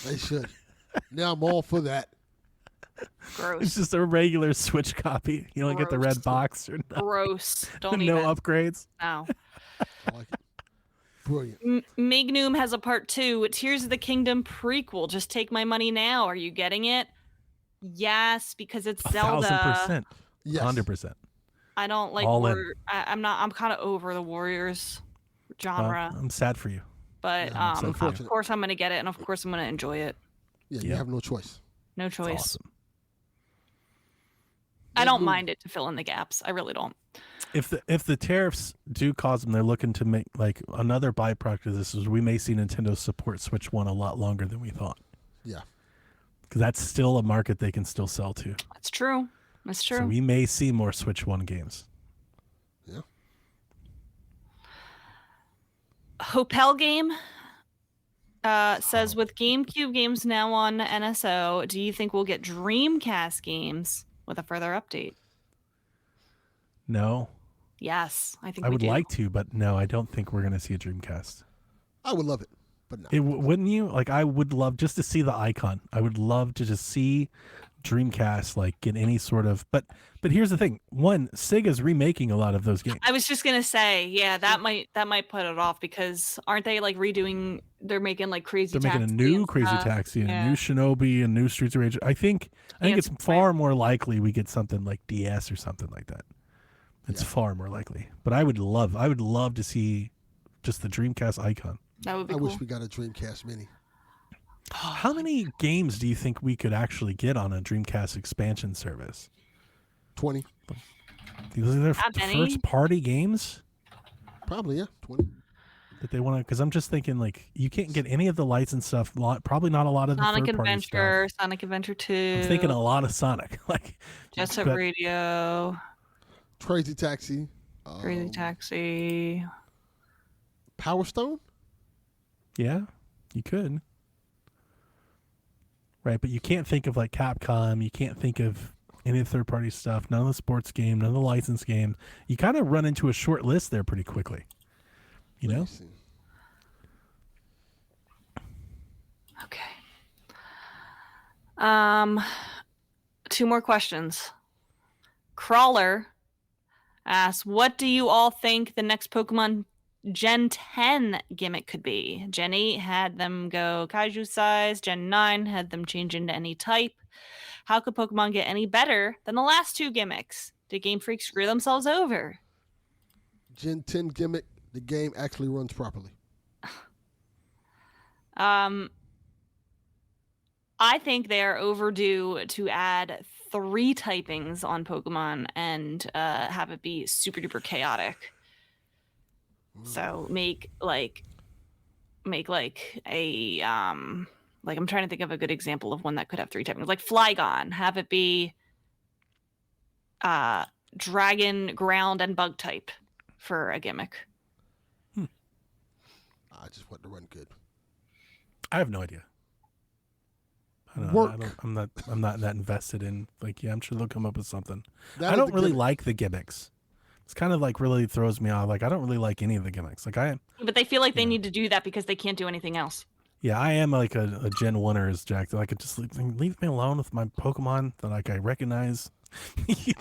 They should. Now I'm all for that. It's Gross. just a regular Switch copy. You don't get the Gross. red box or Gross. Don't no even. upgrades. No. I like it. Brilliant. Magnum has a part 2. Tears of the Kingdom prequel. Just take my money now. Are you getting it? Yes, because it's Zelda. 1,000%. Yes. 100%. I don't like All in. I'm kind of over the Warriors genre, Well, I'm sad for you. but I'm so of fortunate. course I'm going to get it, and of course I'm going to enjoy it. Yeah, Yeah. you have no choice. No It's choice. awesome. I don't Magnum. mind it to fill in the gaps. I really don't. If the tariffs do cause them, they're looking to make like another byproduct of this is we may see Nintendo support Switch 1 a lot longer than we thought. Yeah. Because that's still a market they can still sell to. That's true. That's true. So we may see more Switch 1 games. Yeah. Hopel Game says, with GameCube games now on NSO, do you think we'll get Dreamcast games with a further update? No, Yes, I think I we would do. like to, but no, I don't think we're going to see a Dreamcast. I would love it, but no. Wouldn't you? Like, I would love just to see the icon. I would love to just see Dreamcast like get any sort of. But here's the thing: one, Sega's remaking a lot of those games. I was just gonna say, yeah, that might put it off because aren't they like redoing? They're making like Crazy. They're making a Taxi new and Crazy stuff. Taxi and Yeah. a new Shinobi and new Streets of Rage. I think it's Dance far more likely we get something like DS or something like that. It's far more likely. But I would love to see just the Dreamcast icon. That would be I cool. wish we got a Dreamcast Mini. How many games do you think we could actually get on a Dreamcast expansion service? 20. These are Not the many. first party games Probably, yeah. 20. that they want to. Because I'm just thinking, like, you can't get any of the lights and stuff. Probably not a lot of the Sonic third party Adventure, stuff. Sonic Adventure 2. I'm thinking a lot of Sonic, like Jet Set but- Radio, Crazy Taxi. Crazy Taxi. Power Stone? Yeah, you could. Right, but you can't think of like Capcom. You can't think of any of the third-party stuff, none of the sports game, none of the license games. You kind of run into a short list there pretty quickly. You know? Okay. 2 more questions. Crawler asks, what do you all think the next Pokemon Gen 10 gimmick could be? Gen 8 had them go kaiju size. Gen 9 had them change into any type. How could Pokemon get any better than the last 2 gimmicks? Did Game Freak screw themselves over? Gen 10 gimmick, the game actually runs properly. I think they are overdue to add 3 typings on Pokemon and have it be super duper chaotic. So make like a like, I'm trying to think of a good example of one that could have 3 typings. Like Flygon, have it be dragon, ground, and bug type for a gimmick. I just want to run good. I have no idea. I'm not that invested in, like, yeah, I'm sure they'll come up with something. I don't really like the gimmicks. It's kind of like really throws me off. Like, I don't really like any of the gimmicks. Like, But they feel like they need to do that because they can't do anything else. Yeah, I am like a Gen 1er, as Jack. Like, just leave me alone with my Pokemon that like I recognize.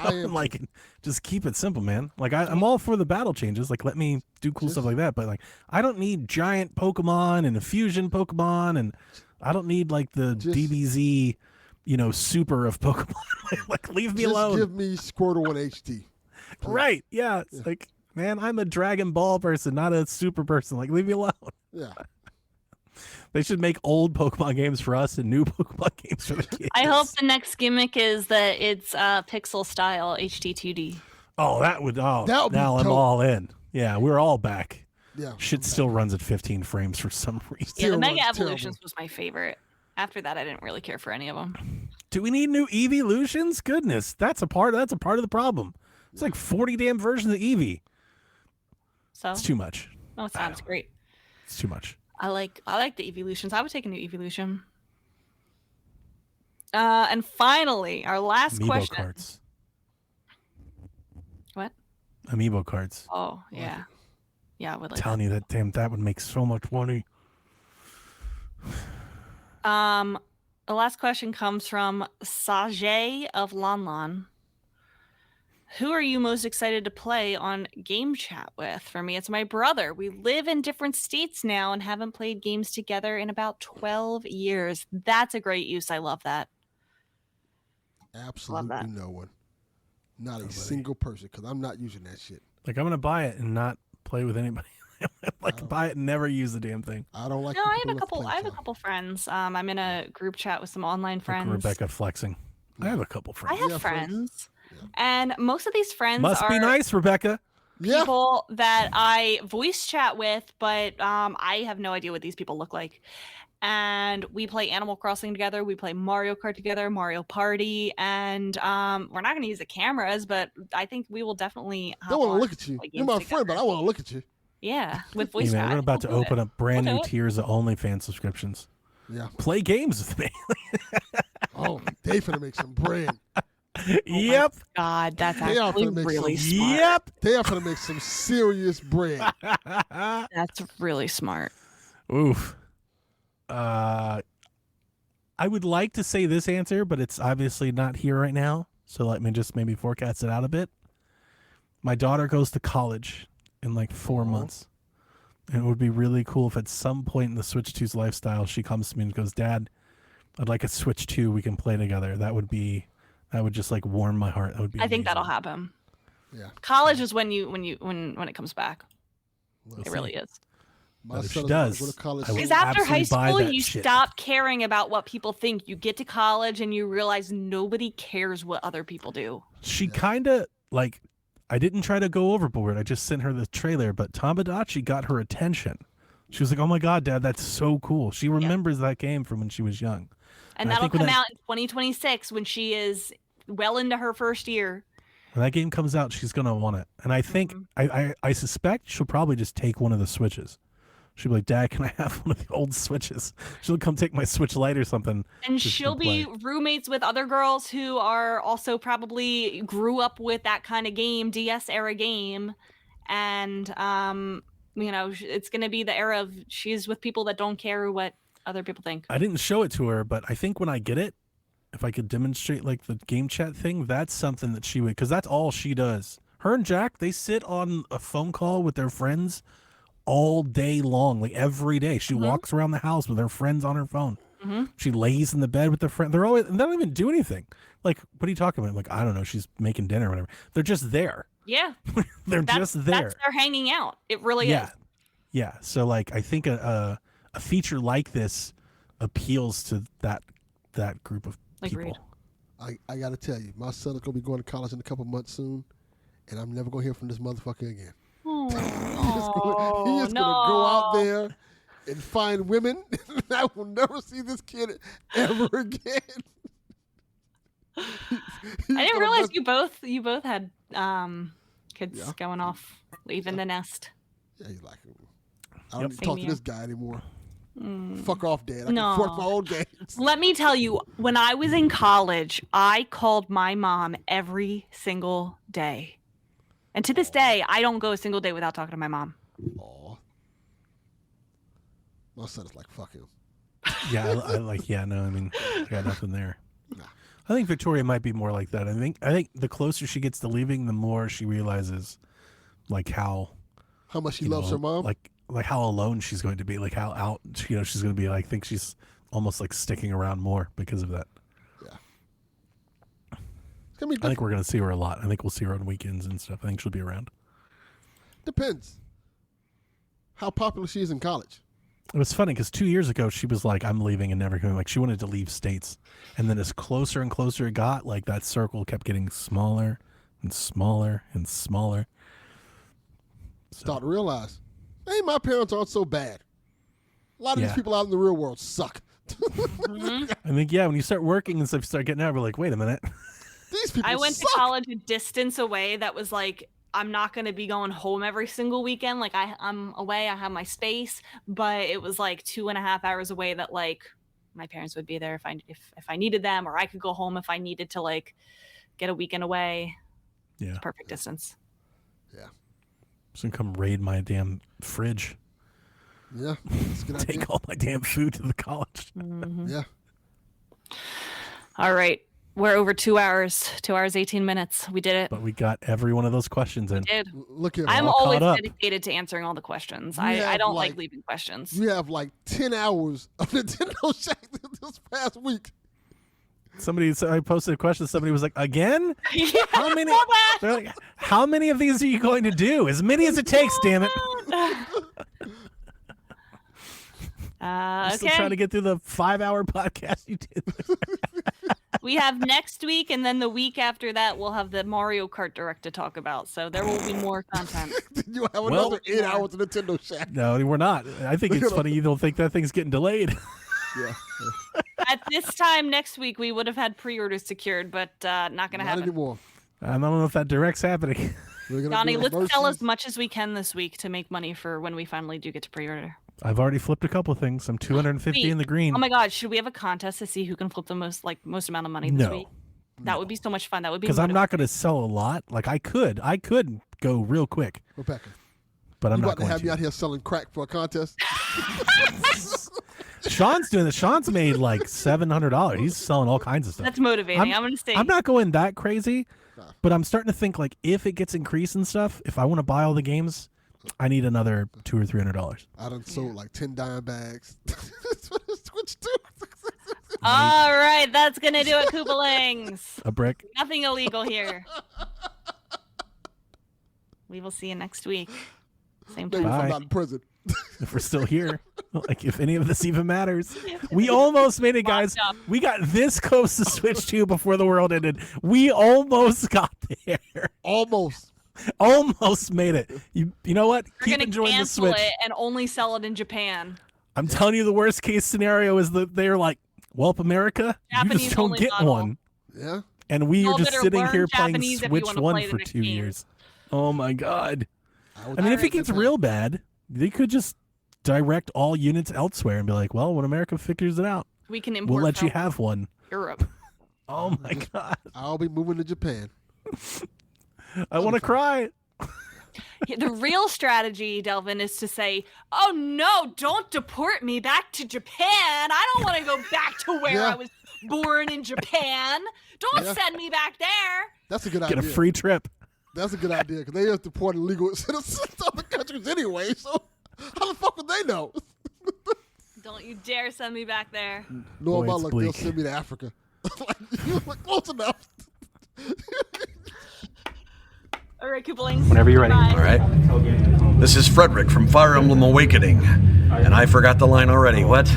Like, just keep it simple, man. Like, I'm all for the battle changes. Like, let me do cool stuff like that. But like, I don't need giant Pokemon and a fusion Pokemon, and I don't need like the DBZ, super of Pokemon. Like, leave me alone. Just give me Squirtle and HD. Please. Right? Yeah. It's like, man, I'm a Dragon Ball person, not a super person. Like, leave me alone. Yeah. They should make old Pokemon games for us and new Pokemon games for the kids. I hope the next gimmick is that it's pixel style HD 2D. Oh, that would. Oh, that would now I'm all in. Yeah, we're all back. Yeah, shit still runs at 15 frames for some reason. Yeah, the Mega Evolutions was my favorite. After that, I didn't really care for any of them. Do we need new Eeveelutions? Goodness, that's a part of the problem. It's like 40 damn versions of Eevee. So it's too much. No, it sounds great. It's too much. I like the Eeveelutions. I would take a new Eeveelution. And finally, our last question. Amiibo cards. What? Amiibo cards. Oh, yeah. Yeah, I would like telling you that would make so much money. The last question comes from Sajay of Lanlan. Who are you most excited to play on Game Chat with? For me, it's my brother. We live in different states now and haven't played games together in about 12 years. That's a great use. I love that. Absolutely love that. No one. Not a single person, because I'm not using that shit. Like, I'm going to buy it and not play with anybody. Buy it and never use the damn thing. I don't like. No, I have a couple friends. I'm in a group chat with some online friends. Like Rebecca flexing. I have a couple friends. I have friends. Yeah. And most of these friends must be nice, Rebecca. People that I voice chat with, but I have no idea what these people look like. And we play Animal Crossing together. We play Mario Kart together, Mario Party, and we're not going to use the cameras, but I think we will definitely. I want to look at you. You're my friend, but I want to look at you. Yeah, with voice chat. We're about to open up brand new tiers of OnlyFans subscriptions. Yeah, play games with me. Oh, they finna make some bread. Yep. God, that's actually really smart. Yep. They are going to make some serious bread. That's really smart. Oof. I would like to say this answer, but it's obviously not here right now. So let me just maybe forecast it out a bit. My daughter goes to college in like 4 months. And it would be really cool if at some point in the Switch 2's lifestyle, she comes to me and goes, Dad, I'd like a Switch 2 we can play together. That would just like warm my heart. That would be. I think that'll happen. Yeah. College is when it comes back. It really is. But if she does, because after high school, you stop caring about what people think. You get to college and you realize nobody cares what other people do. She kind of like. I didn't try to go overboard. I just sent her the trailer, but Tamagotchi got her attention. She was like, "Oh my God, Dad, that's so cool." She remembers that game from when she was young. And that'll come out in 2026 when she is well into her first year. When that game comes out, she's gonna want it. And I think I suspect she'll probably just take one of the Switches. She'll be like, Dad, can I have one of the old Switches? She'll come take my Switch Lite or something. And just to she'll be play. roommates with other girls who are also probably grew up with that kind of game, DS era game. And, it's going to be the era of she's with people that don't care what other people think. I didn't show it to her, but I think when I get it, if I could demonstrate like the game chat thing, that's something that she would, because that's all she does. Her and Jack, they sit on a phone call with their friends all day long, like every day. She walks around the house with her friends on her phone. She lays in the bed with their friend. They don't even do anything. Like, what are you talking about? I'm like, I don't know. She's making dinner or whatever. They're just there. Yeah. They're just there. That's their hanging out. It really is. Yeah. So like, I think a feature like this appeals to that group of people. Agreed. I got to tell you, my son is going to be going to college in a couple months soon, and I'm never going to hear from this motherfucker again. He is going to go out there and find women. I will never see this kid ever again. I didn't realize you both had kids going off, leaving the nest. Yeah, he's like, I don't need to Same talk to here. this guy anymore. Fuck off, Dad. I can afford my own games. Let me tell you, when I was in college, I called my mom every single day. And to this day, I don't go a single day without talking to my mom. Aw. My son is like, fuck him. Yeah, I got nothing there. Nah. I think Victoria might be more like that. I think the closer she gets to leaving, the more she realizes, like how much she loves her mom? like how alone she's going to be, like how out she's going to be. Like, I think she's almost like sticking around more because of that. Yeah. It's gonna be I think we're going to see her a lot. I think we'll see her on weekends and stuff. I think she'll be around. Depends how popular she is in college. It was funny because 2 years ago she was like, I'm leaving and never coming. Like, she wanted to leave states. And then as closer and closer it got, like that circle kept getting smaller and smaller and smaller. Start to realize, hey, my parents aren't so bad. A lot of these people out in the real world suck. I think, when you start working and stuff, you start getting out, we're like, wait a minute. These people I went suck. to college a distance away that was like, I'm not going to be going home every single weekend. Like, I'm away, I have my space, but it was like 2.5 hours away that like my parents would be there if I needed them, or I could go home if I needed to like get a weekend away. Yeah. It's perfect distance. Yeah. Just gonna come raid my damn fridge. Yeah. It's a good idea. Take all my damn food to the college. Yeah. All right. We're over 2 hours, 2 hours, 18 minutes. We did it. But we got every one of those questions in. We did. Look at I'm all always caught up. dedicated to answering all the questions. You I have, don't like- like leaving questions. You have like 10 hours of Nintendo Shack this past week. I posted a question. Somebody was like, again? Yeah, How many? I saw that. They're like, how many of these are you going to do? As many as it takes, damn it. I'm still trying to get through the 5-hour podcast you did. We have next week, and then the week after that, we'll have the Mario Kart Direct to talk about. So there will be more content. You have another 8 hours of Nintendo Shack. No, we're not. I think it's funny you don't think that thing's getting delayed. Yeah. At this time next week, we would have had pre-orders secured, but not going to Not happen. anymore. I don't know if that direct's happening. We're gonna Donnie, do let's sell mercies. as much as we can this week to make money for when we finally do get to pre-order. I've already flipped a couple of things. I'm 250 Wait. in the green. Oh my God, should we have a contest to see who can flip the most amount of money this No. week? That would be so much fun. That would be Because I'm not going to sell a lot. Like, I could go real quick, Rebecca, but I'm you not about to going have me to. out here selling crack for a contest? Sean's doing this. Sean's made like $700. He's selling all kinds of stuff. That's motivating. I'm going to stay. I'm not going that crazy, but I'm starting to think like if it gets increased and stuff, if I want to buy all the games, I need another $200 or $300. I done sold like 10 dime bags. That's what it's switched to. All right, that's going to do it, Koopalings. A brick. Nothing illegal here. We will see you next week. Same Maybe time. if I'm Bye. not in prison. If we're still here, like if any of this even matters, we almost made it, guys. Locked up. We got this close to Switch 2 before the world ended. We almost got there. Almost. Almost made it. You know what? We're Keep going to enjoying the cancel Switch. it and only sell it in Japan. I'm telling you, the worst case scenario is that they're like, "Welp, America, you Japanese just don't only get model. one," Yeah. and we Y'all are just better sitting learn here playing Japanese if you Switch wanna 1 play the for next 2 game. years. Oh my god! would I mean, if say it gets Japan. real bad, they could just direct all units elsewhere and be like, well, when America figures it out, We can import we'll let you from have one. Europe. Oh my God. I'll be moving to Japan. I want to cry. The real strategy, Delvin, is to say, "Oh no, don't deport me back to Japan. I don't want to go back to where I was born in Japan. Don't send me back there." That's a good idea. Get a free trip. That's a good idea because they have deported illegal citizens to other countries anyway. So how the fuck would they know? Don't you dare send me back there. No, Boy, my it's luck, bleak. they'll send me to Africa. You look close enough. All right, Koopalings. Whenever you're ready. Bye. All right. This is Frederick from Fire Emblem Awakening. And I forgot the line already. What?